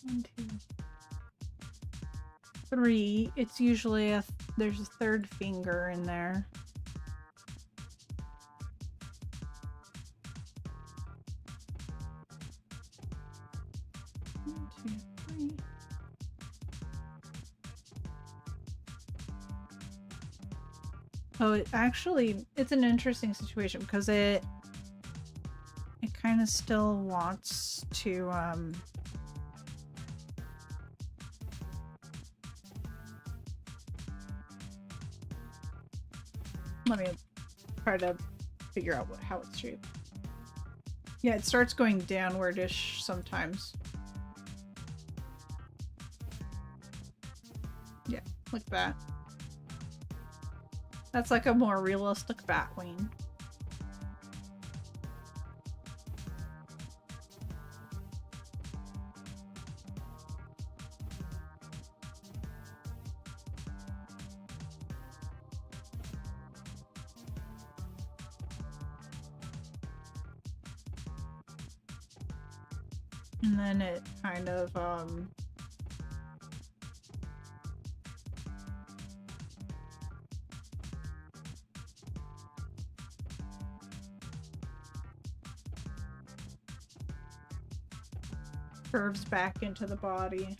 1, 2, 3. It's usually there's a third finger in there. 1, 2, 3. Oh, it's an interesting situation because it kind of still wants to let me try to figure out how it's shaped. Yeah, it starts going downward-ish sometimes. Yeah, like that. That's like a more realistic bat wing. And then it kind of curves back into the body.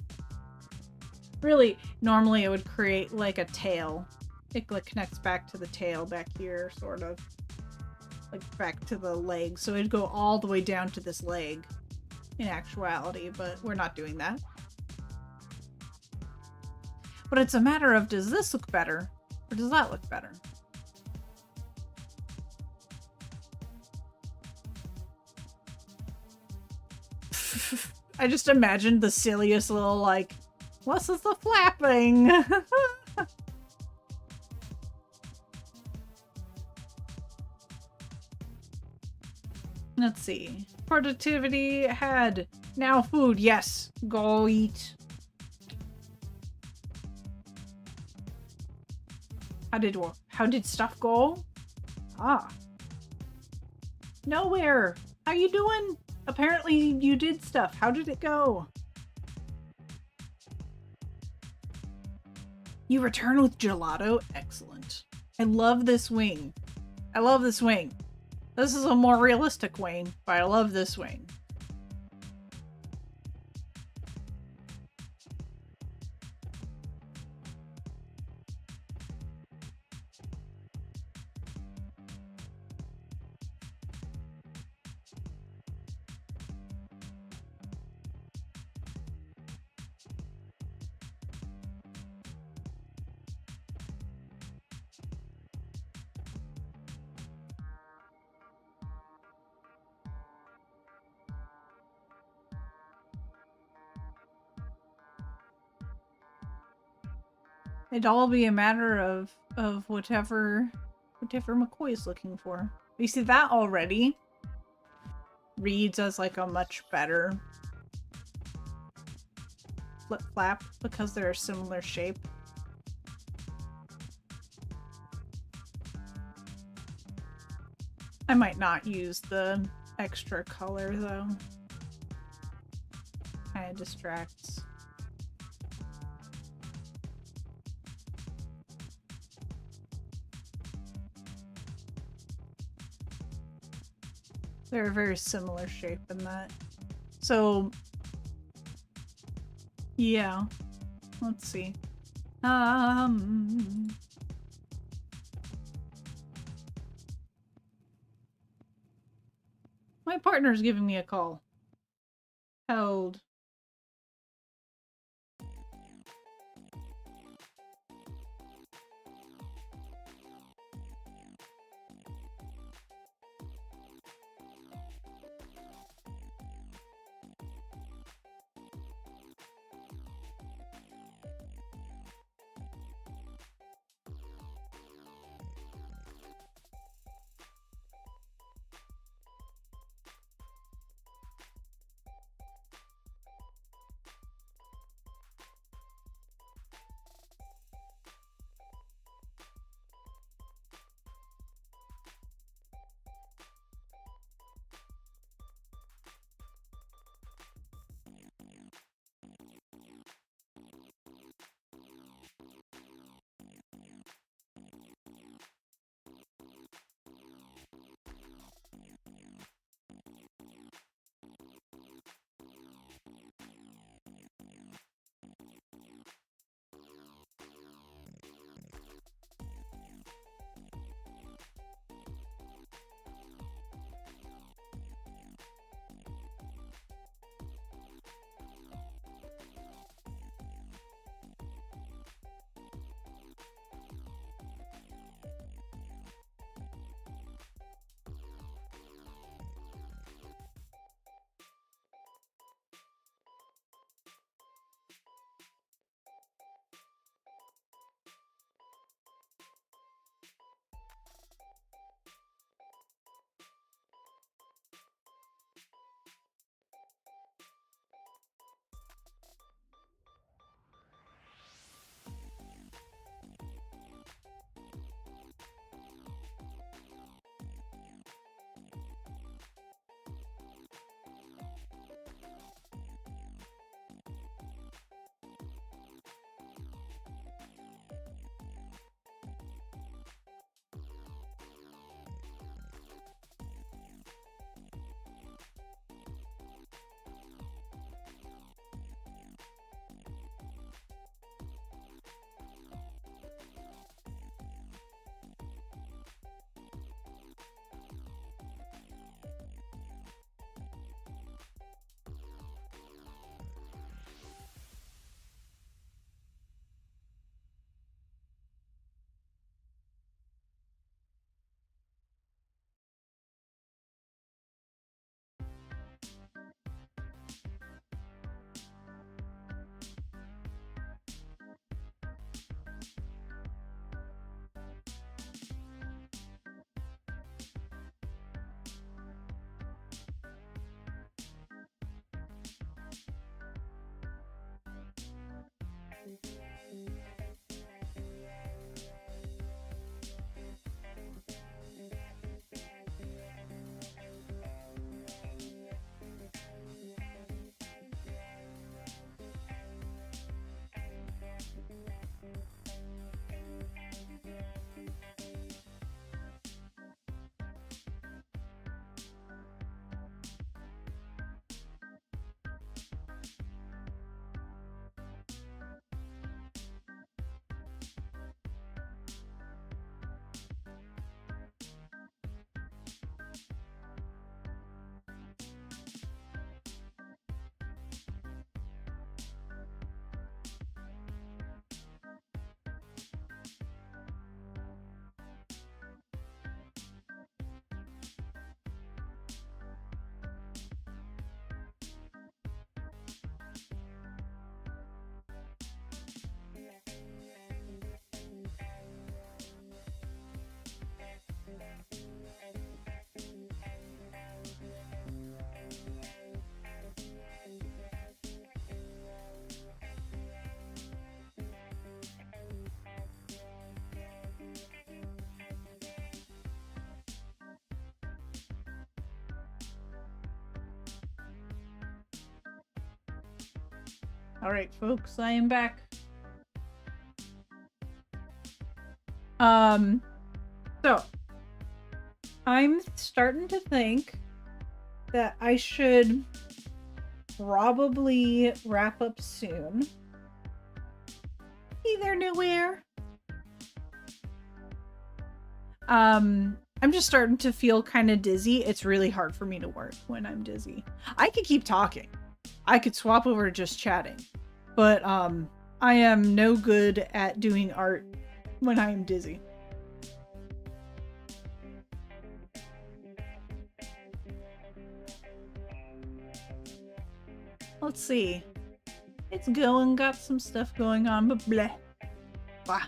Really, normally it would create like a tail. It like connects back to the tail back here, sort of. Like back to the leg. So it'd go all the way down to this leg in actuality, but we're not doing that. But it's a matter of, does this look better or does that look better? I just imagined the silliest little like, this is the flapping. Let's see. Productivity had. Now food. Yes. Go eat. How did stuff go? Ah. Nowhere. How you doing? Apparently you did stuff. How did it go? You return with gelato? Excellent. I love this wing. I love this wing. This is a more realistic wing, but I love this wing. It'd all be a matter of whatever McCoy's looking for. You see that already reads as like a much better flip flap because they're a similar shape. I might not use the extra color though. Kinda distracts. They're a very similar shape in that. So, yeah. Let's see. My partner's giving me a call. Hold. Alright, folks, I am back. So I'm starting to think that I should probably wrap up soon. Hey there, Nowhere. I'm just starting to feel kind of dizzy. It's really hard for me to work when I'm dizzy. I could keep talking. I could swap over to just chatting. But I am no good at doing art when I am dizzy. Let's see. It's going, got some stuff going on, but bleh. Bah.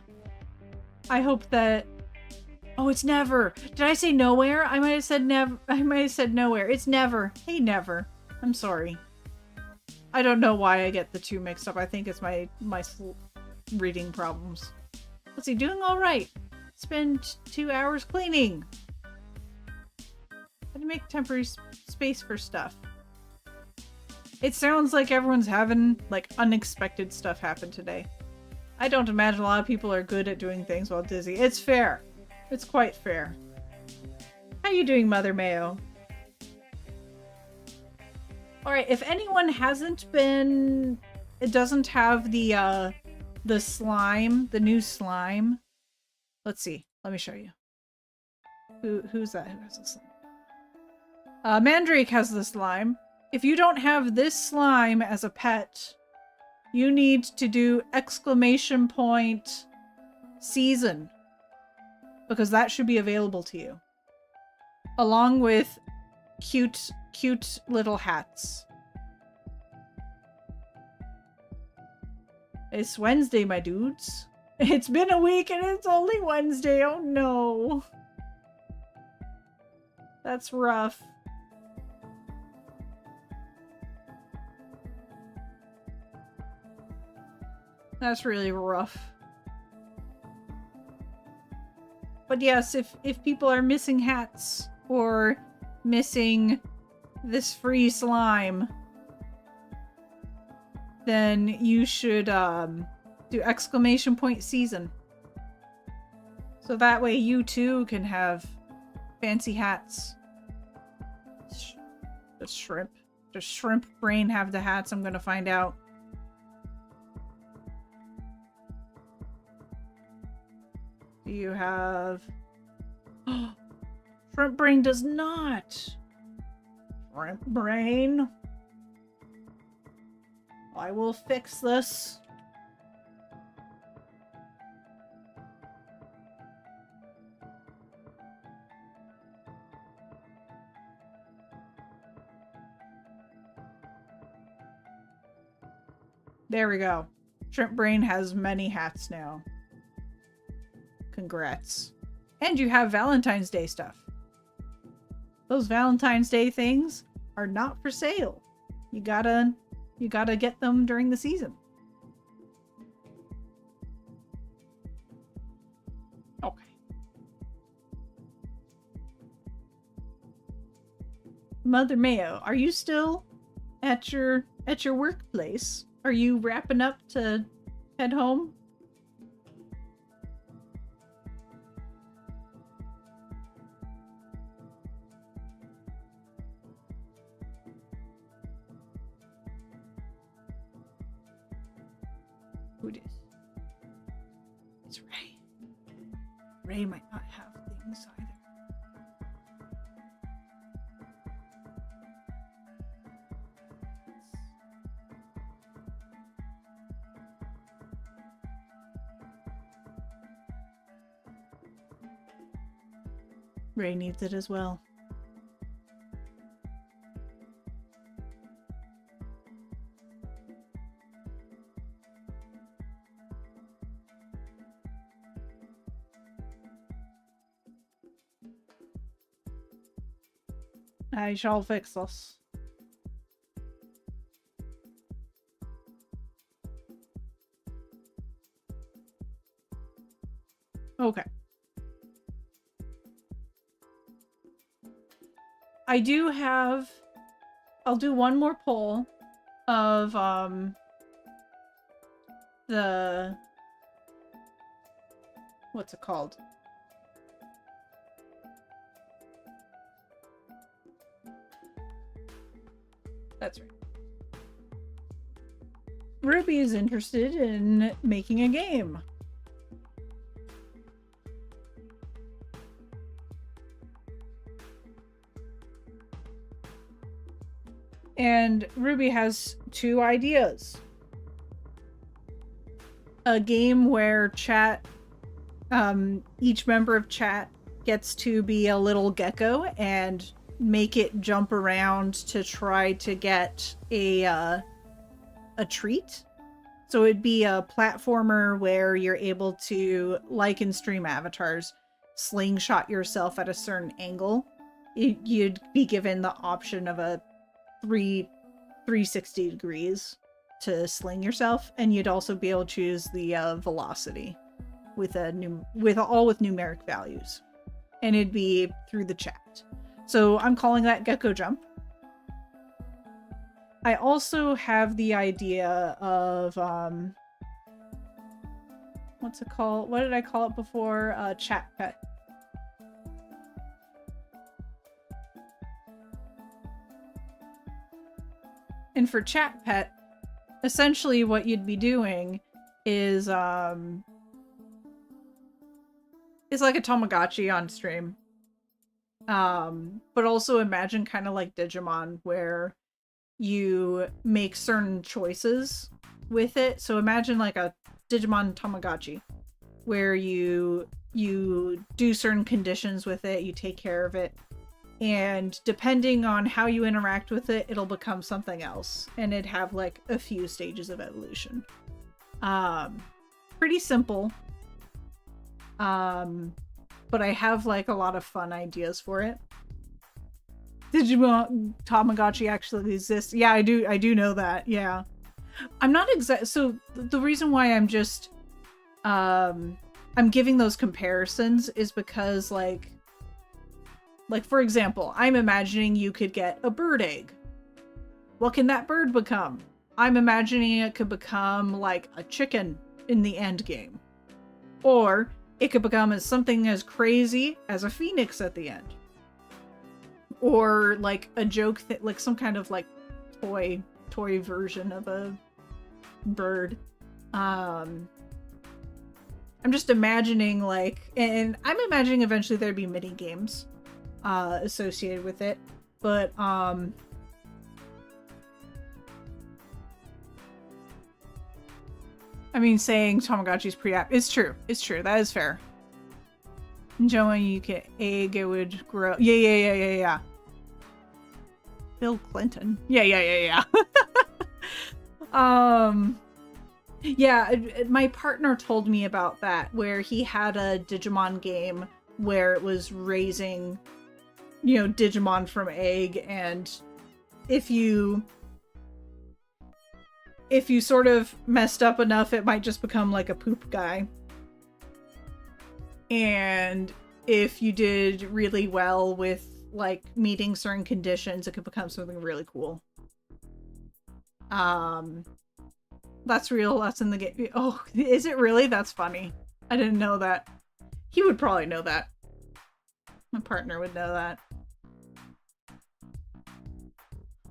I hope that... Oh, it's Never. Did I say Nowhere? I might have said never. I might have said Nowhere. It's Never. Hey, Never. I'm sorry. I don't know why I get the two mixed up. I think it's my reading problems. Let's see. Doing all right. Spend 2 hours cleaning. How to make temporary space for stuff. It sounds like everyone's having, like, unexpected stuff happen today. I don't imagine a lot of people are good at doing things while dizzy. It's fair. It's quite fair. How you doing, Mother Mayo? Alright, if anyone hasn't been... It doesn't have the slime, the new slime. Let's see. Let me show you. Who's that? Who has the slime? Mandrake has the slime. If you don't have this slime as a pet, you need to do ! Season. Because that should be available to you. Along with cute little hats. It's Wednesday, my dudes. It's been a week and it's only Wednesday. Oh no. That's rough. That's really rough. But yes, if people are missing hats or missing this free slime, then you should do ! Season. So that way you too can have fancy hats. Does Shrimp Brain have the hats? I'm gonna find out. Do you have... Shrimp Brain does not! Shrimp Brain? I will fix this. There we go. Shrimp Brain has many hats now. Congrats. And you have Valentine's Day stuff. Those Valentine's Day things are not for sale. You gotta get them during the season. Okay. Mother Mayo, are you still at your workplace? Are you wrapping up to head home? Who dis? It's Ray. Ray might not have things either. Ray needs it as well. I shall fix this. Okay. I do have... I'll do one more poll of the, what's it called? That's right. Ruby is interested in making a game. And Ruby has two ideas. A game where chat, each member of chat gets to be a little gecko and make it jump around to try to get a treat. So it'd be a platformer where you're able to, like in Stream Avatars, slingshot yourself at a certain angle. You'd be given the option of a 360 degrees to sling yourself, and you'd also be able to choose the velocity with all with numeric values, and it'd be through the chat. So I'm calling that Gecko Jump. I also have the idea of what's it called? What did I call it before? Chat Pet. And for Chat Pet, essentially what you'd be doing is it's like a Tamagotchi on stream. But also imagine kind of like Digimon, where you make certain choices with it. So imagine like a Digimon Tamagotchi, where you do certain conditions with it, you take care of it, and depending on how you interact with it, it'll become something else, and it'd have like a few stages of evolution. Pretty simple. But I have like a lot of fun ideas for it. Digimon Tamagotchi actually exists. Yeah, I do know that. Yeah. I'm not so the reason why I'm just I'm giving those comparisons is because like for example, I'm imagining you could get a bird egg. What can that bird become? I'm imagining it could become like a chicken in the end game. Or it could become as something as crazy as a phoenix at the end. Or like a joke that like some kind of like toy version of a bird. I'm just imagining like, and I'm imagining eventually there'd be mini games associated with it, but I mean, saying Tamagotchi's pre-app is true. It's true. That is fair. Joey, you get egg, it would grow. Yeah. Bill Clinton. Yeah. Yeah, my partner told me about that, where he had a Digimon game where it was raising, Digimon from egg, and if you sort of messed up enough, it might just become like a poop guy. And if you did really well with like meeting certain conditions, it could become something really cool. That's real. That's in the game. Oh, is it really? That's funny. I didn't know that. He would probably know that. My partner would know that.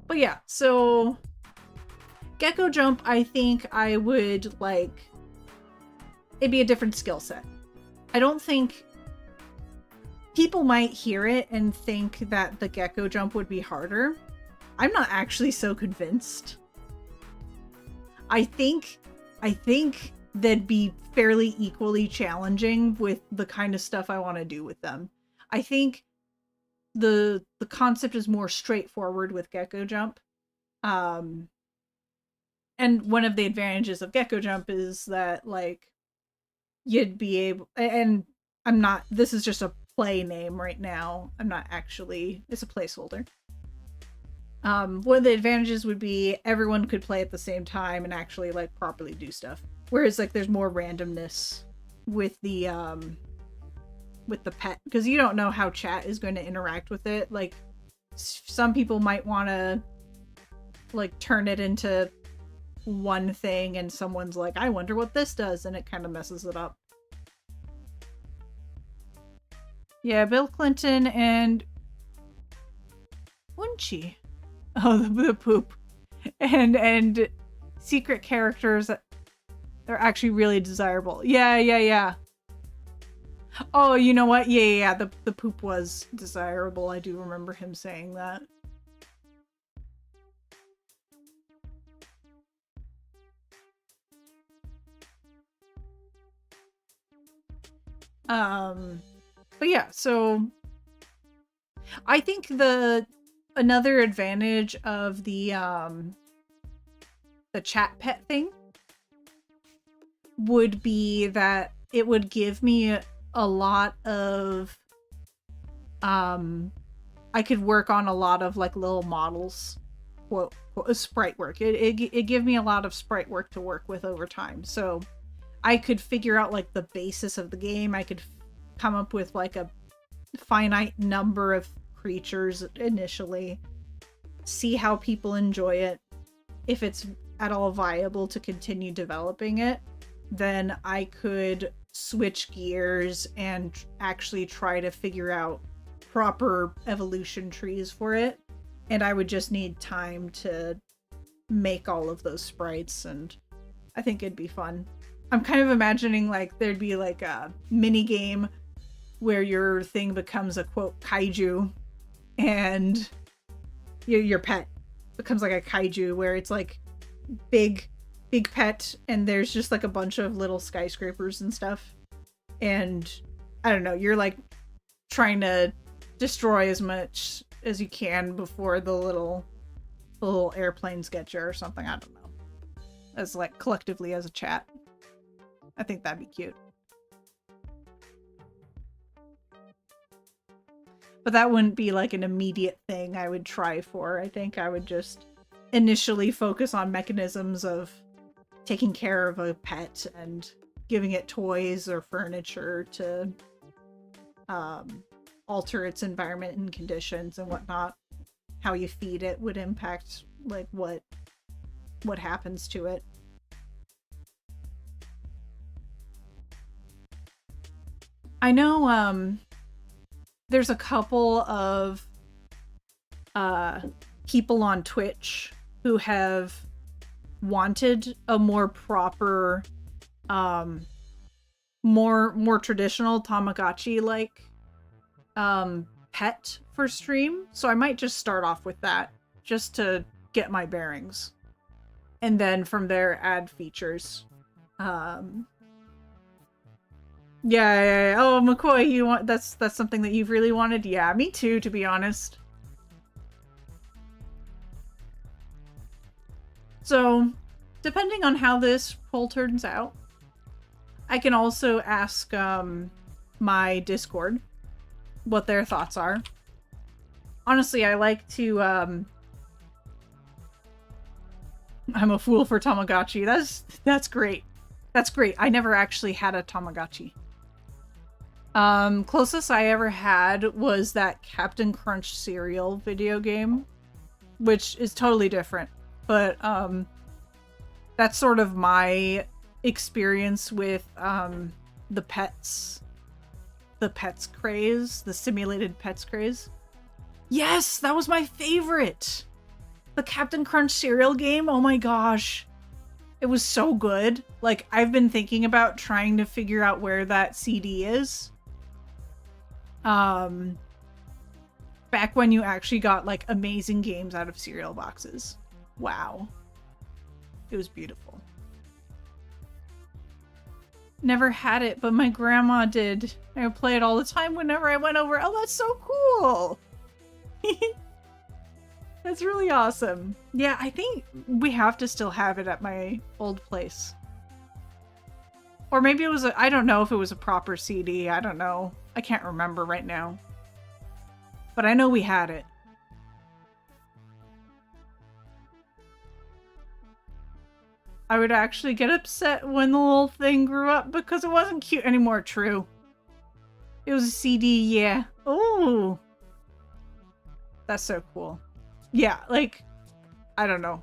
But yeah, so Gecko Jump, I think I would like, it'd be a different skill set. I don't think people might hear it and think that the Gecko Jump would be harder. I'm not actually so convinced. I think that'd be fairly equally challenging with the kind of stuff I want to do with them. I think the concept is more straightforward with Gecko Jump. And one of the advantages of Gecko Jump is that like you'd be able, and this is just a play name right now. I'm not actually, it's a placeholder. One of the advantages would be everyone could play at the same time and actually like properly do stuff. Whereas like there's more randomness with the pet, because you don't know how chat is going to interact with it. Like some people might want to like turn it into one thing and someone's like, I wonder what this does, and it kind of messes it up. Yeah, Bill Clinton and Unchi. Oh, the poop. And secret characters that they're actually really desirable. Yeah. Oh, you know what? Yeah. The poop was desirable. I do remember him saying that. But yeah, so I think another advantage of the chat pet thing would be that it would give me a lot of I could work on a lot of like little models, quote sprite work. It give me a lot of sprite work to work with over time. So I could figure out like the basis of the game. I could come up with like a finite number of creatures initially, see how people enjoy it. If it's at all viable to continue developing it, then I could switch gears and actually try to figure out proper evolution trees for it. And I would just need time to make all of those sprites, and I think it'd be fun. I'm kind of imagining like there'd be like a mini game where your thing becomes a quote kaiju, and your pet becomes like a kaiju, where it's like big pet, and there's just like a bunch of little skyscrapers and stuff, and I don't know, you're like trying to destroy as much as you can before the little airplanes get you or something. I don't know, as like collectively as a chat. I think that'd be cute. But that wouldn't be like an immediate thing I would try for. I think I would just initially focus on mechanisms of taking care of a pet and giving it toys or furniture to alter its environment and conditions and whatnot. How you feed it would impact like what happens to it. I know there's a couple of people on Twitch who have wanted a more proper, more traditional Tamagotchi like pet for stream. So I might just start off with that just to get my bearings, and then from there add features. Yeah. Oh, McCoy, you want that's something that you've really wanted? Yeah, me too, to be honest. So, depending on how this poll turns out, I can also ask my Discord what their thoughts are. Honestly, I like to I'm a fool for Tamagotchi. That's great. That's great. I never actually had a Tamagotchi. Closest I ever had was that Captain Crunch cereal video game, which is totally different, but that's sort of my experience with the pets craze, the simulated pets craze. Yes, that was my favorite. The Captain Crunch cereal game. Oh my gosh. It was so good. Like, I've been thinking about trying to figure out where that CD is. Back when you actually got like amazing games out of cereal boxes. Wow. It was beautiful. Never had it, but my grandma did. I would play it all the time whenever I went over. Oh, that's so cool. That's really awesome. Yeah, I think we have to still have it at my old place. Or maybe it was I don't know if it was a proper CD. I don't know. I can't remember right now. But I know we had it. I would actually get upset when the little thing grew up because it wasn't cute anymore. True. It was a CD, yeah. Oh. That's so cool. Yeah, like, I don't know.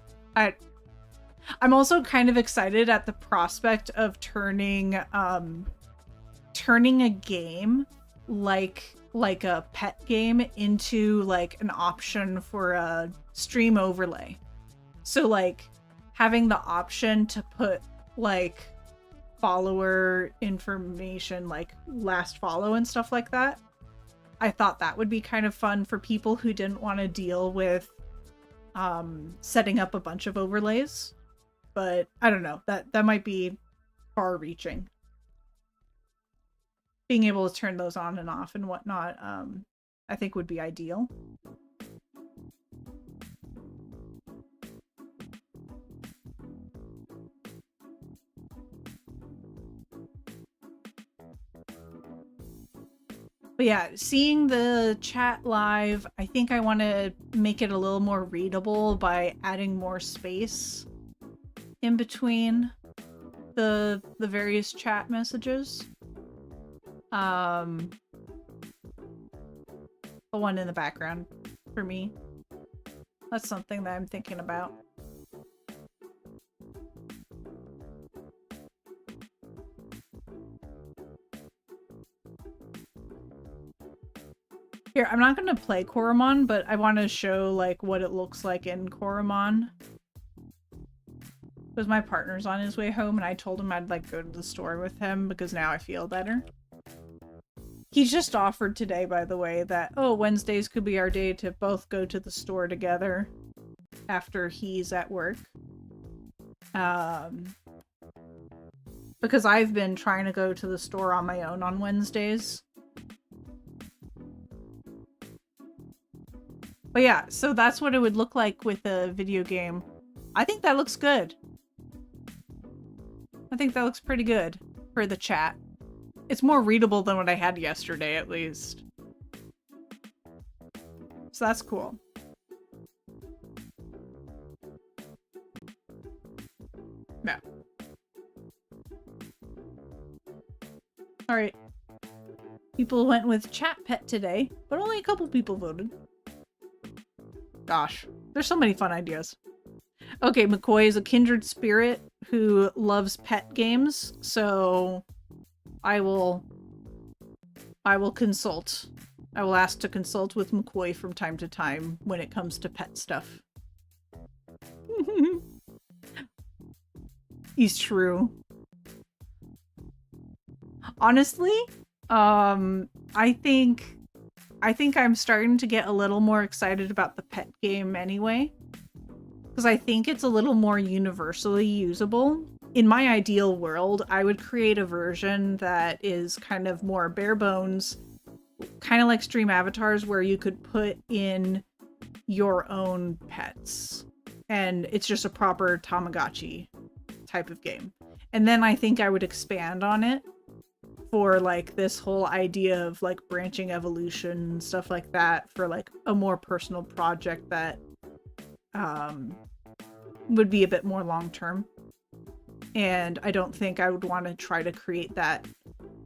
I'm also kind of excited at the prospect of turning a game like a pet game into like an option for a stream overlay. So like having the option to put like follower information, like last follow and stuff like that. I thought that would be kind of fun for people who didn't want to deal with setting up a bunch of overlays. But I don't know, that might be far reaching. Being able to turn those on and off and whatnot, I think would be ideal. But yeah, seeing the chat live, I think I want to make it a little more readable by adding more space in between the various chat messages. The one in the background for me. That's something that I'm thinking about. Here, I'm not going to play Koromon, but I want to show like what it looks like in Koromon. Because my partner's on his way home and I told him I'd like go to the store with him because now I feel better. He just offered today, by the way, that, oh, Wednesdays could be our day to both go to the store together after he's at work. Because I've been trying to go to the store on my own on Wednesdays. But yeah, so that's what it would look like with a video game. I think that looks good. I think that looks pretty good for the chat. It's more readable than what I had yesterday, at least. So that's cool. Yeah. Alright. People went with chat pet today, but only a couple people voted. Gosh, there's so many fun ideas. Okay, McCoy is a kindred spirit who loves pet games, so I will consult. I will ask to consult with McCoy from time to time when it comes to pet stuff. He's true. Honestly, I think I'm starting to get a little more excited about the pet game anyway. Because I think it's a little more universally usable. In my ideal world, I would create a version that is kind of more bare bones, kind of like Stream Avatars, where you could put in your own pets. And it's just a proper Tamagotchi type of game. And then I think I would expand on it for like this whole idea of like branching evolution and stuff like that for like a more personal project that would be a bit more long term. And I don't think I would want to try to create that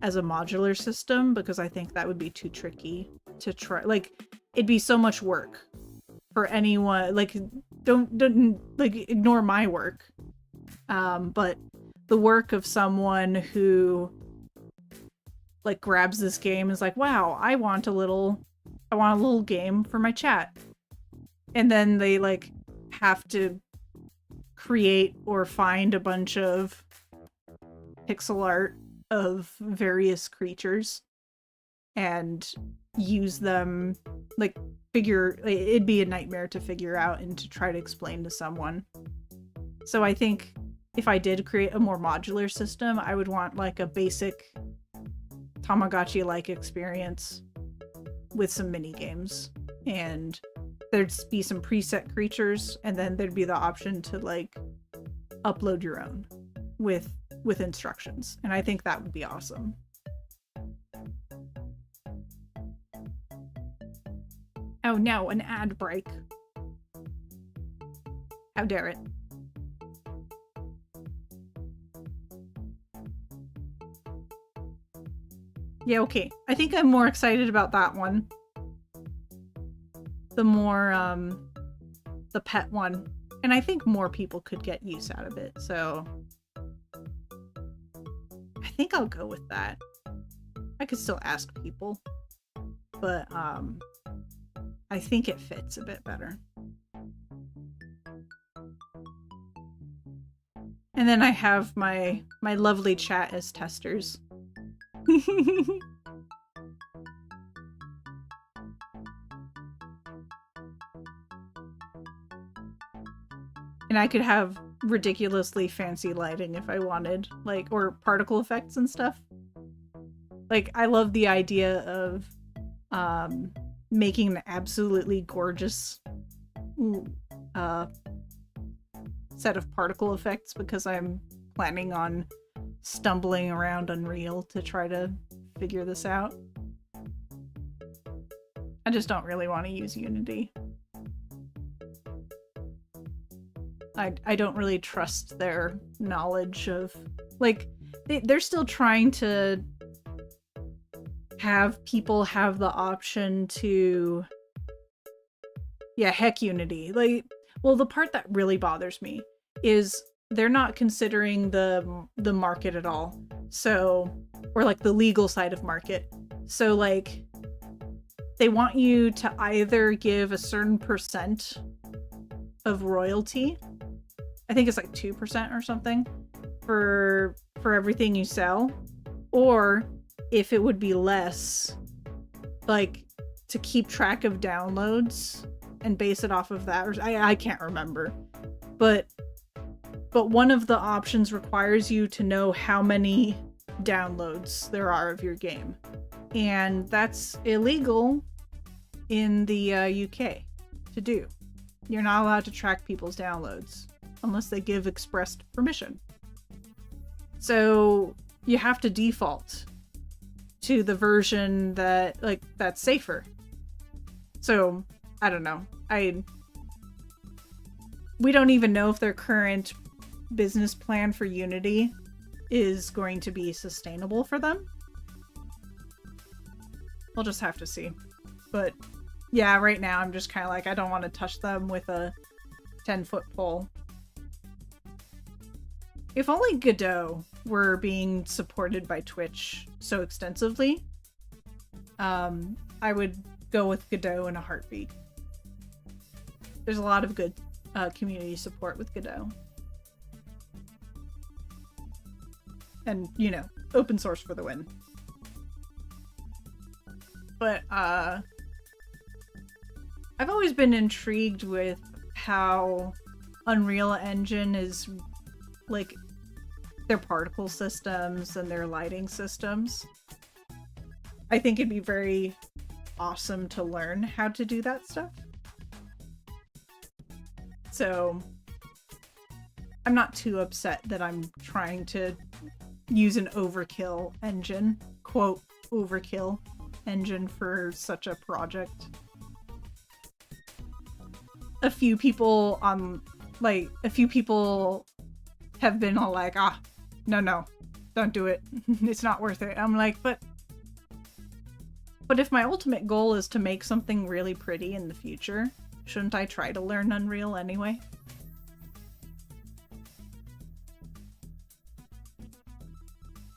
as a modular system because I think that would be too tricky to try. Like, it'd be so much work for anyone. Like, don't like ignore my work. But the work of someone who like grabs this game and is like, wow, I want a little game for my chat. And then they like have to create or find a bunch of pixel art of various creatures and use them, like it'd be a nightmare to figure out and to try to explain to someone. So I think if I did create a more modular system, I would want like a basic Tamagotchi-like experience with some mini games, and there'd be some preset creatures, and then there'd be the option to like upload your own with instructions, and I think that would be awesome. Oh no, an ad break. How dare it. Yeah, okay. I think I'm more excited about that one. The more, the pet one. And I think more people could get use out of it, so I think I'll go with that. I could still ask people, but I think it fits a bit better. And then I have my lovely chat as testers. And I could have ridiculously fancy lighting if I wanted, like, or particle effects and stuff. Like, I love the idea of making an absolutely gorgeous set of particle effects, because I'm planning on stumbling around Unreal to try to figure this out. I just don't really want to use Unity. I don't really trust their knowledge of, like, they're still trying to have people have the option to, yeah, heck Unity. Like, well, the part that really bothers me is they're not considering the market at all. So, or like the legal side of market. So like, they want you to either give a certain percent of royalty, I think it's like 2% or something, for everything you sell, or if it would be less, like, to keep track of downloads and base it off of that. Or I can't remember, but one of the options requires you to know how many downloads there are of your game, and that's illegal in the UK to do. You're not allowed to track people's downloads unless they give expressed permission. So you have to default to the version that, like, that's safer. So I don't know. We don't even know if their current business plan for Unity is going to be sustainable for them. We'll just have to see. But yeah, right now I'm just kind of like, I don't want to touch them with a 10-foot pole. If only Godot were being supported by Twitch so extensively, I would go with Godot in a heartbeat. There's a lot of good community support with Godot. And, you know, open source for the win. But, I've always been intrigued with how Unreal Engine is, like, their particle systems and their lighting systems. I think it'd be very awesome to learn how to do that stuff. So I'm not too upset that I'm trying to use an overkill engine, quote, overkill engine for such a project. A few people have been all like, no, don't do it. It's not worth it. I'm like, but if my ultimate goal is to make something really pretty in the future, shouldn't I try to learn Unreal anyway?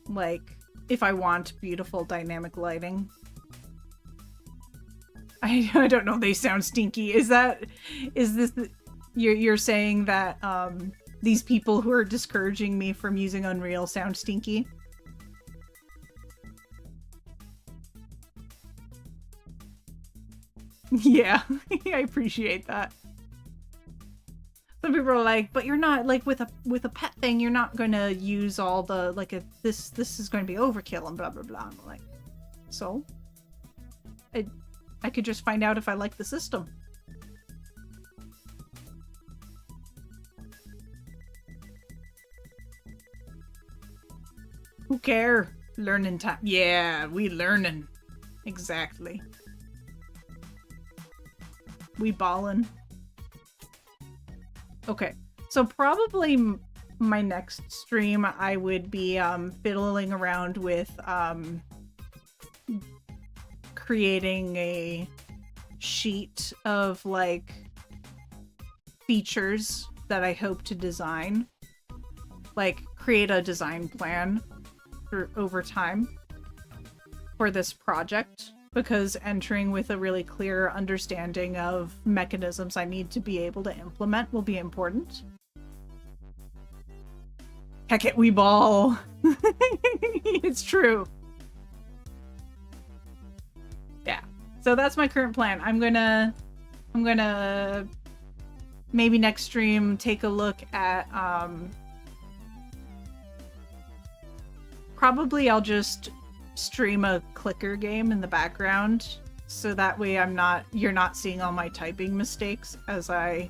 Like, if I want beautiful dynamic lighting. I don't know, they sound stinky. Is this you're saying that these people who are discouraging me from using Unreal sound stinky? Yeah, I appreciate that. Some people are like, but you're not, like, with a pet thing, you're not going to use all the, like, this is going to be overkill and blah blah blah. I'm like, so I could just find out if I like the system. Who care? Learning time. Yeah, we learning. Exactly. We ballin'. Okay, so probably my next stream I would be fiddling around with creating a sheet of, like, features that I hope to design. Like, create a design plan over time for this project, because entering with a really clear understanding of mechanisms I need to be able to implement will be important. Heck it, we ball. It's true. Yeah. So that's my current plan. I'm gonna maybe next stream take a look at probably I'll just stream a clicker game in the background, so that way you're not seeing all my typing mistakes as I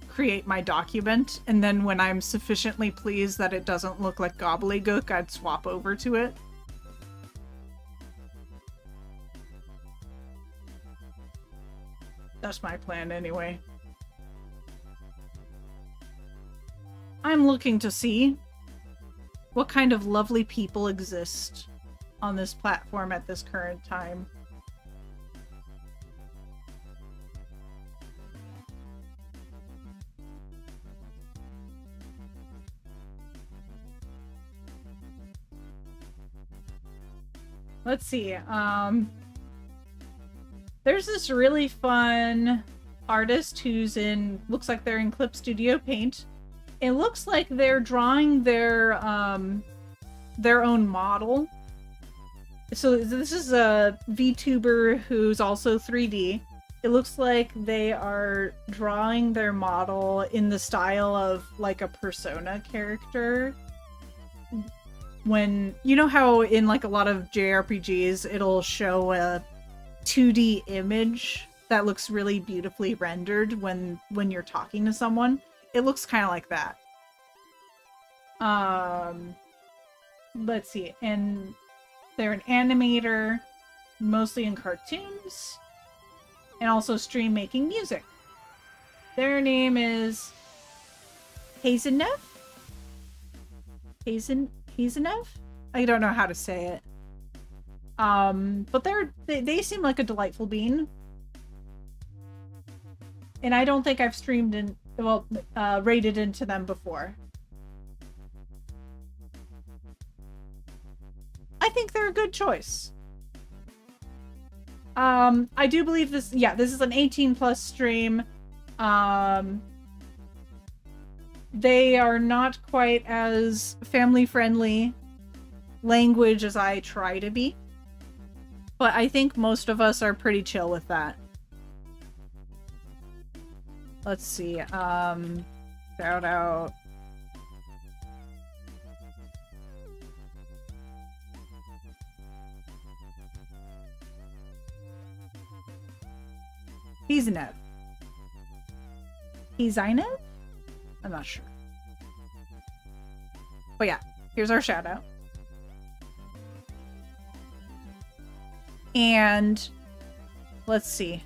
create my document, and then when I'm sufficiently pleased that it doesn't look like gobbledygook, I'd swap over to it. That's my plan anyway. I'm looking to see what kind of lovely people exist on this platform at this current time. Let's see. There's this really fun artist who's looks like they're in Clip Studio Paint. It looks like they're drawing their own model. So this is a VTuber who's also 3D. It looks like they are drawing their model in the style of like a Persona character. When, you know how in like a lot of JRPGs, it'll show a 2D image that looks really beautifully rendered when you're talking to someone? It looks kind of like that. Let's see. And they're an animator, mostly in cartoons, and also stream making music. Their name is Hazenev? Hazenev? I don't know how to say it. But they seem like a delightful bean. And I don't think I've streamed raided into them before. I think they're a good choice. I do believe this is an 18+ stream. They are not quite as family-friendly language as I try to be. But I think most of us are pretty chill with that. Let's see. Shout out. Hazenev. Hazenev? I'm not sure. But yeah, here's our shout out. And let's see.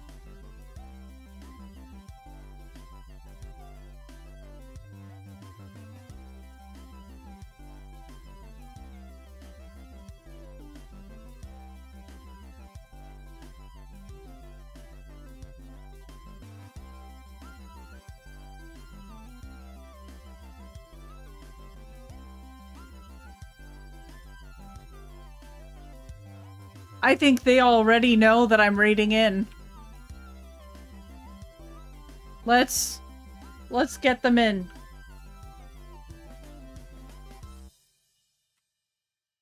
I think they already know that I'm raiding in. Let's get them in.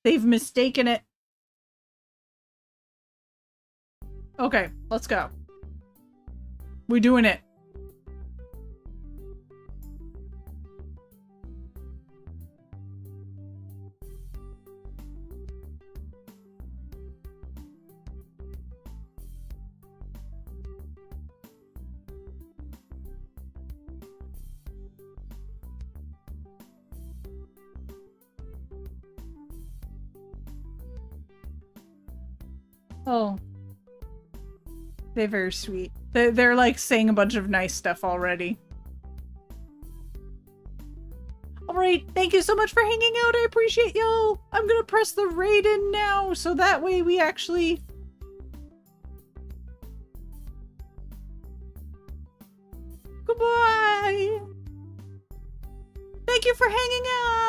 They've mistaken it. Okay, let's go. We're doing it. Oh. They're very sweet. They're like saying a bunch of nice stuff already. Alright, thank you so much for hanging out. I appreciate y'all. I'm gonna press the raid in now, so that way we actually... Goodbye! Thank you for hanging out.